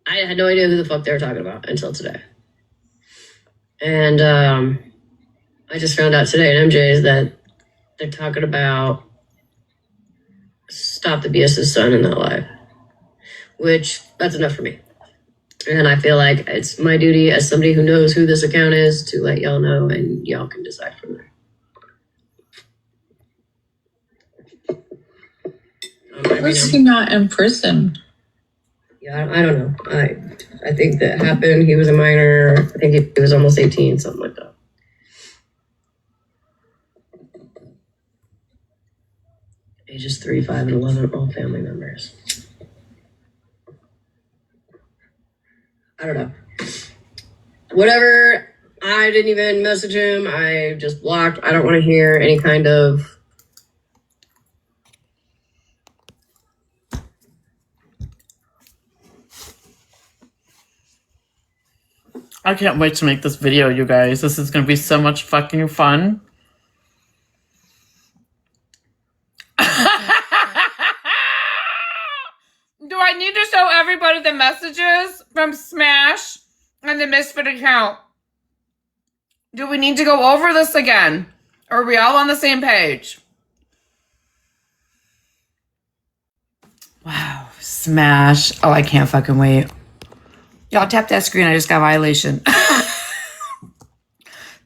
I had no idea who the fuck they were talking about until today. And I just found out today at MJ's that they're talking about Stop the BS's son in that live. Which, that's enough for me. And I feel like it's my duty as somebody who knows who this account is to let y'all know, and y'all can decide from there. Was he not in prison? Yeah, I don't know. I think that happened. He was a minor. I think he was almost 18, something like that. Ages 3, 5, and 11, all family members. I don't know. Whatever. I I didn't even message him. I just blocked. I don't want to hear any kind of. I can't wait to make this video, you guys. This is going to be so much fucking fun. Do I need to show everybody the messages from Smash and the Misfit account? Do we need to go over this again? Or are we all on the same page? Wow, Smash. Oh, I can't fucking wait. Y'all tap that screen. I just got violation.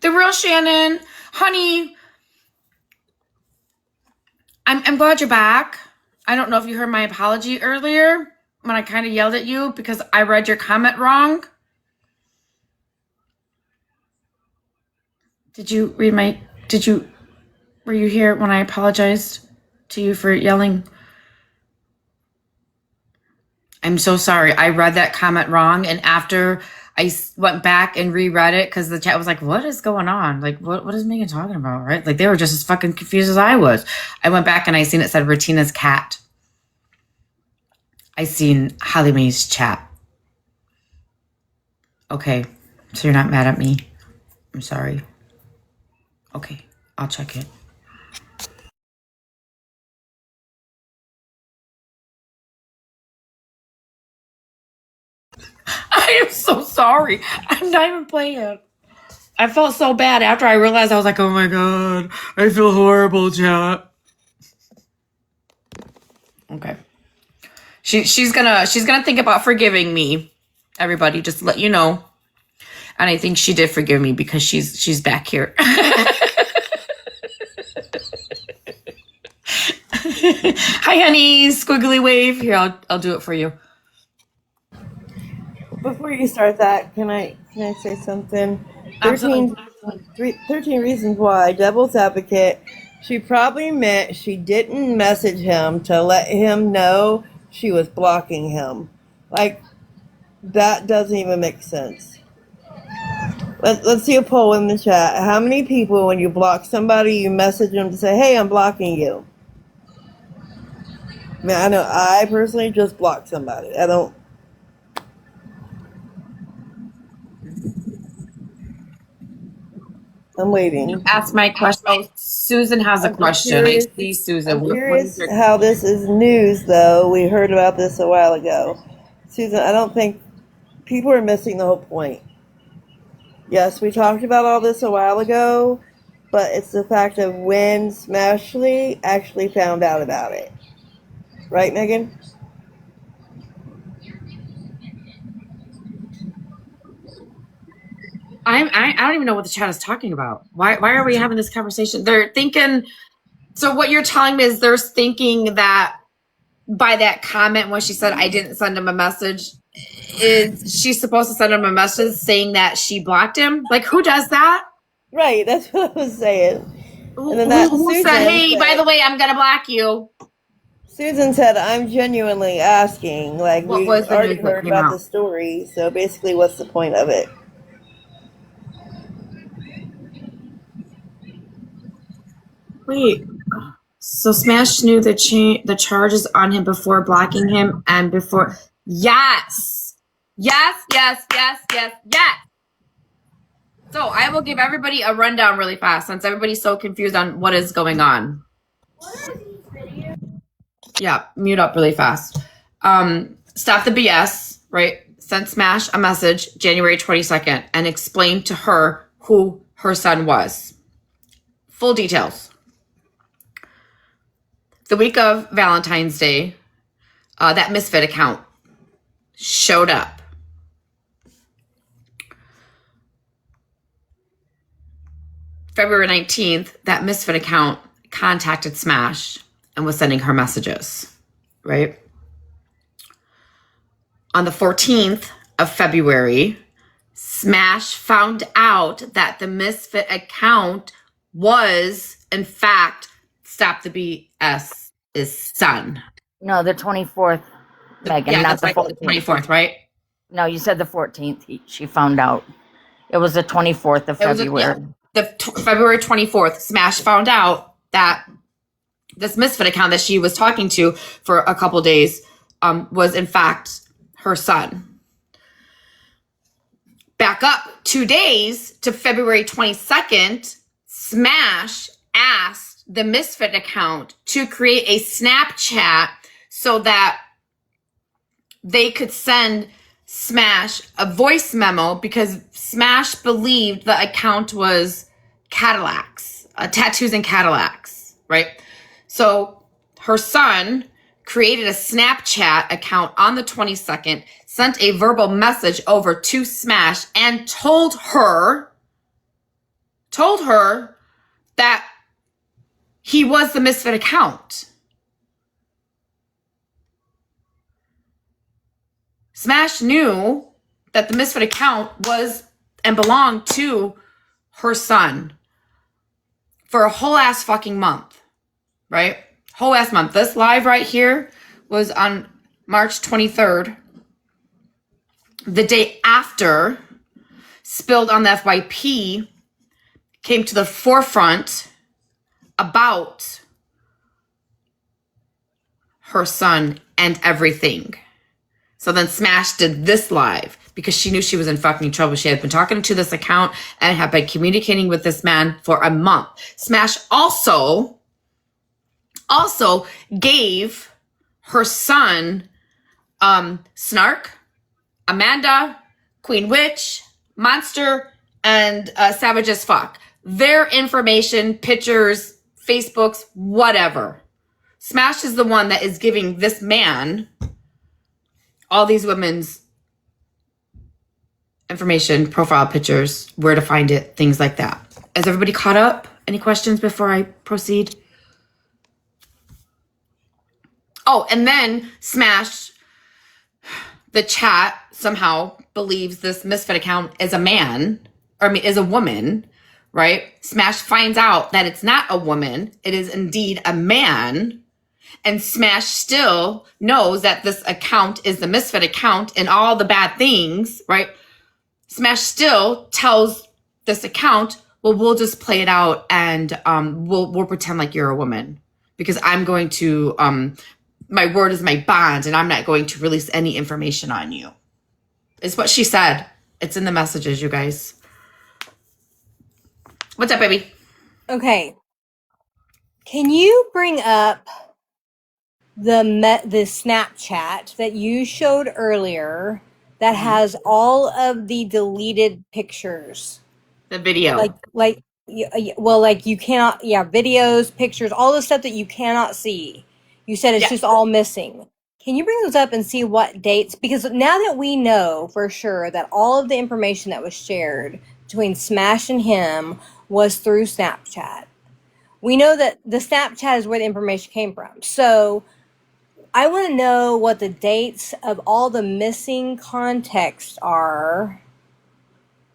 The real Shannon. Honey, I'm glad you're back. I don't know if you heard my apology earlier when I kind of yelled at you because I read your comment wrong. Were you here when I apologized to you for yelling? I'm so sorry. I read that comment wrong. And after I went back and reread it, because the chat was like, what is going on? Like, what is Megan talking about, right? Like, they were just as fucking confused as I was. I went back and I seen it said Retina's cat. I seen Holly Mae's chat. Okay, so you're not mad at me? I'm sorry. Okay, I'll check it. I am so sorry. I'm not even playing. I felt so bad after I realized. I was like, oh my God, I feel horrible, chat. Okay. She's gonna think about forgiving me, everybody, just to let you know. And I think she did forgive me because she's back here. Hi, honey. Squiggly wave. Here, I'll do it for you. Before you start that, can I say something? 13 reasons why, devil's advocate. She probably meant she didn't message him to let him know she was blocking him. Like, that doesn't even make sense. Let's see a poll in the chat. How many people, when you block somebody, you message them to say, hey, I'm blocking you? I mean, I know I personally just block somebody. I don't. I'm waiting. Ask my question. Oh, Susan has a question. Curious, I see Susan. I'm curious how this is news, though. We heard about this a while ago. Susan, I don't think people are missing the whole point. Yes, we talked about all this a while ago, but it's the fact of when Smashley actually found out about it. Right, Megan? I don't even know what the chat is talking about. Why are we having this conversation? They're thinking. So what you're telling me is they're thinking that by that comment when she said I didn't send him a message, is she supposed to send him a message saying that she blocked him? Like, who does that? Right, that's what I was saying. And then Who said, hey, by the way, I'm gonna block you? Susan said, I'm genuinely asking. Like, we already heard about the story, so basically, what's the point of it? Wait, so Smash knew the charges on him before blocking him and before. Yes. So I will give everybody a rundown really fast since everybody's so confused on what is going on. Yeah, mute up really fast. Stop the BS, right? Sent Smash a message January 22nd and explained to her who her son was. Full details. The week of Valentine's Day, that Misfit account showed up. February 19th, that Misfit account contacted Smash and was sending her messages, right? On the 14th of February, Smash found out that the Misfit account was, in fact, Stop the BS's son. No, the 24th, Megan, Yeah, not that's the right, 14th. the 24th, right? No, you said the 14th. She found out. It was the 24th of It was February. February 24th. Smash found out that this misfit account that she was talking to for a couple days was in fact her son. Back up 2 days to February 22nd, Smash asked the misfit account to create a Snapchat so that they could send Smash a voice memo because Smash believed the account was Cadillacs, tattoos and Cadillacs, right? So her son created a Snapchat account on the 22nd, sent a verbal message over to Smash, and told her that he was the misfit account. Smash knew that the misfit account was and belonged to her son for a whole ass fucking month, right? Whole ass month. This live right here was on March 23rd, the day after Spilled on the FYP came to the forefront about her son and everything. So then Smash did this live because she knew she was in fucking trouble. She had been talking to this account and had been communicating with this man for a month. Smash also gave her son Snark, Amanda, Queen Witch, Monster, and Savage as Fuck their information, pictures, Facebooks, whatever. Smash is the one that is giving this man all these women's information, profile pictures, where to find it, things like that. Is everybody caught up? Any questions before I proceed? Oh, and then Smash, the chat somehow believes this misfit account is a man, or I mean, is a woman, right? Smash finds out that it's not a woman. It is indeed a man. And Smash still knows that this account is the misfit account and all the bad things, right? Smash still tells this account, well, we'll just play it out and we'll pretend like you're a woman because I'm going to, my word is my bond and I'm not going to release any information on you. It's what she said. It's in the messages, you guys. What's up, baby? Okay. Can you bring up the Snapchat that you showed earlier that has all of the deleted pictures? The video. Like you cannot, videos, pictures, all the stuff that you cannot see. You said it's just all missing. Can you bring those up and see what dates? Because now that we know for sure that all of the information that was shared between Smash and him was through Snapchat. We know that the Snapchat is where the information came from. So I want to know what the dates of all the missing contexts are.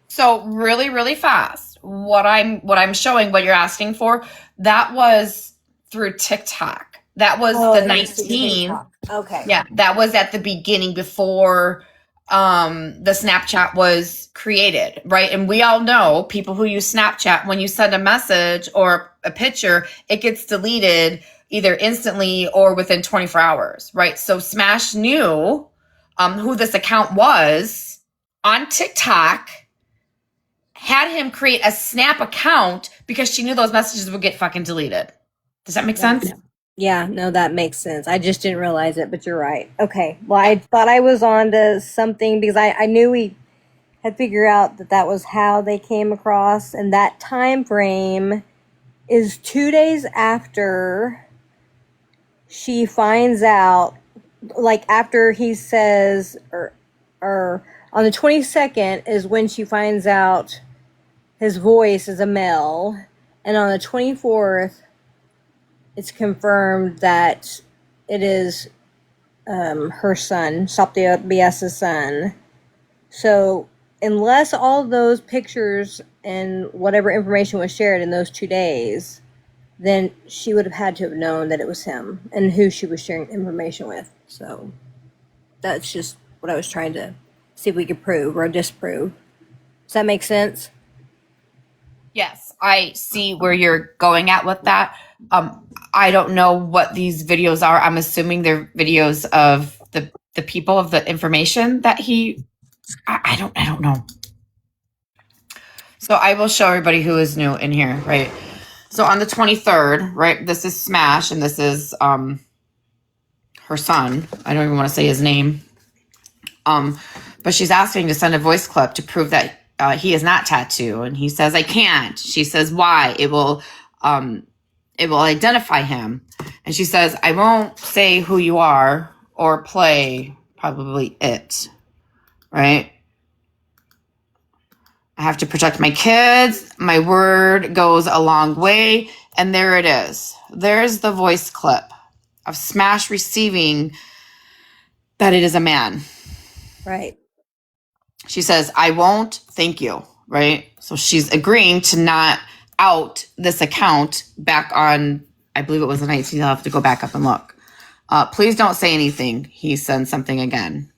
So really, really fast, what I'm showing, what you're asking for, that was through TikTok. That was the 19th. Okay. Yeah, that was at the beginning before the Snapchat was created, right? And we all know people who use Snapchat, when you send a message or a picture, it gets deleted either instantly or within 24 hours, right? So Smash knew who this account was on TikTok, had him create a Snap account because she knew those messages would get fucking deleted. Does that make sense? Yeah, no, that makes sense. I just didn't realize it, but you're right. Okay. Well, I thought I was on to something because I knew we had figured out that was how they came across. And that time frame is 2 days after she finds out, like after he says, or on the 22nd is when she finds out his voice is a male. And on the 24th, it's confirmed that it is her son, Satya BS's son. So unless all those pictures and whatever information was shared in those 2 days, then she would have had to have known that it was him and who she was sharing information with. So that's just what I was trying to see if we could prove or disprove. Does that make sense? Yes, I see where you're going at with that. I don't know what these videos are. I'm assuming they're videos of the people of the information that he. I don't know. So I will show everybody who is new in here, right? So on the 23rd, right? This is Smash, and this is her son. I don't even want to say his name. But she's asking to send a voice clip to prove that he is not tattoo, and he says, "I can't." She says, "Why?" It will identify him, and she says, "I won't say who you are or play probably it." Right? I have to protect my kids. My word goes a long way, and there it is. There's the voice clip of Smash receiving that it is a man. Right. She says, "I won't, thank you," right? So she's agreeing to not out this account back on, I believe it was the 19th. I'll have to go back up and look. Please don't say anything. He sends something again.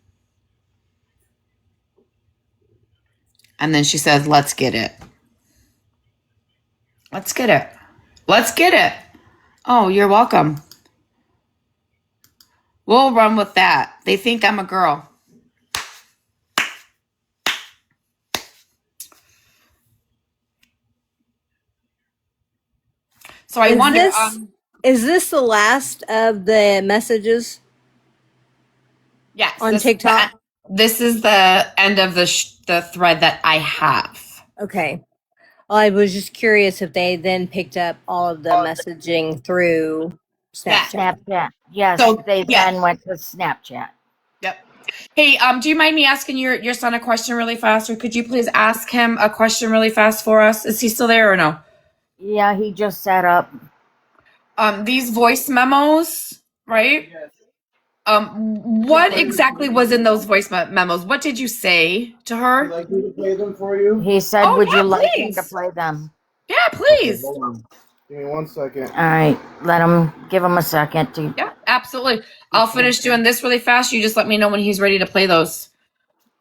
And then she says, "Let's get it. Let's get it. Let's get it." Oh, you're welcome. We'll run with that. They think I'm a girl. So I wonder. Is this the last of the messages? Yes. On TikTok? This is the end of the thread that I have. Okay. Well, I was just curious if they then picked up all of the messaging through Snapchat. Snapchat. Yes, So, they yeah. then went to Snapchat. Yep. Hey, do you mind me asking your son a question really fast, or could you please ask him a question really fast for us? Is he still there or no? Yeah, he just set up. These voice memos, right? What exactly was in those voice memos? What did you say to her? Would you like me to play them for you? He said, Oh, would yeah, you like me please. to play them? Yeah, please. Hold on. Give me 1 second. All right, give him a second to. Yeah, absolutely. I'll finish doing this really fast. You just let me know when he's ready to play those.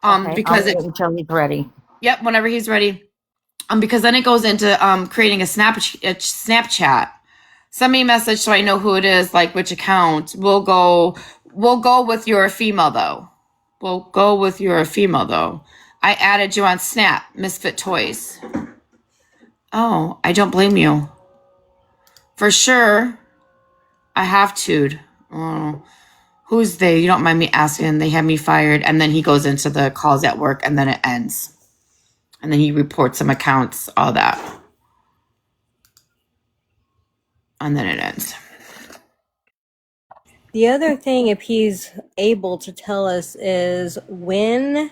Okay, Because I'll wait until he's ready. Yep, whenever he's ready. Because then it goes into creating a Snapchat. Send me a message so I know who it is, like which account. We'll go with you're a female though. We'll go with you're a female though. I added you on Snap, Misfit Toys. Oh, I don't blame you. For sure. I have to. Oh, who's they? You don't mind me asking. They have me fired. And then he goes into the calls at work, and then it ends. And then he reports some accounts, all that. And then it ends. The other thing, if he's able to tell us, is when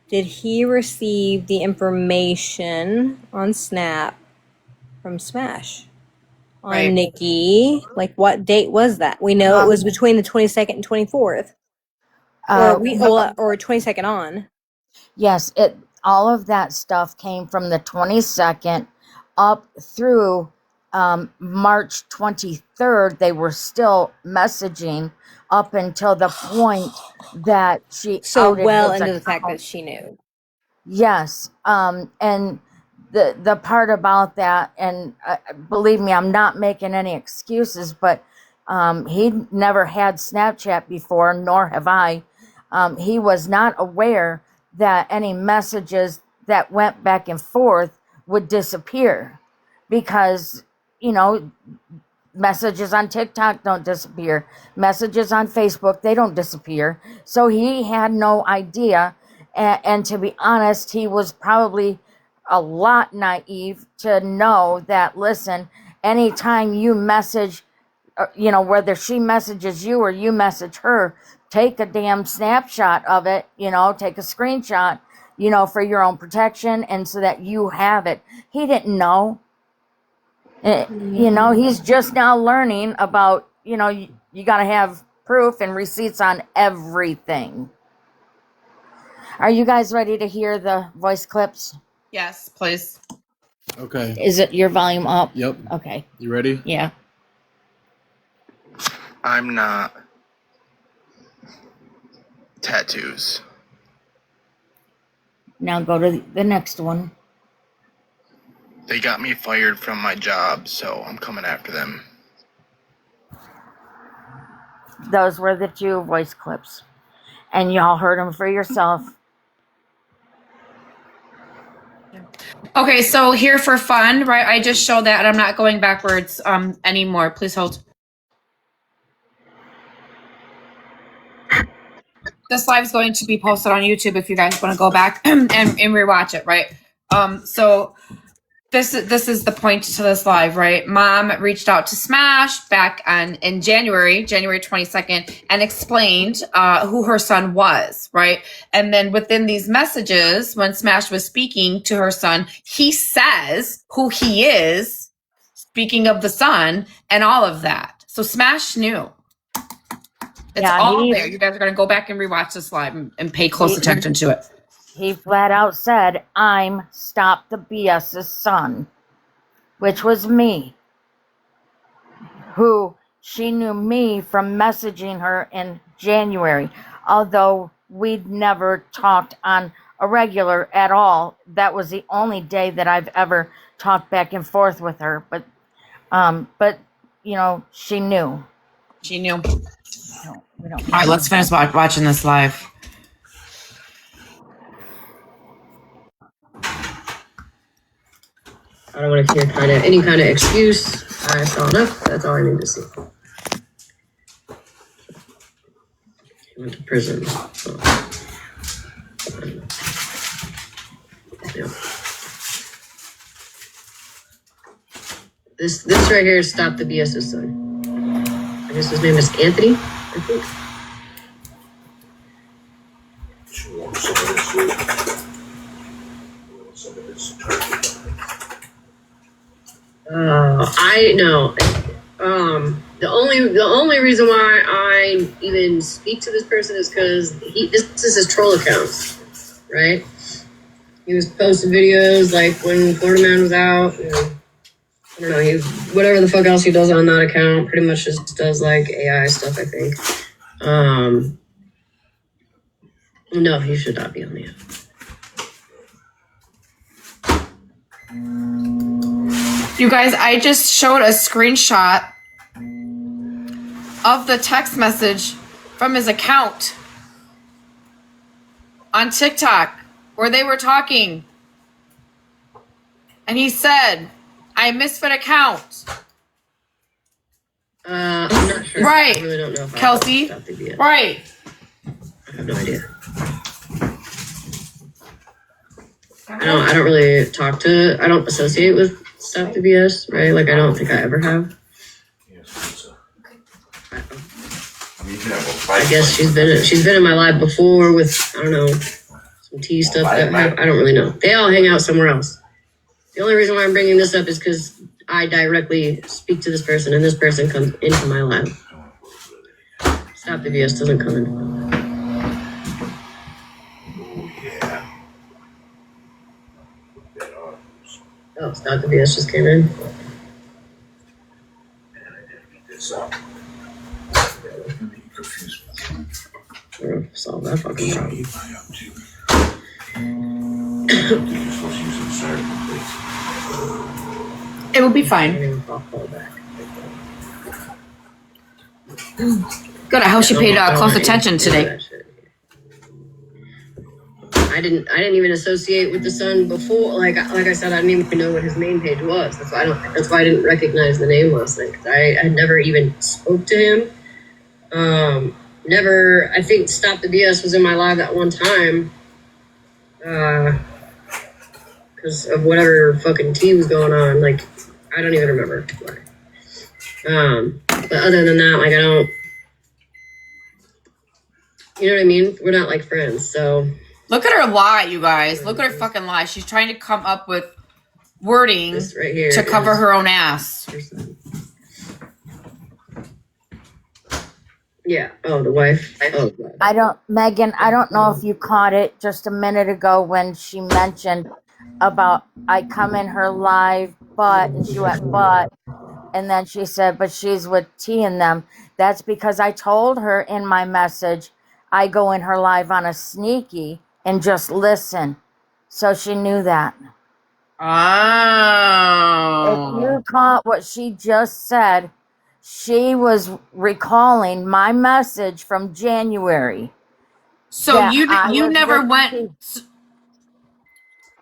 did he receive the information on Snap from Smash on Right. Nikki? Like, what date was that? We know it was between the 22nd and 24th, or 22nd on. Yes, all of that stuff came from the 22nd up through March 23rd. They were still messaging up until the point that she So outed well his into the fact account. that she knew. Yes, and the part about that, and believe me, I'm not making any excuses, but he never had Snapchat before, nor have I. He was not aware that any messages that went back and forth would disappear, because, messages on TikTok don't disappear. Messages on Facebook, they don't disappear. So he had no idea. And to be honest, he was probably a lot naive to know that, listen, anytime you message, whether she messages you or you message her, take a damn snapshot of it, take a screenshot, for your own protection and so that you have it. He didn't know. He's just now learning about, you got to have proof and receipts on everything. Are you guys ready to hear the voice clips? Yes, please. Okay. Is it your volume up? Yep. Okay. You ready? Yeah. I'm not tattoos. Now go to the next one. They got me fired from my job, so I'm coming after them. Those were the 2 voice clips. And y'all heard them for yourself. Okay, so here for fun, right? I just showed that and I'm not going backwards anymore. Please hold. This live is going to be posted on YouTube if you guys want to go back and rewatch it, right? So this is the point to this live, right? Mom reached out to Smash back in January 22nd, and explained who her son was, right? And then within these messages, when Smash was speaking to her son, he says who he is, speaking of the son and all of that. So Smash knew. It's all there. You guys are going to go back and rewatch this live and pay close attention to it. He flat out said, I'm Stop the BS's son, which was me, who she knew me from messaging her in January, although we'd never talked on a regular at all. That was the only day that I've ever talked back and forth with her, but you know, she knew. She knew. No, we don't. All right, let's finish watching this live. I don't want to hear any kind of excuse. I saw enough. That's all I need to see. He went to prison. So. Yeah. This right here is Stop the BS's son. I guess his name is Anthony, I think. I know. The only reason why I even speak to this person is because this is his troll account, right? He was posting videos like when Florida Man was out. You know, I don't know. Whatever the fuck else he does on that account, pretty much just does like AI stuff, I think. No, he should not be on the app. You guys, I just showed a screenshot of the text message from his account on TikTok where they were talking. And he said, I misfit account. I'm not sure. Right. I really don't know if Kelsey. Right. I have no idea. I don't really I don't associate with Stop the BS, right? Like, I don't think I ever have. I guess she's been in my live before with, I don't know, some tea stuff. I don't really know. They all hang out somewhere else. The only reason why I'm bringing this up is because I directly speak to this person, and this person comes into my live. Stop the BS doesn't come in. Oh, Stop the BS just came in. Solve that fucking problem. It will be fine. Good. I hope she paid close attention today. I didn't even associate with the son before. Like I said, I didn't even know what his main page was. That's why I didn't recognize the name last night. I had never even spoke to him. Never. I think Stop the BS was in my live that one time. Because of whatever fucking tea was going on. Like, I don't even remember why. But other than that, like, I don't. You know what I mean? We're not like friends, so. Look at her lie, you guys. Look at her fucking lie. She's trying to come up with wording right here to cover her own ass. Yeah. Oh, the wife. Oh, Megan, I don't know if you caught it just a minute ago when she mentioned about I come in her live, and she went, and then she said, but she's with T and them. That's because I told her in my message, I go in her live on a sneaky and just listen. So she knew that. If Oh. you caught what she just said, she was recalling my message from January. So that you I you was never with went. T.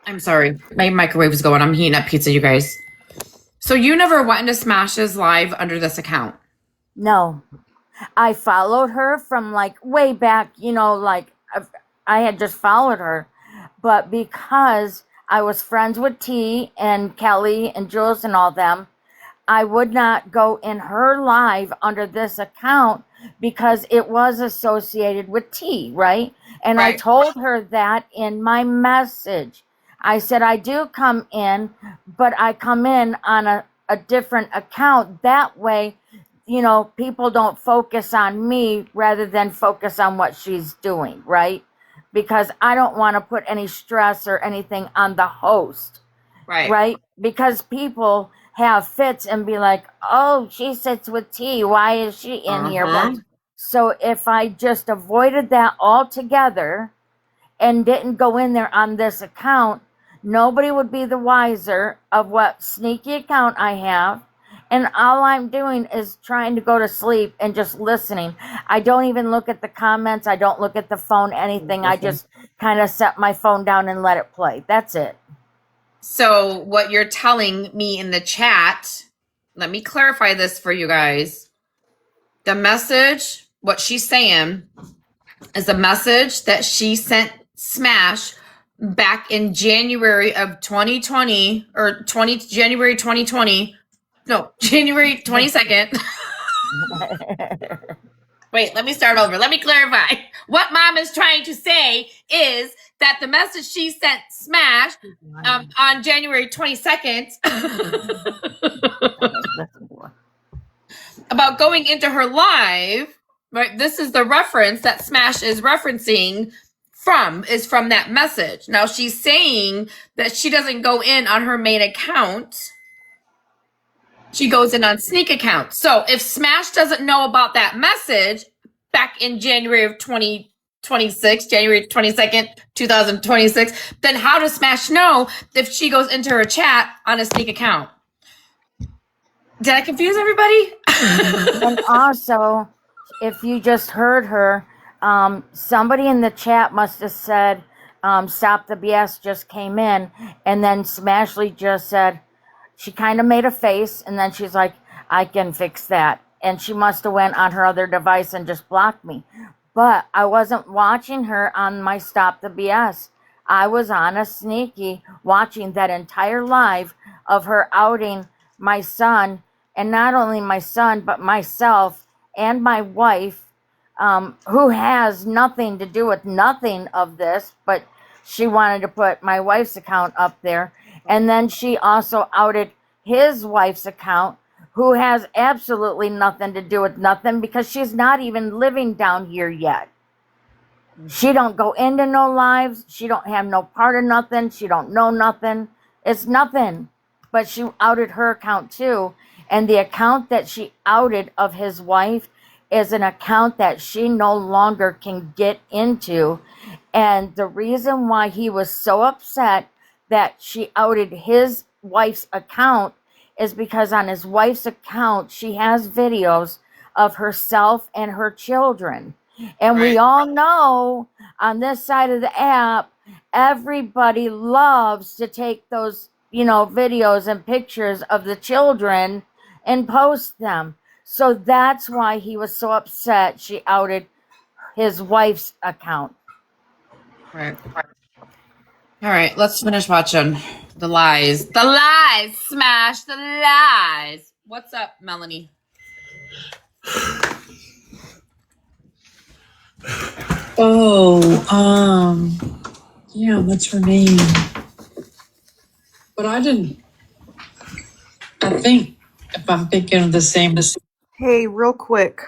I'm sorry, my microwave is going. I'm heating up pizza, you guys. So you never went into Smash's live under this account? No. I followed her from like way back, like I had just followed her. But because I was friends with T and Kelly and Jules and all them, I would not go in her live under this account because it was associated with T, right? And I Right. told her that in my message. I said, I do come in, but I come in on a different account. That way, people don't focus on me rather than focus on what she's doing, right? Because I don't want to put any stress or anything on the host, Right. right? Because people have fits and be like, oh, she sits with T. Why is she in here? Uh-huh. So if I just avoided that altogether and didn't go in there on this account, nobody would be the wiser of what sneaky account I have. And all I'm doing is trying to go to sleep and just listening. I don't even look at the comments. I don't look at the phone, anything. I just kind of set my phone down and let it play. That's it. So what you're telling me in the chat, let me clarify this for you guys. The message, what she's saying, is a message that she sent Smash back in January of 2020 or January 2020. No, January 22nd. Wait, let me start over. Let me clarify. What Mom is trying to say is that the message she sent Smash on January 22nd about going into her live, right? This is the reference that Smash is referencing is from that message. Now she's saying that she doesn't go in on her main account. She goes in on sneak account. So if Smash doesn't know about that message back in January of 2026, January 22nd, 2026, then how does Smash know if she goes into her chat on a sneak account? Did I confuse everybody? And also, if you just heard her, somebody in the chat must have said, Stop the BS just came in. And then Smashly just said, she kind of made a face. And then she's like, I can fix that. And she must have went on her other device and just blocked me. But I wasn't watching her on my Stop the BS. I was on a sneaky watching that entire live of her outing my son, and not only my son, but myself and my wife, who has nothing to do with nothing of this, but she wanted to put my wife's account up there. And then she also outed his wife's account, who has absolutely nothing to do with nothing because she's not even living down here yet. She don't go into no lives. She don't have no part of nothing. She don't know nothing. It's nothing. But she outed her account too. And the account that she outed of his wife is an account that she no longer can get into. And the reason why he was so upset that she outed his wife's account is because on his wife's account, she has videos of herself and her children. And we all know on this side of the app, everybody loves to take those, videos and pictures of the children and post them. So that's why he was so upset she outed his wife's account. Right. All right, let's finish watching the lies. The lies, Smash, the lies. What's up, Melanie? Yeah, what's her name? But I think if I'm thinking of the same. Hey, real quick.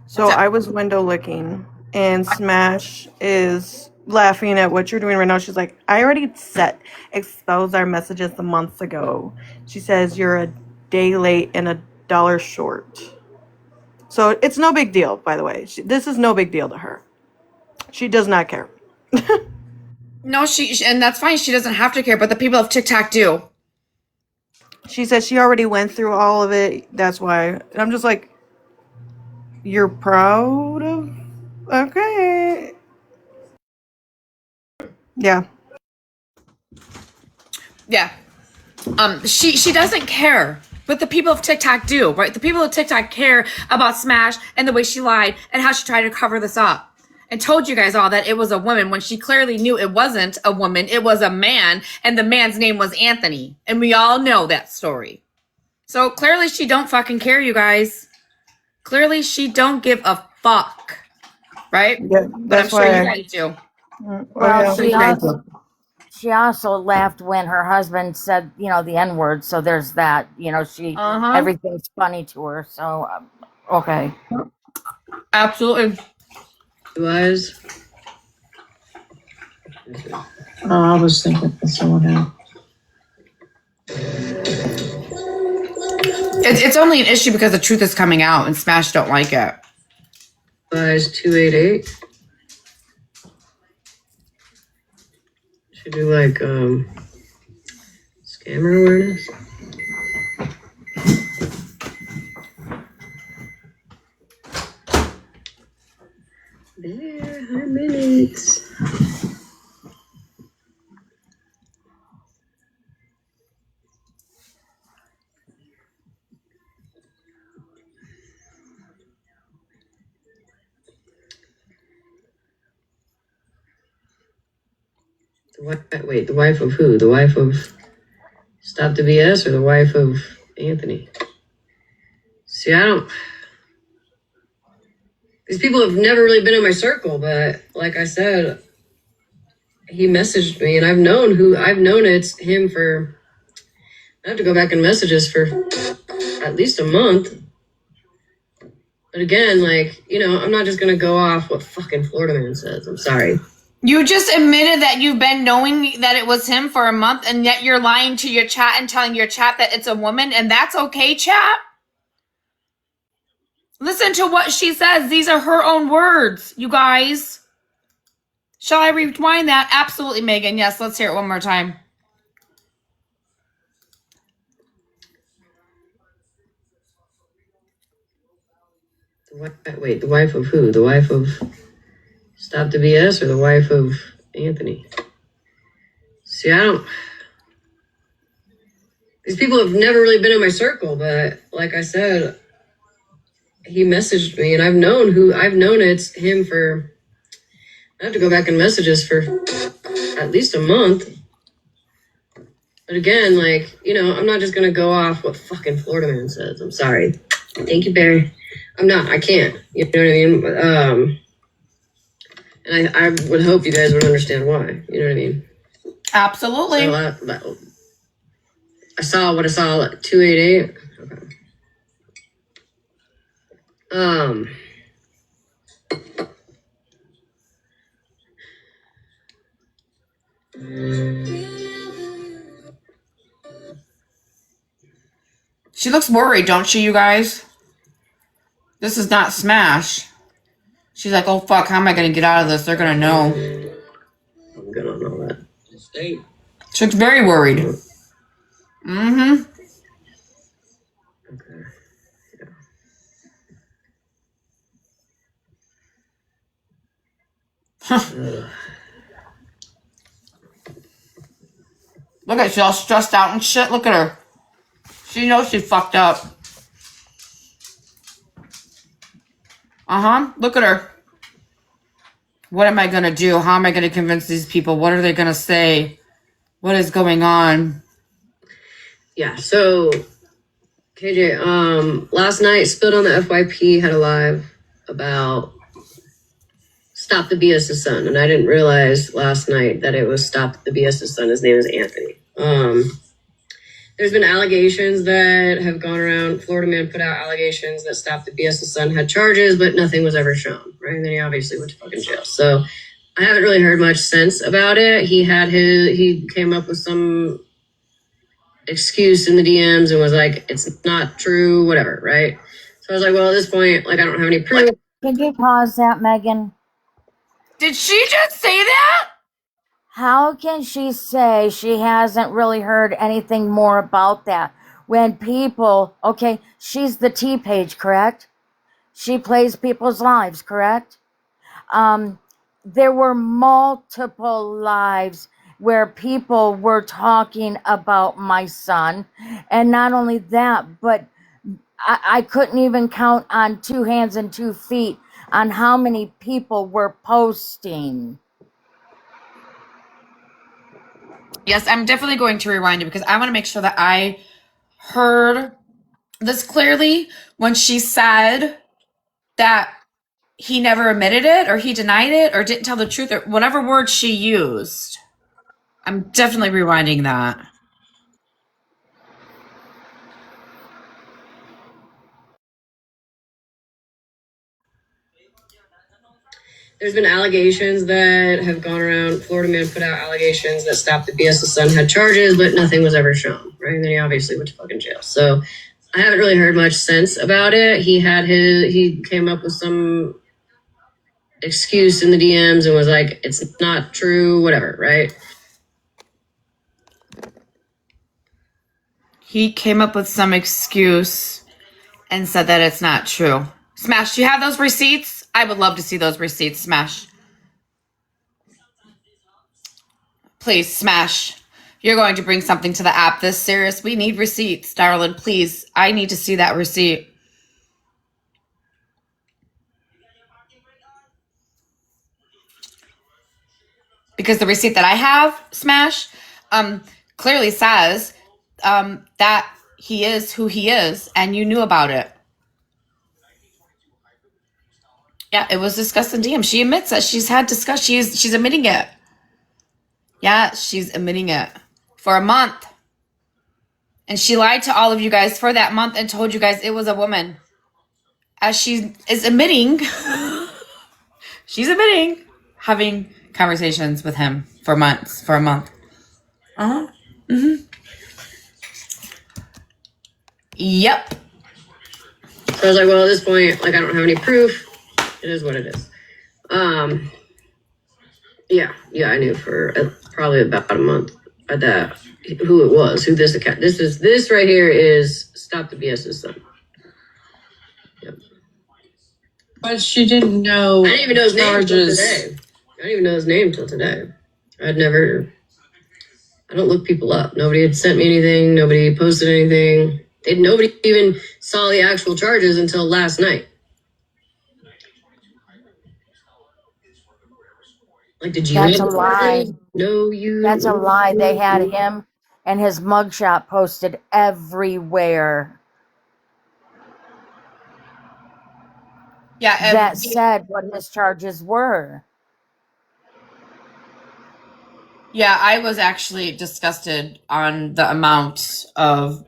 So I was window licking, and Smash is laughing at what you're doing right now. She's like, I already exposed our messages the months ago. She says you're a day late and $1 short. So it's no big deal, by the way. This is no big deal to her. She does not care. No, and that's fine. She doesn't have to care, but the people of TikTok do. She said she already went through all of it. That's why. And I'm just like, you're proud of? Okay. Yeah. Yeah. She doesn't care, but the people of TikTok do, right? The people of TikTok care about Smash and the way she lied and how she tried to cover this up and told you guys all that it was a woman when she clearly knew it wasn't a woman, it was a man, and the man's name was Anthony. And we all know that story. So clearly she don't fucking care, you guys. Clearly she don't give a fuck. Right? Yeah, but I'm sure you guys do. Well, she also laughed when her husband said, the N-word. So there's that, everything's funny to her. So, okay. Absolutely. Was. Oh, I was thinking of someone else. It's only an issue because the truth is coming out and Smash don't like it. Was 288. Should do like scammer awareness. There, 100 minutes. Wait, the wife of who? The wife of Stop the BS or the wife of Anthony? See, these people have never really been in my circle, but like I said, he messaged me and I've known it's him for, I have to go back in messages for at least a month. But again, I'm not just going to go off what fucking Florida man says. I'm sorry. You just admitted that you've been knowing that it was him for a month, and yet you're lying to your chat and telling your chat that it's a woman, and that's okay, chat? Listen to what she says. These are her own words, you guys. Shall I rewind that? Absolutely, Megan. Yes, let's hear it one more time. Wait, the wife of who? The wife of Stop the BS or the wife of Anthony? See, these people have never really been in my circle, but like I said, he messaged me and I've known it's him for, I have to go back in messages for at least a month. But again, I'm not just going to go off what fucking Florida man says. I'm sorry. Thank you, Barry. I can't. You know what I mean? And I would hope you guys would understand why. You know what I mean? Absolutely. So I saw what I saw at 288. Okay. She looks worried, don't she, you guys? This is not Smash. She's like, oh, fuck, how am I going to get out of this? They're going to know. I'm going to know that. She looks very worried. Mm-hmm. Okay. Huh. Look at her. She's all stressed out and shit. Look at her. She knows she fucked up. Look at her. What am I going to do? How am I going to convince these people? What are they going to say? What is going on? Yeah, so KJ, last night Spilled on the FYP had a live about Stop the BS's son, and I didn't realize last night that it was Stop the BS's son. His name is Anthony. There's been allegations that have gone around. Florida man put out allegations that Stop the BS's son had charges, but nothing was ever shown, right? And then he obviously went to fucking jail. So I haven't really heard much sense about it. He came up with some excuse in the DMs and was like, it's not true, whatever, right? So I was like, well, at this point, I don't have any proof. Can you pause that, Megan? Did she just say that? How can she say she hasn't really heard anything more about that when people, okay, she's the T-Page, correct? She plays people's lives, correct? There were multiple lives where people were talking about my son. And not only that, but I couldn't even count on 2 hands and 2 feet on how many people were posting. Yes, I'm definitely going to rewind it because I want to make sure that I heard this clearly when she said that he never admitted it or he denied it or didn't tell the truth or whatever word she used. I'm definitely rewinding that. There's been allegations that have gone around. Florida man put out allegations that Stop the BS's son had charges, but nothing was ever shown, right? And then he obviously went to fucking jail. So I haven't really heard much since about it. He came up with some excuse in the DMs and was like, it's not true, whatever, right? He came up with some excuse and said that it's not true. Smash, do you have those receipts? I would love to see those receipts, Smash. Please, Smash. You're going to bring something to the app this serious. We need receipts, darling. Please, I need to see that receipt. Because the receipt that I have, Smash, clearly says that he is who he is, and you knew about it. Yeah, it was discussed in DM. She admits that she's had discussion. She's admitting it. Yeah, she's admitting it for a month. And she lied to all of you guys for that month and told you guys it was a woman. As she is admitting, she's admitting having conversations with him for months, for a month. Uh-huh. Mm-hmm. Yep. So I was like, well, at this point, like, I don't have any proof. It is what it is. Yeah, I knew for probably about a month that who it was, who this account. This right here is Stop the BS's son. Yep. But she didn't know. I didn't even know his name until charges. today. I didn't even know his name until today. I don't look people up. Nobody had sent me anything. Nobody posted anything. Nobody even saw the actual charges until last night. Like, did you? That's a lie. No, you. That's a lie. They had him and his mugshot posted everywhere. Yeah, That said what his charges were. Yeah, I was actually disgusted on the amount of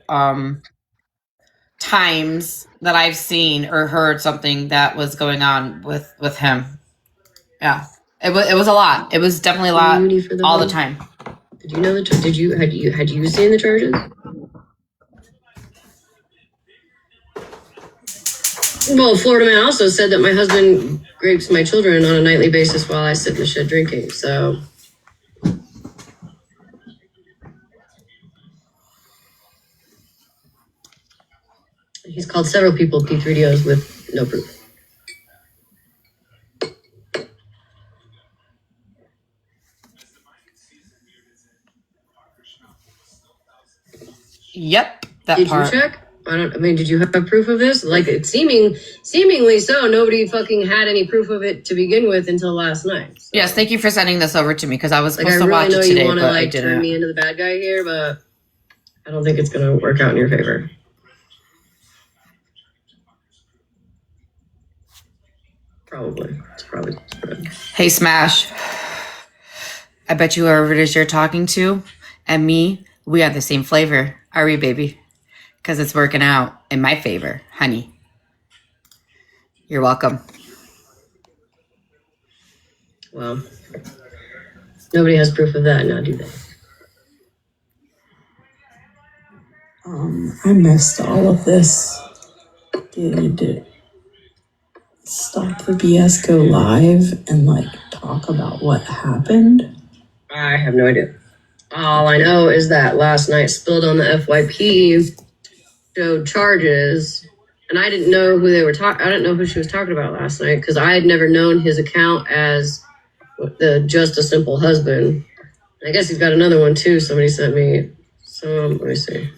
times that I've seen or heard something that was going on with him. Yeah, it was a lot. It was definitely a lot all the time. Did you know had you seen the charges? Well, Florida man also said that my husband rapes my children on a nightly basis while I sit in the shed drinking. So. He's called several people P3DOs with no proof. Yep, that did part. Did you check? Did you have proof of this? Like, it seemingly so. Nobody fucking had any proof of it to begin with until last night. So. Yes, thank you for sending this over to me because I was supposed to really watch it today, but I didn't. Turn me into the bad guy here, but I don't think it's going to work out in your favor. Probably. It's probably good. Hey, Smash. I bet you whoever it is you're talking to and me, we have the same flavor. Are we, baby? Because it's working out in my favor, honey. You're welcome. Well, nobody has proof of that now, do they? I missed all of this. Did Stop the BS go live and like talk about what happened? I have no idea. All I know is that last night Spilled on the FYP showed charges, and I didn't know who they were talking. I didn't know who she was talking about last night because I had never known his account as the Just a Simple Husband. I guess he's got another one too. Somebody sent me some. Let me see.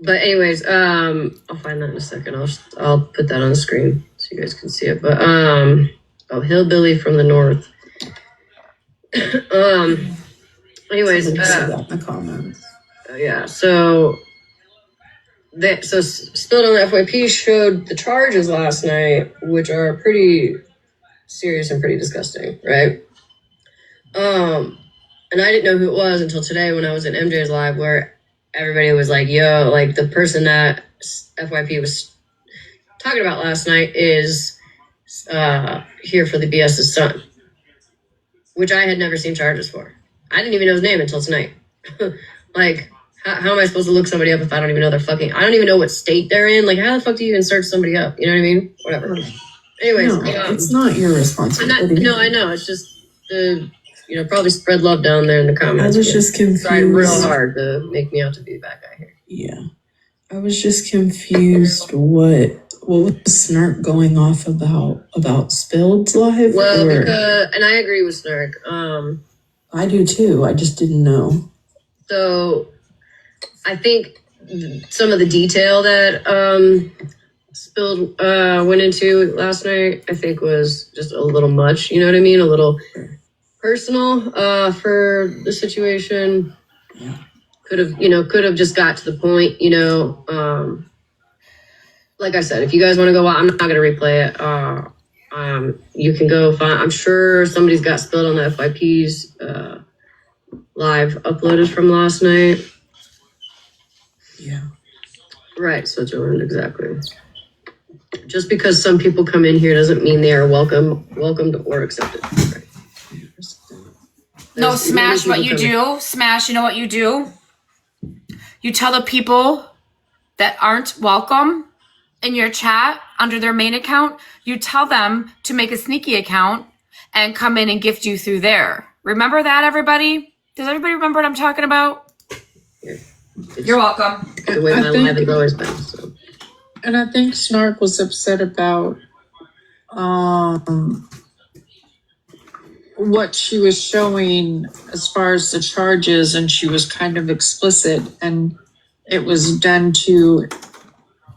But anyways, I'll find that in a second. I'll put that on the screen so you guys can see it. But Hillbilly from the North. Anyways, in the comments. yeah. So Spilled on the FYP showed the charges last night, which are pretty serious and pretty disgusting, right? And I didn't know who it was until today when I was in MJ's live, where everybody was like, "Yo, like the person that FYP was talking about last night is here for the BS's son," which I had never seen charges for. I didn't even know his name until tonight. Like, how am I supposed to look somebody up if I don't even know their I don't even know what state they're in. Like, how the fuck do you even search somebody up? You know what I mean? Whatever. Anyways. No, it's not your responsibility. No, I know. It's just probably spread love down there in the comments. I was just confused. Tried real hard to make me out to be the bad guy here. Yeah. I was just confused what was Snark going off about Spilled's live? Well, and I agree with Snark. I do too. I just didn't know. So I think some of the detail that Spilled went into last night, I think was just a little much. You know what I mean? A little personal for the situation. Yeah. Could have just got to the point. Like I said, if you guys want to go, I'm not going to replay it. You can go find. I'm sure somebody's got Spilled on the FYP's live uploaded from last night. Yeah. Right, Switzerland, exactly. Just because some people come in here doesn't mean they are welcomed or accepted. Right. No, Smash, what you do, Smash, you know what you do? You tell the people that aren't welcome in your chat under their main account, you tell them to make a sneaky account and come in and gift you through there. Remember that, everybody? Does everybody remember what I'm talking about? You're welcome. The way my life has always been. So. And I think Snark was upset about what she was showing as far as the charges, and she was kind of explicit, and it was done to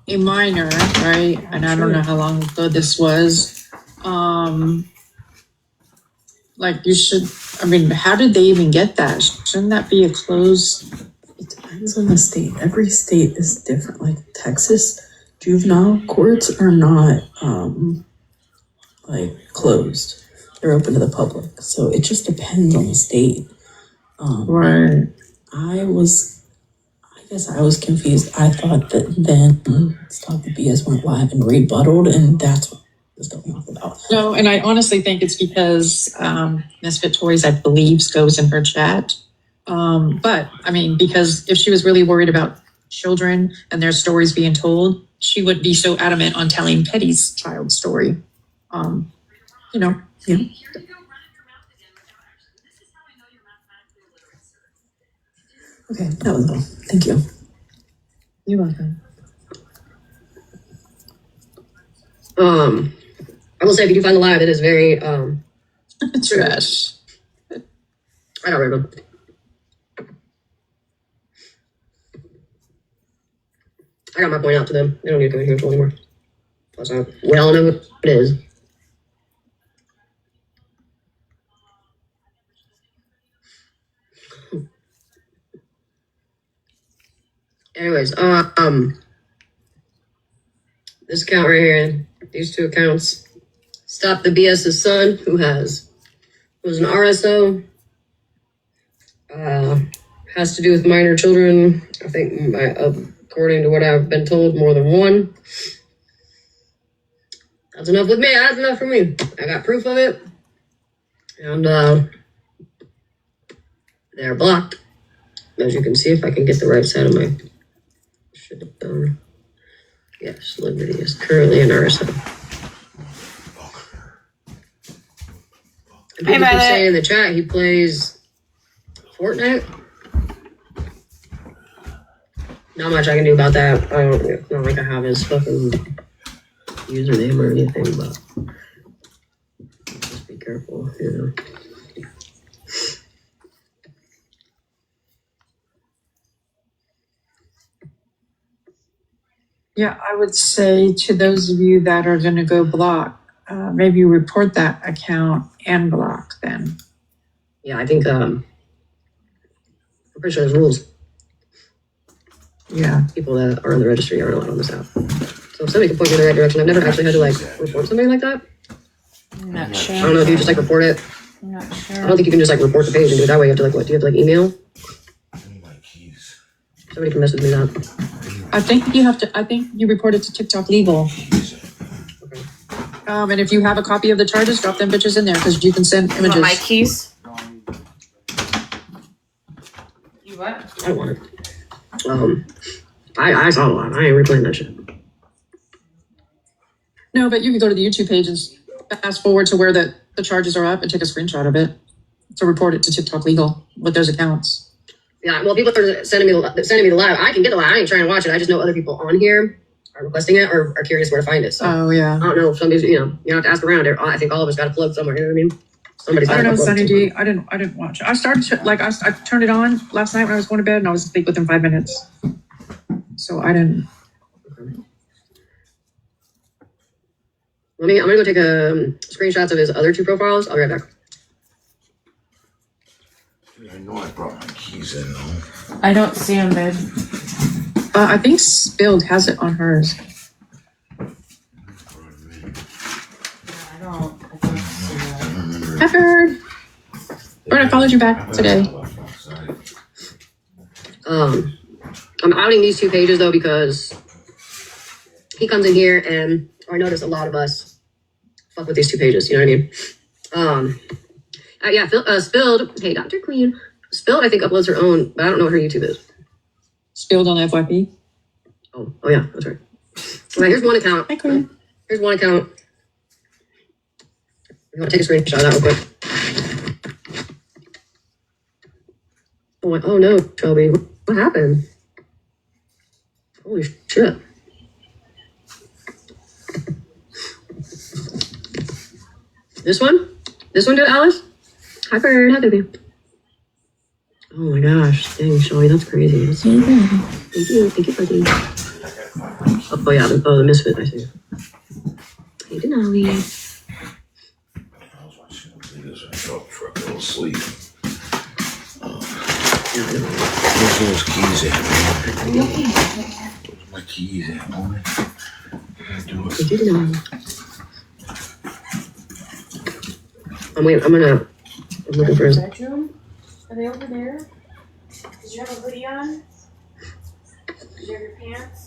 a minor, right? And I don't know how long ago this was. Like you should, how did they even get that? Shouldn't that be a closed? It depends on the state. Every state is different. Like Texas, juvenile courts are not closed. They're open to the public. So it just depends on the state. Right. I guess I was confused. I thought that then Stop the BS went live and rebutted, and that's what was going off about. No, and I honestly think it's because Misfit Toys, I believe, goes in her chat. But because if she was really worried about children and their stories being told, she wouldn't be so adamant on telling Petty's child story. Yeah. Okay, that was all. Thank you. You're welcome. I will say, if you do find the live, it is very trash. I don't remember. I got my point out to them. They don't need to come in here anymore. Plus, I well know what it is. Anyways, this account right here, these two accounts, Stop the BS's son, who was an RSO, has to do with minor children. I think, according to what I've been told, more than one. That's enough with me. That's enough for me. I got proof of it, and they're blocked. As you can see, if I can get the right side of my. Should have done. Yes, Liberty is currently an RSO. And people keep saying in the chat he plays Fortnite. Not much I can do about that. It's not like I have his fucking username or anything, but just be careful, you know. Yeah, I would say to those of you that are going to go block, maybe report that account and block then. Yeah, I think I'm pretty sure there's rules. Yeah. People that are in the registry aren't allowed on this app. So if somebody can point me in the right direction, I've never actually had to like report somebody like that. I'm not sure. I don't know if you just like report it. I'm not sure. I don't think you can just like report the page and do it that way. You have to like what? Do you have to like email? Somebody can message me that. I think you report it to TikTok Legal. And if you have a copy of the charges, drop them bitches in there because you can send You images. want my keys? You what? I don't want it. I saw a lot. I ain't replaying that shit. No, but you can go to the YouTube page and fast forward to where the charges are up and take a screenshot of it to report it to TikTok Legal with those accounts. Yeah, well, people are sending me the live. I can get the live. I ain't trying to watch it. I just know other people on here are requesting it or are curious where to find it. So Oh yeah. I don't know. Somebody's, you have to ask around. I think all of us got a plug somewhere. You know what I mean? Somebody's I got don't a know, plug Sunny somewhere. D. I didn't watch it. I started to, I turned it on last night when I was going to bed and I was asleep within 5 minutes. So I didn't. I'm gonna go take screenshots of his other two profiles. I'll be right back. I know I brought my keys in though. I don't see him, babe. I think Spilled has it on hers. I don't see that. I heard. Or I followed you back today. I'm outing these two pages though because he comes in here and I notice a lot of us fuck with these two pages. You know what I mean? Yeah, Spilled. Hey, Dr. Queen. Spilled, I think, uploads her own, but I don't know what her YouTube is. Spilled on FYP. Oh yeah, that's right. Okay, here's one account. Hi, Queen. Here's one account. I'm gonna take a screenshot of that real quick. Oh no, Shelby, what happened? Holy shit. This one? This one did, Alice? Hi, Bird. How did you? Oh my gosh. Dang, Shelby, that's crazy. That's so good. Thank you, buddy. Oh yeah, the Misfit, I see. Hey, Denali. I was watching this before I fell asleep. Where's those keys at, man? Where's my keys at, woman? I gotta do it. I'm looking for his. Bedroom? Are they over there? Did you have a hoodie on? Did you have your pants?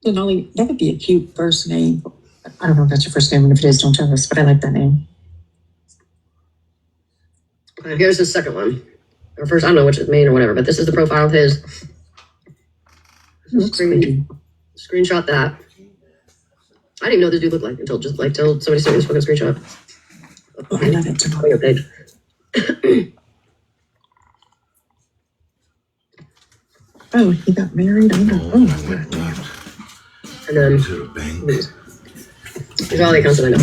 Denali, that would be a cute first name. I don't know if that's your first name, and if it is, don't tell us, but I like that name. Okay, here's his second one. Or first, I don't know which is main or whatever, but this is the profile of his. Screenshot that. I didn't even know what this dude looked like until somebody sent me this fucking screenshot. Oh, I love it. On your page. Oh, he got married. Oh. And then these are all the accounts that I know.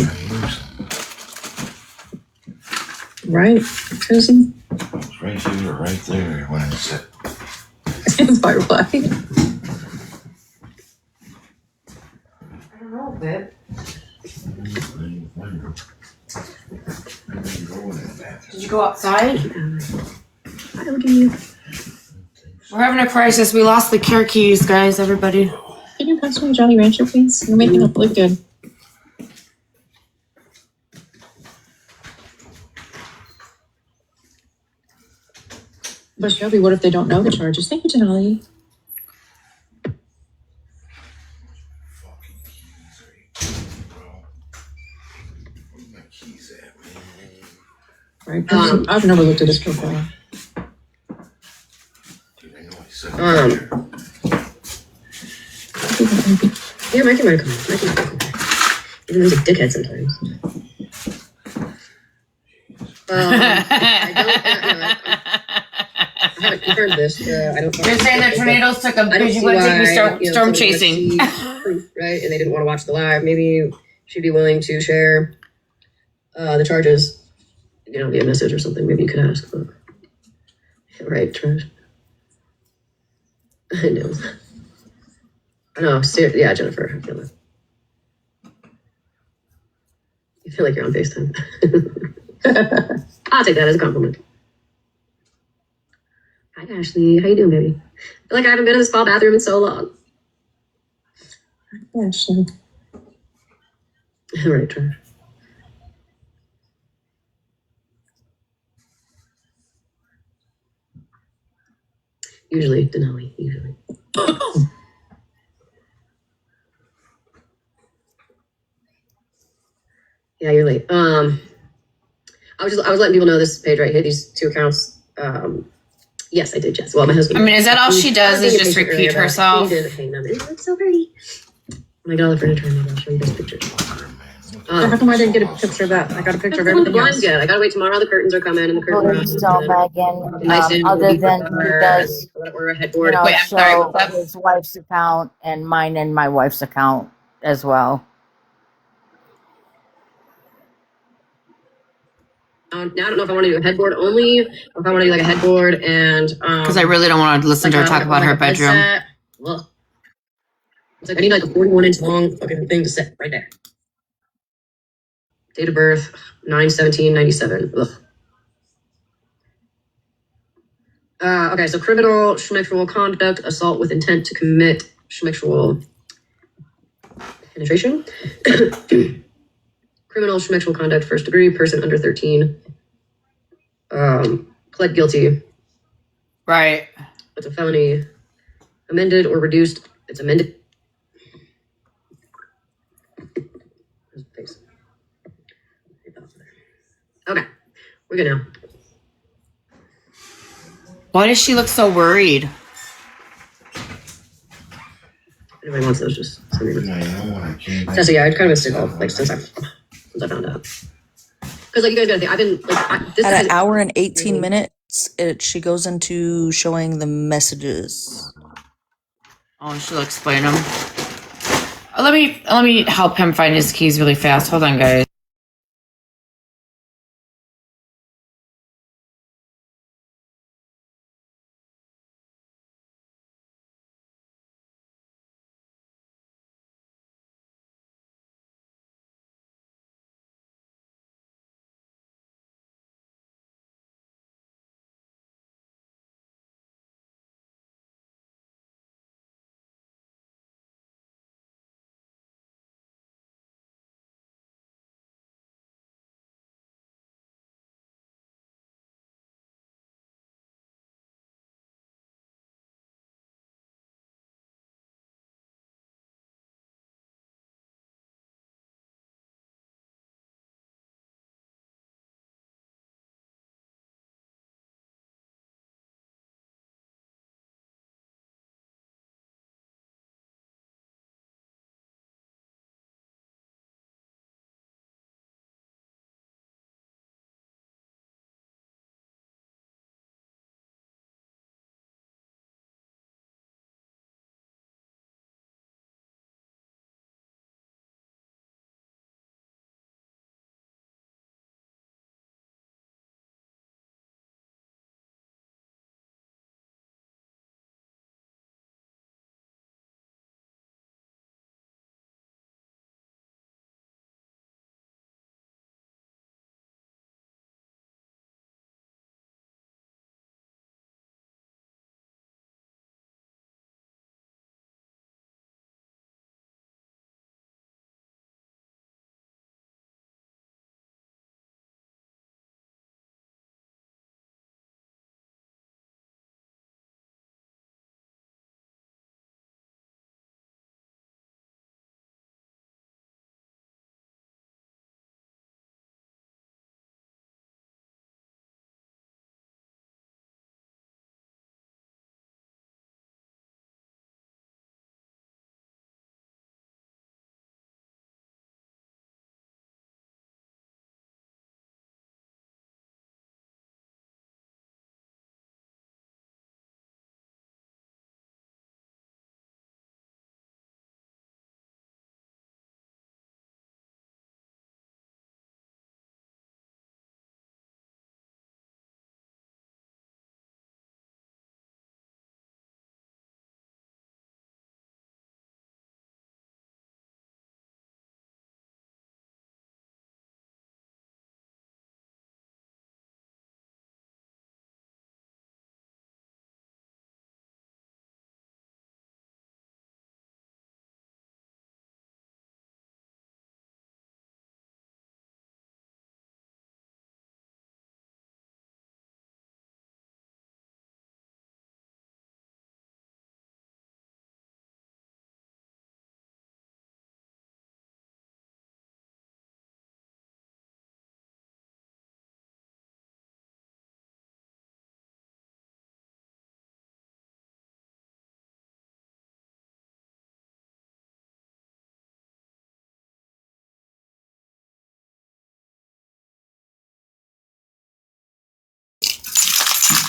Right, Cozy? It's right here, right there. When I said, It's Firefly. I don't know, babe. Did you go outside? We're having a crisis. We lost the care keys, guys, everybody. Can you pass me a Jolly Rancher, please? You're making it look good. But Shelby, what if they don't know the charges? Thank you, Denali. Right. I've never looked at his profile. Yeah, Mikey might come. Mikey might come. Even though he's a dickhead sometimes. I haven't confirmed this. I don't. You're saying the tornadoes took them I don't because you see went to why, be storm somebody chasing. wants to see proof, right? And they didn't want to watch the live. Maybe she'd be willing to share the charges, via message or something. Maybe you could ask. But... Right, trash. I know. I know. Yeah, Jennifer. I feel it. You feel like you're on FaceTime. I'll take that as a compliment. Hi, Ashley. How you doing, baby? I feel like I haven't been in the spa bathroom in so long. Ashley. All right, trash. Usually, Denali. Usually. Yeah, you're late. I was letting people know this page right here. These 2 accounts. Yes, I did, Jess. Well, my husband. I mean, is that all she does? Is just repeat herself? It's so pretty. When I got all the furniture, maybe I'll show you those pictures. How come I didn't get a picture of that? I got a picture of The everything blinds else. good. I gotta wait tomorrow. The curtains are coming, and the curtains So Megan, other than he does, we're a headboard. Wait, I'm sorry, show what's up? his wife's account and mine and my wife's account as well. Now I don't know if I want to do a headboard only, or if I want to do like a headboard and Because I really don't want to listen to her talk about her bedroom. Ugh. It's like I need like a 41-inch long fucking thing to sit right there. Date of birth 9/17/97. Ugh. Okay, so criminal schmexual conduct, assault with intent to commit schmexual penetration. Criminal schmexual conduct, first degree, person under 13. Pled guilty. Right. It's a felony. Amended or reduced. It's amended. Okay, we're good now. Why does she look so worried? If anybody wants those, just send me those. Yeah, you know when I came back. That's yeah, I'd kind of missed it all, like since I found out. Because like you guys gotta think, I've been like this At is an hour and 18 minutes, she goes into showing the messages. Oh, and she'll explain them. Let me help him find his keys really fast. Hold on, guys.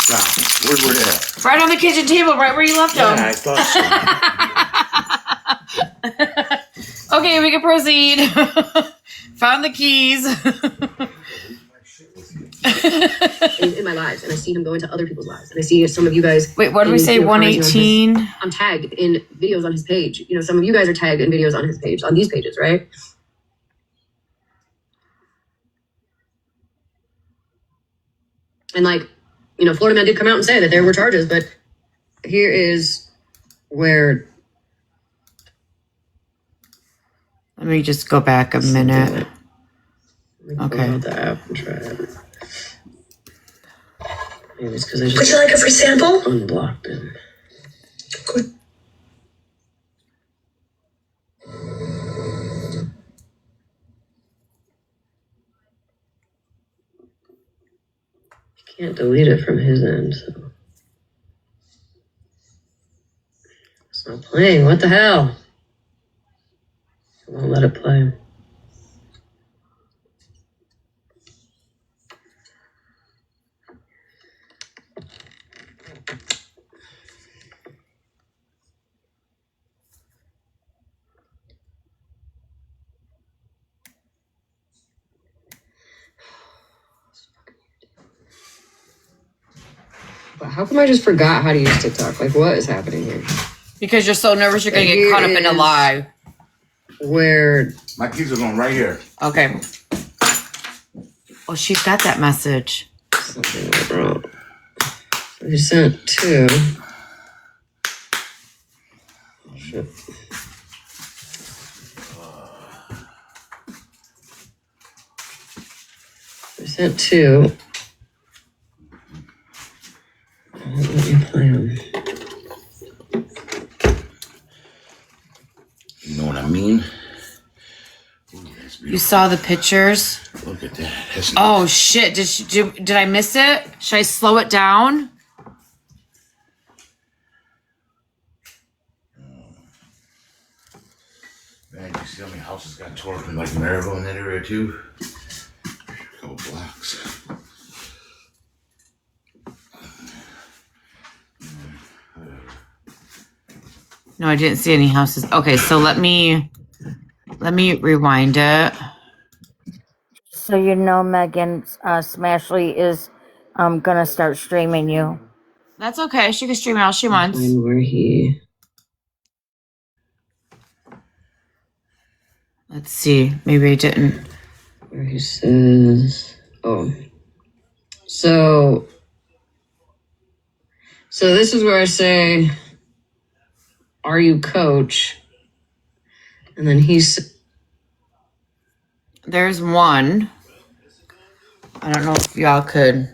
Now, where were they at? Right on the kitchen table, right where you left Yeah, them. I thought so. Okay, we can proceed. Found the keys. in my lives, and I see him go into other people's lives, and I see some of you guys. Wait, what did we say? 118. I'm tagged in videos on his page. You know, some of you guys are tagged in videos on his page, on these pages, right? And like, you know, Florida man did come out and say that there were charges, but here is where. Let me just go back a minute. Okay. The app and try it. Maybe it's because I just. Would you like a free sample? Unblocked it. Good. Can't delete it from his end, so. It's not playing. What the hell? I won't let it play. But how come I just forgot how to use TikTok? Like, what is happening here? Because you're so nervous you're going to get caught up in a lie. Where? My keys are going right here. Okay. Oh, she's got that message. Something went wrong. I sent two. Shit. I sent two. Let me play them. You know what I mean? You saw the pictures? Look at that. That's Oh shit! Did I miss it? Should I slow it down? Man, you see how many houses got tore up in like Maryville in that area too? A couple blocks. No, I didn't see any houses. Okay, so let me rewind it. So you know, Megan, Smashly is gonna start streaming you. That's okay. She can stream it all she wants. Where he? Let's see. Maybe I didn't. Where he says, "Oh, so this is where I say, are you coach?" And then There's one. I don't know if y'all could.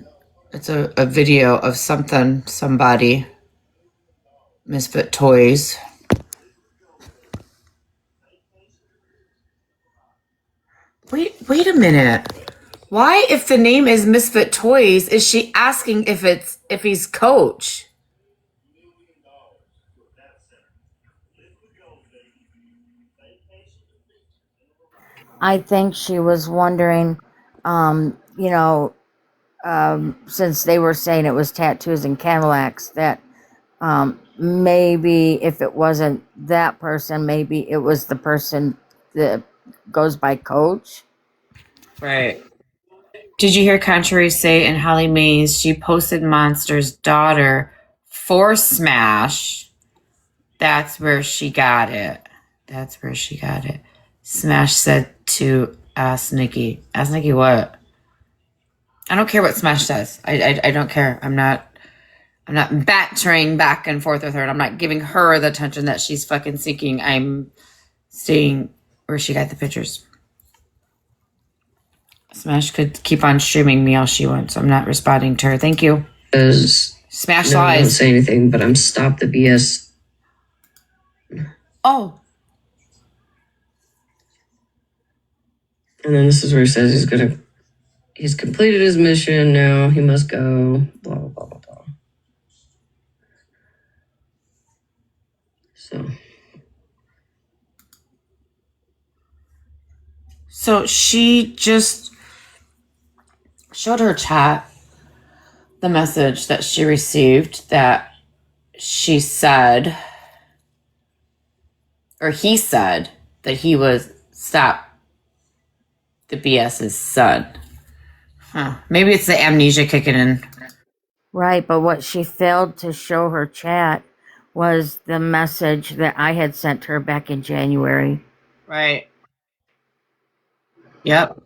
It's a video of somebody. Misfit Toys. Wait a minute. Why, if the name is Misfit Toys, is she asking if he's coach? I think she was wondering, you know, since they were saying it was tattoos and Cadillacs, that maybe if it wasn't that person, maybe it was the person that goes by coach. Right. Did you hear Contrary say in Holly Mays she posted Monster's daughter for Smash? That's where she got it. Smash said to ask Nikki. Ask Nikki what? I don't care what Smash says. I don't care. I'm not battering back and forth with her, and I'm not giving her the attention that she's fucking seeking. I'm staying where she got the pictures. Smash could keep on streaming me all she wants. I'm not responding to her. Thank you. Smash no, I don't lies. say anything, but I'm stop the BS. Oh. And then this is where he says he's completed his mission. Now he must go. Blah blah blah blah blah. So she just showed her chat. the message that she received that she said, or he said, that he was Stop the BS's son. Huh. Maybe it's the amnesia kicking in. Right, but what she failed to show her chat was the message that I had sent her back in January. Right. Yep.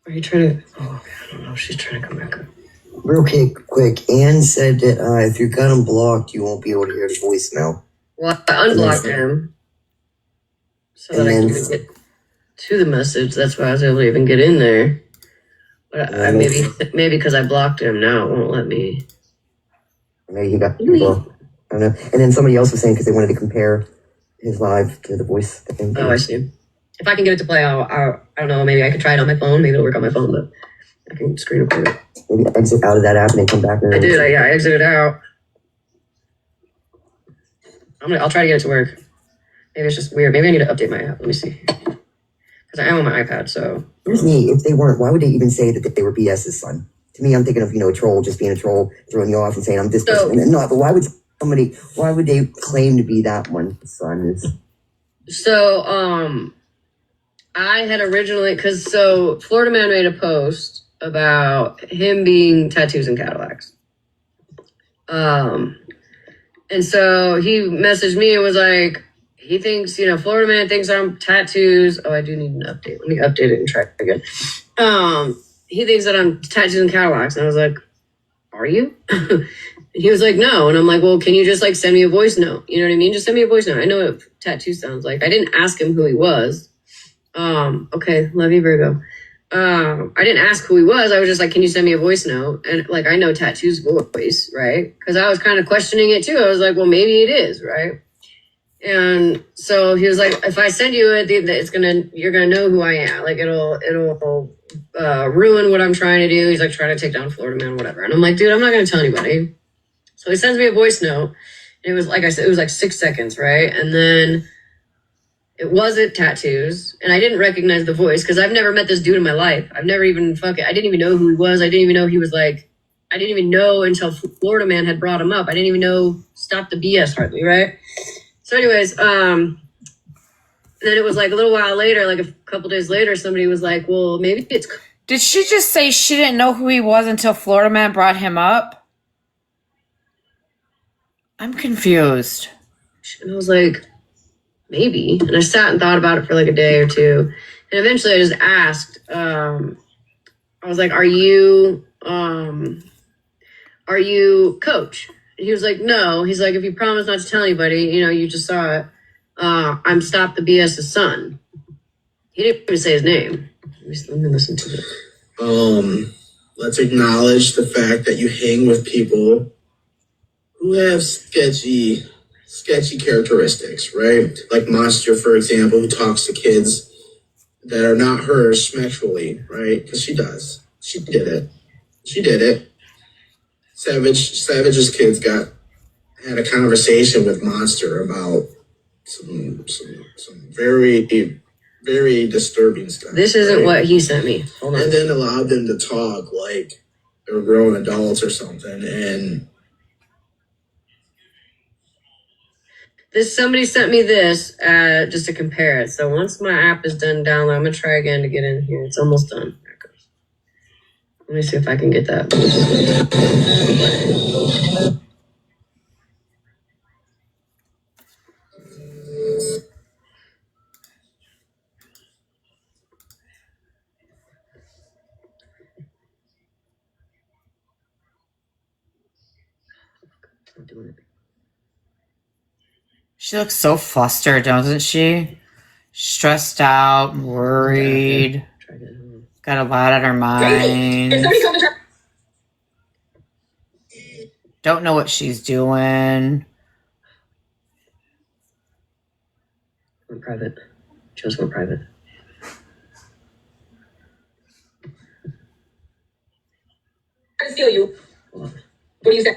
Are you trying to? Oh, I don't know. She's trying to come back up. Real quick. Anne said that if you got him blocked, you won't be able to hear the voicemail. Well, I unblocked him so that I can even get to the message. That's why I was able to even get in there. But maybe because I blocked him, now it won't let me. Maybe he got blocked. I don't know. And then somebody else was saying because they wanted to compare his live to the voice thing. Oh, I see. If I can get it to play, I don't know. Maybe I could try it on my phone. Maybe it'll work on my phone, but I can screen record it. Maybe exit out of that app and then come back. I did. I exited out. I'll try to get it to work. Maybe it's just weird. Maybe I need to update my app. Let me see. Because I am on my iPad, so. Here's me. If they weren't, why would they even say that they were BS's son? To me, I'm thinking of, a troll just being a troll, throwing you off and saying, I'm this person. And not, but why would they claim to be that one son? So, I had originally, Florida Man made a post about him being tattoos and Cadillacs. And so he messaged me and was like, he thinks, Florida Man thinks I'm tattoos. Oh, I do need an update. Let me update it and try it again. He thinks that I'm tattoos and Cadillacs. And I was like, are you? And he was like, no. And I'm like, well, can you just send me a voice note? You know what I mean? Just send me a voice note. I know what tattoo sounds like. I didn't ask him who he was. Okay. Love you, Virgo. I didn't ask who he was. I was just like, can you send me a voice note? And I know tattoo's voice, right? Because I was kind of questioning it too. I was like, well, maybe it is, right? And so he was like, if I send you it, you're gonna know who I am. It'll ruin what I'm trying to do. He's trying to take down Florida Man, whatever. And I'm like, dude, I'm not gonna tell anybody. So he sends me a voice note. It was like I said, it was 6 seconds, right? And then it wasn't tattoos, and I didn't recognize the voice because I've never met this dude in my life. I've never even I didn't even know who he was. I didn't even know he was I didn't even know until Florida Man had brought him up. I didn't even know Stop the BS hardly, right? So anyways, then it was a little while later, a couple days later, somebody was like, well, maybe it's... Did she just say she didn't know who he was until Florida Man brought him up? I'm confused. And I was like... maybe. And I sat and thought about it for a day or two. And eventually I just asked, I was like, are you Coach? And he was like, no. He's like, if you promise not to tell anybody, you just saw it. I'm Stop the BS's son. He didn't even say his name. Let me listen to it. Let's acknowledge the fact that you hang with people who have sketchy characteristics, right? Like Monster, for example, who talks to kids that are not hers sexually, right? Because she does. She did it. Savage's kids had a conversation with Monster about some very, very disturbing stuff. This isn't what he sent me. Hold on. And then allowed them to talk like they were grown adults or something. And somebody sent me this just to compare it. So once my app is done download, I'm gonna try again to get in here. It's almost done. There it goes. Let me see if I can get that. She looks so flustered, doesn't she? Stressed out, worried, got a lot on her mind. Don't know what she's doing. Went private. Just went private. I steal you. What do you say?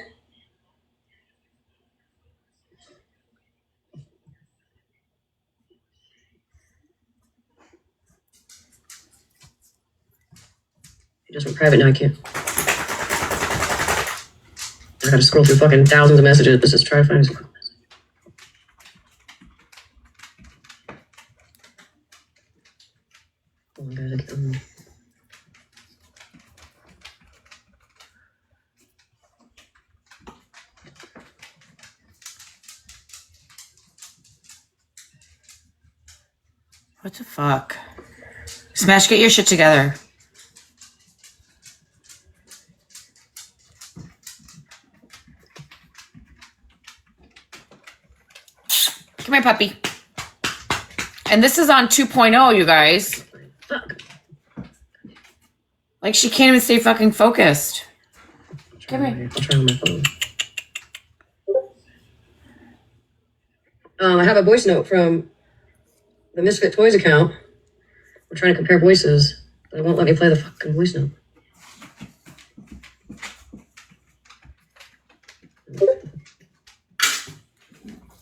He just went private now. I can't. I gotta scroll through fucking thousands of messages. Let's just try to find his. Oh my god. What the fuck? Smash, get your shit together. Come here, puppy. And this is on 2.0, you guys. Fuck. Like, she can't even stay fucking focused. Come here. I'll try on my phone. I have a voice note from the Misfit Toys account. We're trying to compare voices, but it won't let me play the fucking voice note.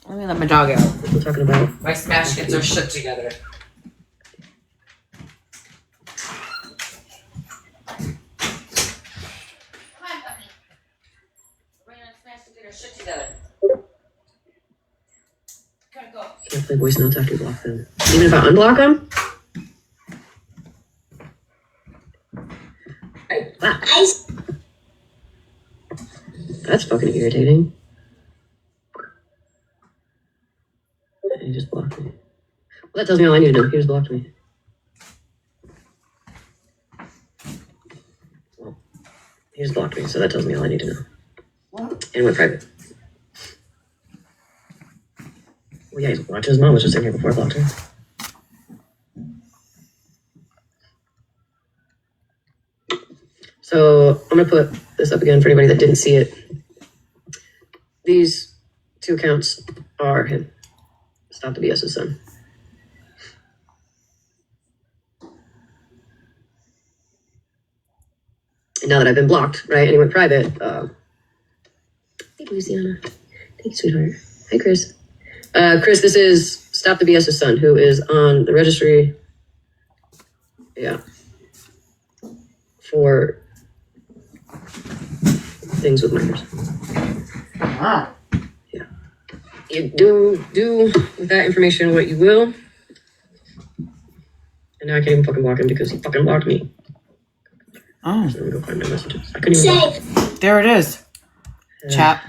Let me let my dog out. What we're talking about. My Smash gets her shit together. Can't play voice notes after you block them. Even if I unblock them? Wow. That's fucking irritating. He just blocked me. Well, that tells me all I need to know. He just blocked me. Well, he just blocked me, so that tells me all I need to know. What? And went private. Well, yeah, he's watching. His mom was just in here before I blocked her. So I'm gonna put this up again for anybody that didn't see it. These two accounts are him. Stop the BS's son. And now that I've been blocked, right, and he went private, thank you, Luciana. Thank you, sweetheart. Hi, Chris. Chris, this is Stop the BS's son, who is on the registry. Yeah. For things with minors. Wow. Yeah. You do with that information what you will. And now I can't even fucking block him because he fucking blocked me. Oh. So let me go find my messages. I couldn't even block. There it is. Chat.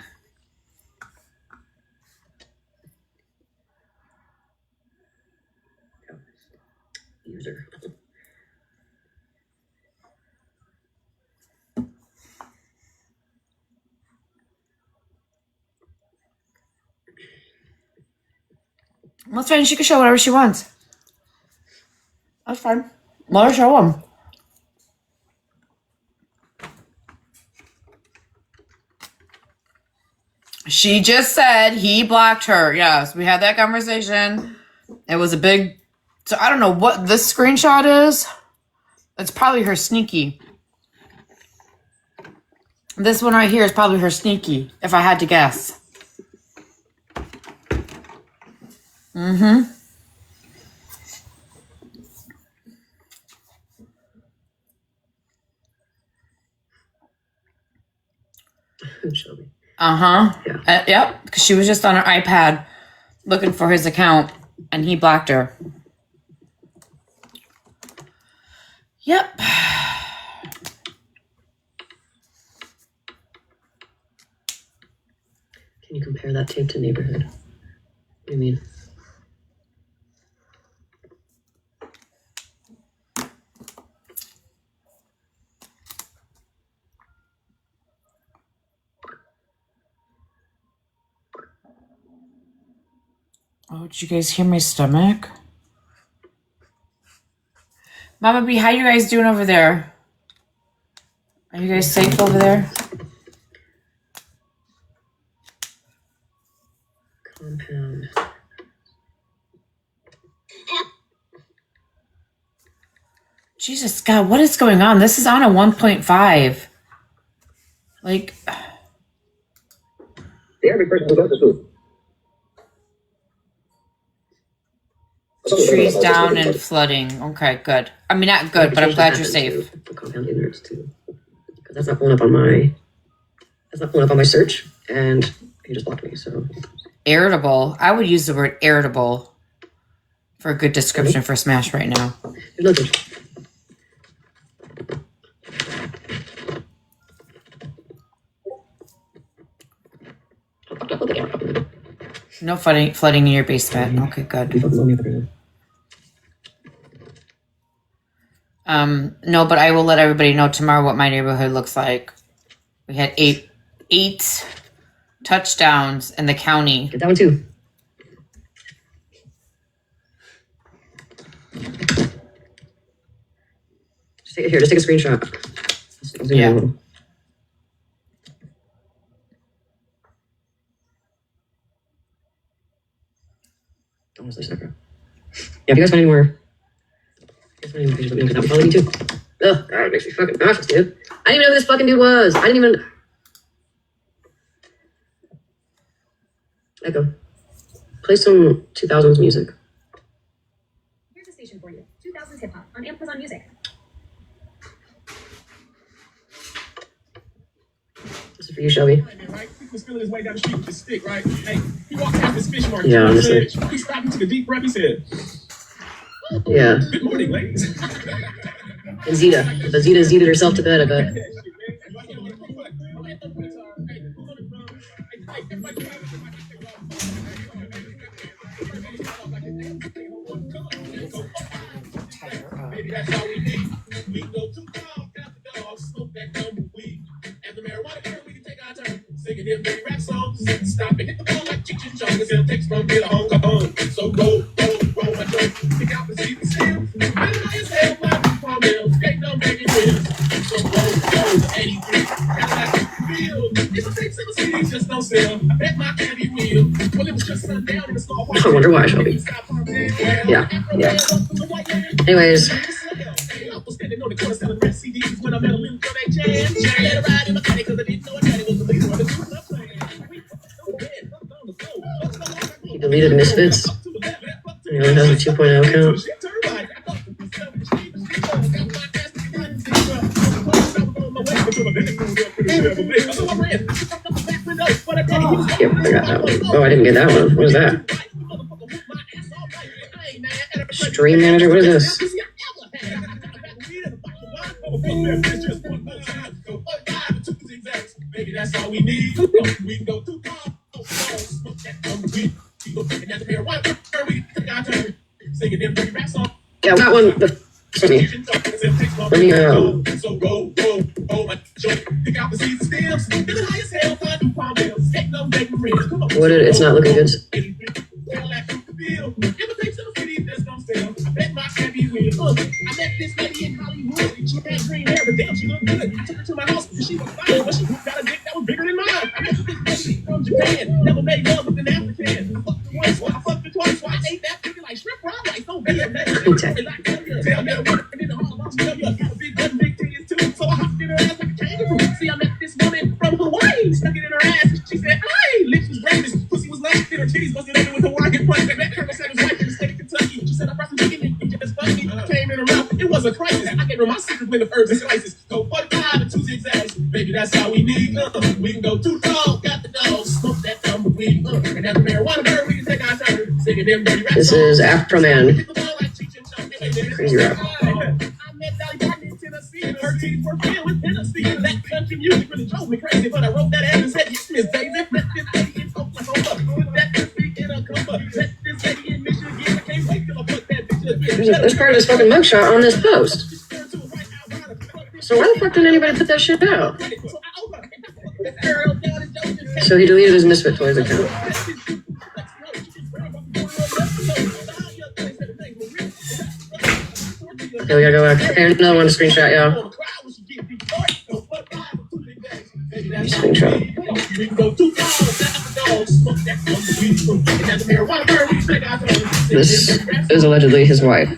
User. That's fine. She can show whatever she wants. That's fine. Let her show him. She just said he blocked her. Yes, we had that conversation. It was a big... So I don't know what this screenshot is. It's probably her sneaky. This one right here is probably her sneaky, if I had to guess. Mm-hmm. Shelby. Uh-huh. Yeah. Yep, because she was just on her iPad looking for his account, and he blocked her. Yep. Can you compare that tape to Neighborhood? What do you mean? Oh, did you guys hear my stomach? Mama B, how you guys doing over there? Are you guys safe over there? Compound. Jesus, God, what is going on? This is on a 1.5. Like... The average person who goes to school. Trees down and flooding. Okay, good. I mean, not good, but I'm glad you're safe. The compound inert too. Because that's not pulling up on my. That's not pulling up on my search, and he just blocked me. So Irritable. I would use the word irritable for a good description for Smash right now. No flooding in your basement. Okay, good. No, but I will let everybody know tomorrow what my neighborhood looks like. We had eight touchdowns in the county. Get that one too. Just take it here. Just take a screenshot. Yeah. Honestly, sucker. Yeah, if you guys find any more, pictures, let me know, because that would probably me too. Ugh, God, it makes me fucking nauseous, dude. I didn't even know who this fucking dude was. I didn't even. Echo. Play some 2000s music. Here's a station for you. 2000s hip hop on Amazon Music. This is for you, Shelby. Was feeling his way down the street with his stick, right? Hey, he walked past this fish market. Yeah, honestly. He stopped and took a deep breath. He said, Yeah. "Good morning, ladies." And Zeta'd herself to bed, I bet. Maybe that's all we need. We can go too far, got the dogs, smoke that dumb weed. As the marijuana girl, we can take our turn. Singing them big rap songs. Stop and hit the ball like Cheech and Chong. Instead of text from here to home, come home. So roll my joint. Pick out the seat and still. Better not as hell, like palm mills. Ain't no making wheels. So roll, 83. Cadillac feel. If I take 7 CDs, just don't sell. I bet my candy will. Well, it was just sundown in the small I wonder why, Shelby. Yeah. Anyways. He deleted Misfits. He only has a 2.0 count. Yep, I got that one. Oh, I didn't get that one. What is that? Stream manager? What is this? Maybe that's all we need. We can go too far. Yeah, that one. Let me what did it's not looking good. I met this lady in Hollywood. She had green hair, but damn, she looked good. I took her to my house because she was fine, but she got a dick that was bigger than mine. I met this lady from Japan. Never made love with an African. I fucked her once, I fucked her twice, I ate that chicken like shrimp fried rice. Don't be a man. Tell me what I did to her. Tell you I got a big gun, big titties too. So I hopped in her ass like a kangaroo. See, I met this woman from Hawaii. Stuck it in her ass. She said, "Hey, lips was braided, pussy was nice, and her titties busted open with Hawaiian price." And that Colonel said it was like in the state of Kentucky. She said, "I brought some chicken and just funny." I came in her mouth. It was a crisis. I gave her my secret blend of herbs and spices. Go 45 and 2 zigzags. Baby, that's how we need. We can go too tall. Got the dogs. Smoke that tumbleweed. And as a marijuana bird, we can take our turn. Singing them dirty rap. This is Afro Man. Crazy rap. I met Dolly Parton in Tennessee, and her teeth were filled with Tennessee. And that country music really drove me crazy. But I wrote that ad and said, "Yes, Miss Daisy, met this lady in Oklahoma. Put that pussy in a coma. Met this lady in Michigan. I can't wait till I put that bitch again." There's part of his fucking mugshot on this post. So why the fuck didn't anybody put that shit out? So he deleted his Misfit Toys account. Okay, we gotta go back. Okay, another one to screenshot, y'all. Screenshot. This is allegedly his wife.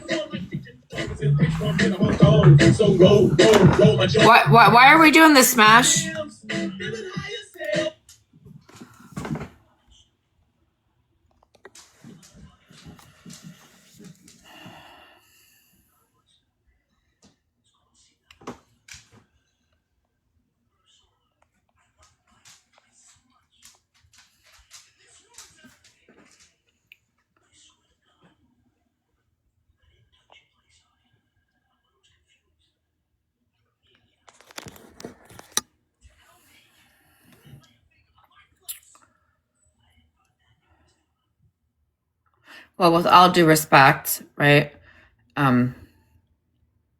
Why are we doing this, Smash? Well, with all due respect, right?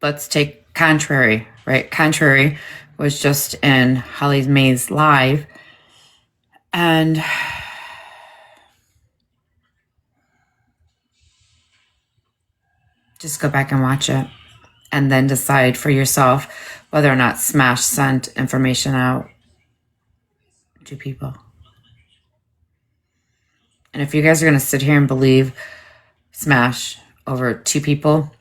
Let's take Contrary, right? Contrary was just in Holly Mae's live, and just go back and watch it, and then decide for yourself whether or not Smash sent information out to people. And if you guys are going to sit here and believe Smash over 2 people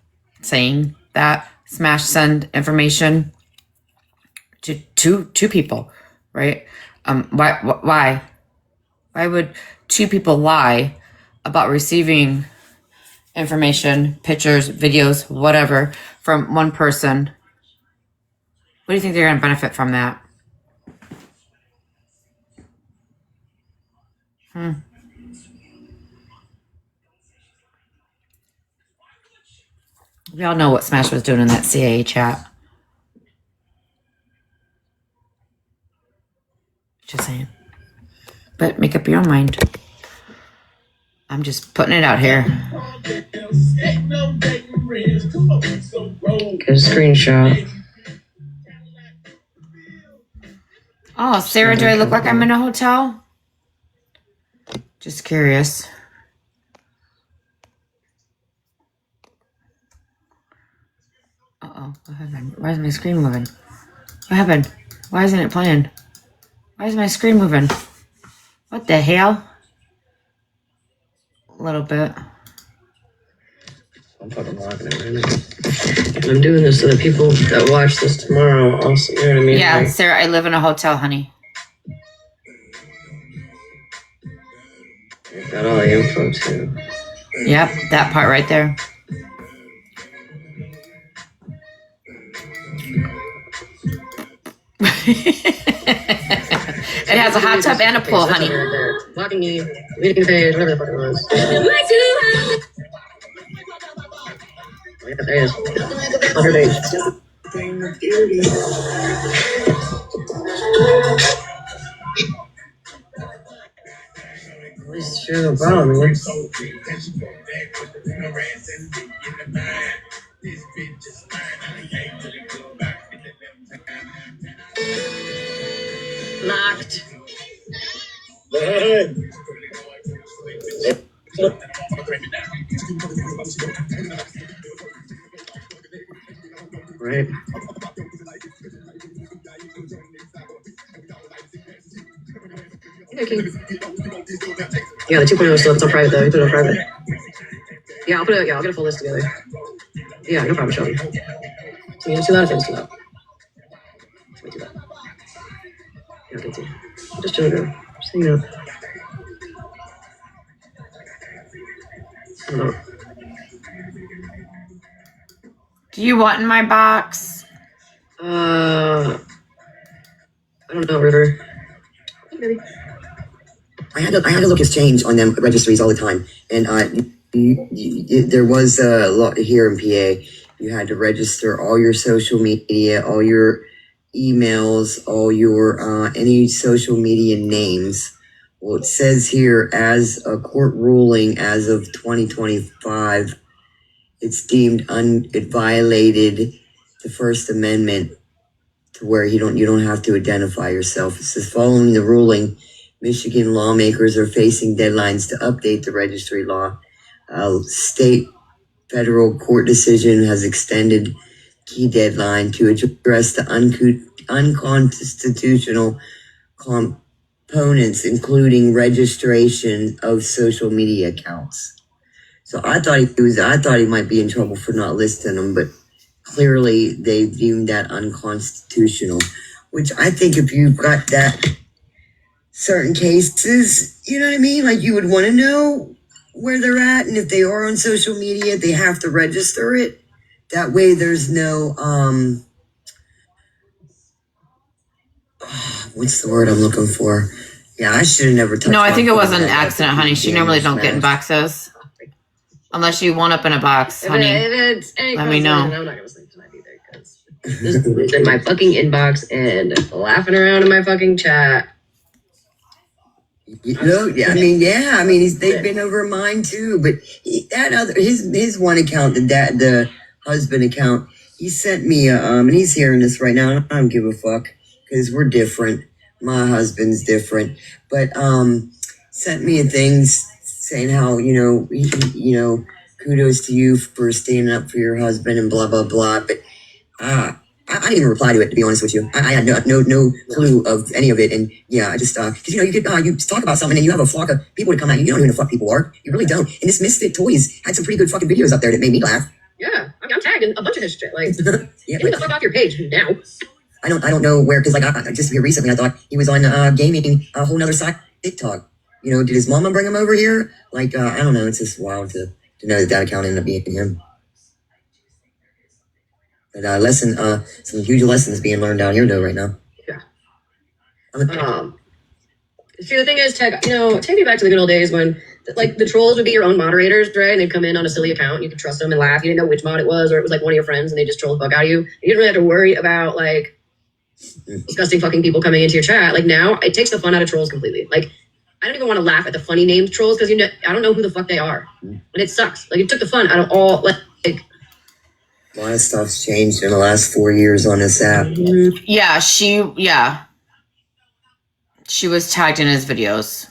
saying that Smash send information to two people, right? Why would 2 people lie about receiving information, pictures, videos, whatever, from one person? What do you think they're going to benefit from that? We all know what Smash was doing in that CAA chat. Just saying. But make up your own mind. I'm just putting it out here. Get a screenshot. Oh, Sarah, do I look like I'm in a hotel? Just curious. Uh-oh, what happened? Why is my screen moving? What happened? Why isn't it playing? Why is my screen moving? What the hell? A little bit. I'm fucking walking it right now. I'm doing this so that people that watch this tomorrow also, you know what I mean? Yeah, Like, Sarah, I live in a hotel, honey. I've got all the info too. Yep, that part right there. It has a hot tub and a pool, honey. Walking you, reading page, whatever the fuck it was. Yeah, there it is. 100 It's true, no problem, man. Locked. Right. Okay. Yeah, the 2.0 still, it's on private though. You put it on private. Yeah, I'll get a full list together. Yeah, no problem, Shelby. So you too loud if it's too loud. It's way too loud. Yeah, okay, too. Just chill, girl. Just hang out. I don't know. Do you want in my box? I don't know, River. Maybe. I had to look his change on them registries all the time, and there was a lot here in PA. You had to register all your social media, all your emails, all your any social media names. Well, it says here, as a court ruling as of 2025, it's deemed it violated the First Amendment to where you don't have to identify yourself. It says, following the ruling, Michigan lawmakers are facing deadlines to update the registry law. State federal court decision has extended key deadline to address the unconstitutional components, including registration of social media accounts. So I thought he might be in trouble for not listing them, but clearly they deemed that unconstitutional, which I think if you've got that certain cases, you know what I mean? Like, you would want to know where they're at, and if they are on social media, they have to register it. That way there's no, what's the word I'm looking for? Yeah, I should have never touched No, I think my it was phone an like that. accident, honey. She normally don't get in boxes. Unless you want up in a box, honey. Let me know. I'm not gonna sleep tonight either because this is in my fucking inbox and laughing around in my fucking chat. Yeah, I mean, they've been over mine too. But his one account, the husband account, he sent me and he's hearing this right now. And I don't give a fuck because we're different. My husband's different, but sent me a thing saying how kudos to you for standing up for your husband and blah blah blah. But I didn't even reply to it, to be honest with you. I had no clue of any of it, and yeah, I just because you talk about something and you have a flock of people to come at you. You don't even know who the fuck people are. You really don't. And this Misfit Toys had some pretty good fucking videos up there that made me laugh. Yeah, I mean, I'm tagged in a bunch of his shit. Like, get the fuck off your page now. I don't know where, because like I just here recently I thought he was on gaming a whole nother side TikTok. Did his mama bring him over here? Like I don't know. It's just wild to know that account ended up being him. But some huge lessons being learned down here though right now. Yeah. See, the thing is, take me back to the good old days when like the trolls would be your own moderators, right? And they'd come in on a silly account and you could trust them and laugh. You didn't know which mod it was, or it was like one of your friends and they just troll the fuck out of you. You didn't really have to worry about like disgusting fucking people coming into your chat. Like now it takes the fun out of trolls completely. Like I don't even want to laugh at the funny named trolls because I don't know who the fuck they are. And it sucks. Like it took the fun out of all like a lot of stuff's changed in the last 4 years on this app. Yeah, she was tagged in his videos.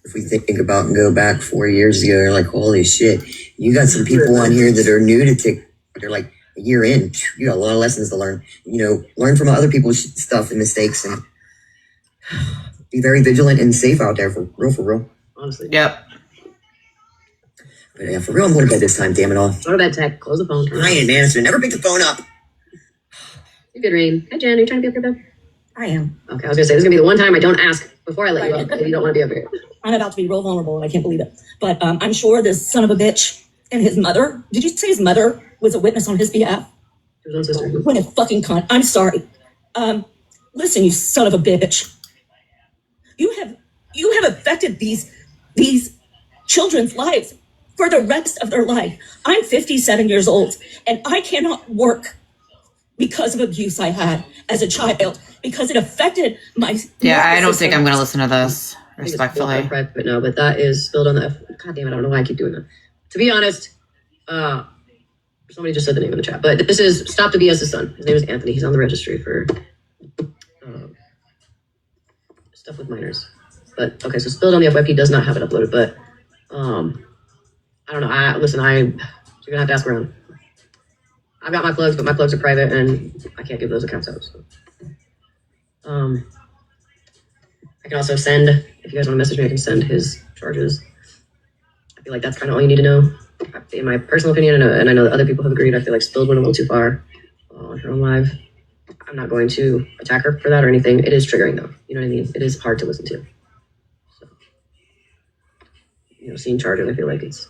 If we think about and go back 4 years ago, you're like, holy shit. You got some people on here that are new to TikTok. They're like a year in. You got a lot of lessons to learn. Learn from other people's stuff and mistakes and be very vigilant and safe out there for real. Honestly. Yep. But yeah, for real, I'm going to bed this time, damn it all. Go to bed, Tech. Close the phone. I ain't answering. Never pick the phone up. You're good, Rain. Hi, Jen. Are you trying to be up here, bed? I am. Okay, I was going to say, this is going to be the one time I don't ask before I let you up if you don't want to be up here. I'm about to be real vulnerable and I can't believe it. But I'm sure this son of a bitch and his mother, did you say his mother was a witness on his behalf? His own sister. What a fucking cunt. I'm sorry. Listen, you son of a bitch. You have affected these children's lives for the rest of their life. I'm 57 years old and I cannot work because of abuse I had as a child because it affected my. Yeah, I don't think I'm going to listen to this respectfully. But no, but that is spilled on the. God damn it! I don't know why I keep doing that. To be honest, somebody just said the name in the chat, but this is Stop the BS's son. His name is Anthony. He's on the registry for stuff with minors. But okay, so spilled on the FYP does not have it uploaded, but I don't know. You're gonna have to ask around. I've got my plugs, but my plugs are private, and I can't give those accounts out. So. I can also send, if you guys want to message me, I can send his charges. I feel like that's kind of all you need to know. In my personal opinion, and I know that other people have agreed, I feel like Spilled went a little too far on her own live. I'm not going to attack her for that or anything. It is triggering, though. You know what I mean? It is hard to listen to. So, seeing charges, I feel like it's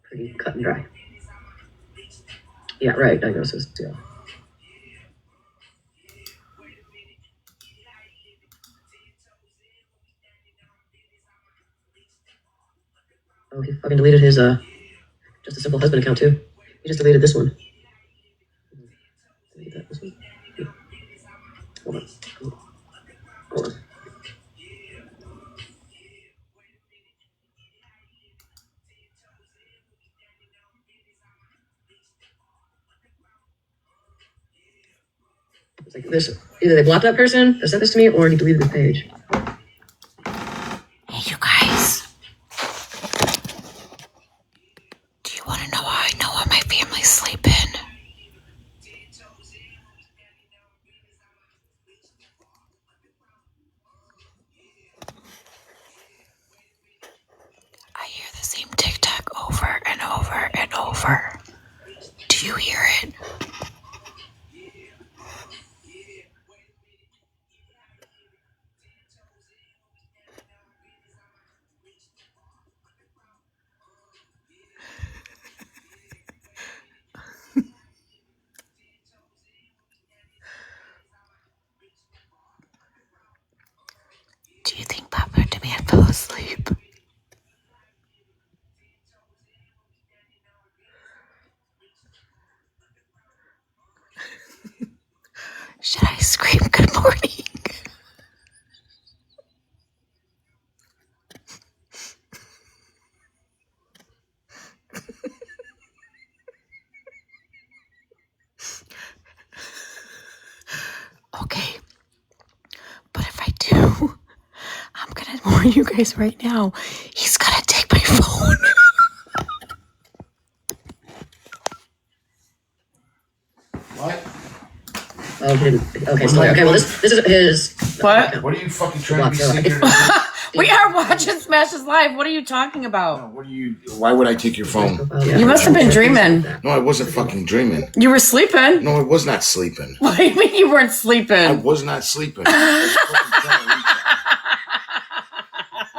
pretty cut and dry. Yeah, right. Diagnosis. Yeah. Oh, he fucking deleted his Just a Simple Husband account too. He just deleted this one. Delete this one. Hold on. Hold on. It's like this. Either they blocked that person that sent this to me, or he deleted the page. Hey, you guys. Do you want to know how I know what my family's sleeping? I hear the same TikTok over and over and over. Do you hear it? Do you think Papa Demand fell asleep? warn you guys right now, he's gonna take my phone. What? Okay, so okay, well this is his. What? What are you fucking trying to be secret? We are watching Smashes live. What are you talking about? What are you? Why would I take your phone? You must have been dreaming. No, I wasn't fucking dreaming. You were sleeping. No, I was not sleeping. What do you mean you weren't sleeping? I was not sleeping.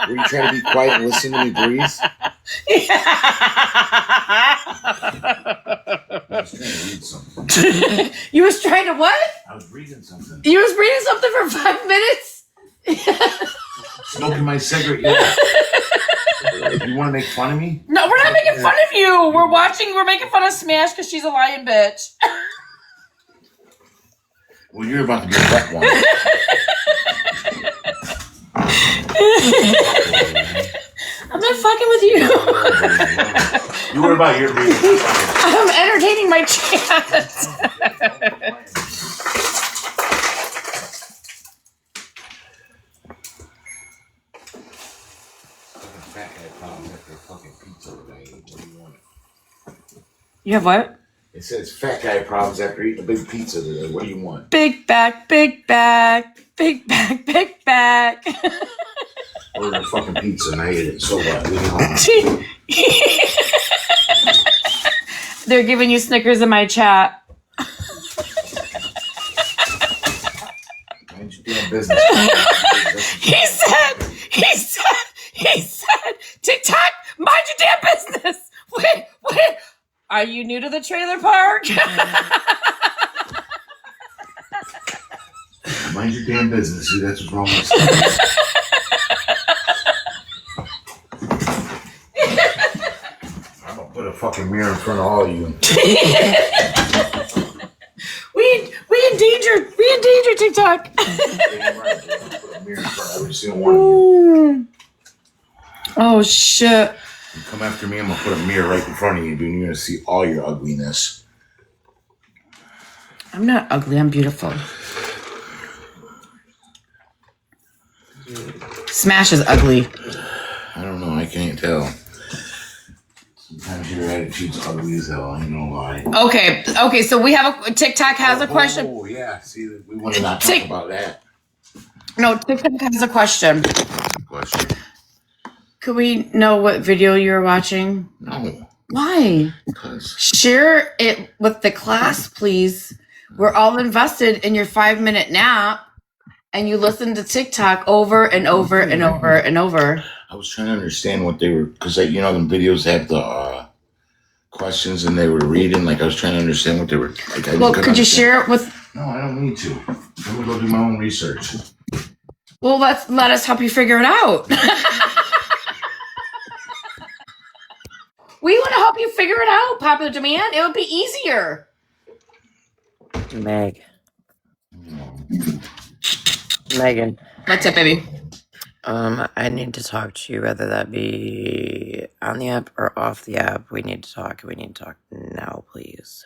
Were you trying to be quiet and listen to me breathe? I was trying to read something. You was trying to what? I was reading something. You was reading something for 5 minutes? Smoking my cigarette. Yeah. You want to make fun of me? No, we're not making fun of you. We're making fun of Smash because she's a lying bitch. Well, you're about to be a wet one. I'm not fucking with you. You worry about your reading. I'm entertaining my chat. You have what? It says fat guy problems after eating a big pizza today. What do you want? Big back, big back, big back, big back. Ordered a fucking pizza and I ate it. So what? They're giving you Snickers in my chat. Mind your damn business. He said, TikTok, mind your damn business. Wait. Are you new to the trailer park? Mind your damn business. See, that's what's wrong with stuff. I'm gonna put a fucking mirror in front of all of you. we endanger TikTok. Oh shit. You come after me, I'm gonna put a mirror right in front of you, dude, and you're gonna see all your ugliness. I'm not ugly, I'm beautiful. Smash is ugly. I don't know, I can't tell. Sometimes your attitude's ugly as hell, I ain't gonna lie. Okay, so we have TikTok has a question. Oh, yeah, see, we want to not talk about that. No, TikTok has a question. Could we know what video you're watching? No. Why? Because. Share it with the class, please. We're all invested in your 5-minute nap, and you listen to TikTok over and over and over and over. I was trying to understand what they were, because you know, the videos have the questions and they were reading. Like I was trying to understand what they were. Like, Well, could you share it with? No, I don't need to. I'm gonna go do my own research. Well, let us help you figure it out. We want to help you figure it out, Popular Demand. It would be easier. Megan. What's up, baby? I need to talk to you, whether that be on the app or off the app. We need to talk. We need to talk now, please.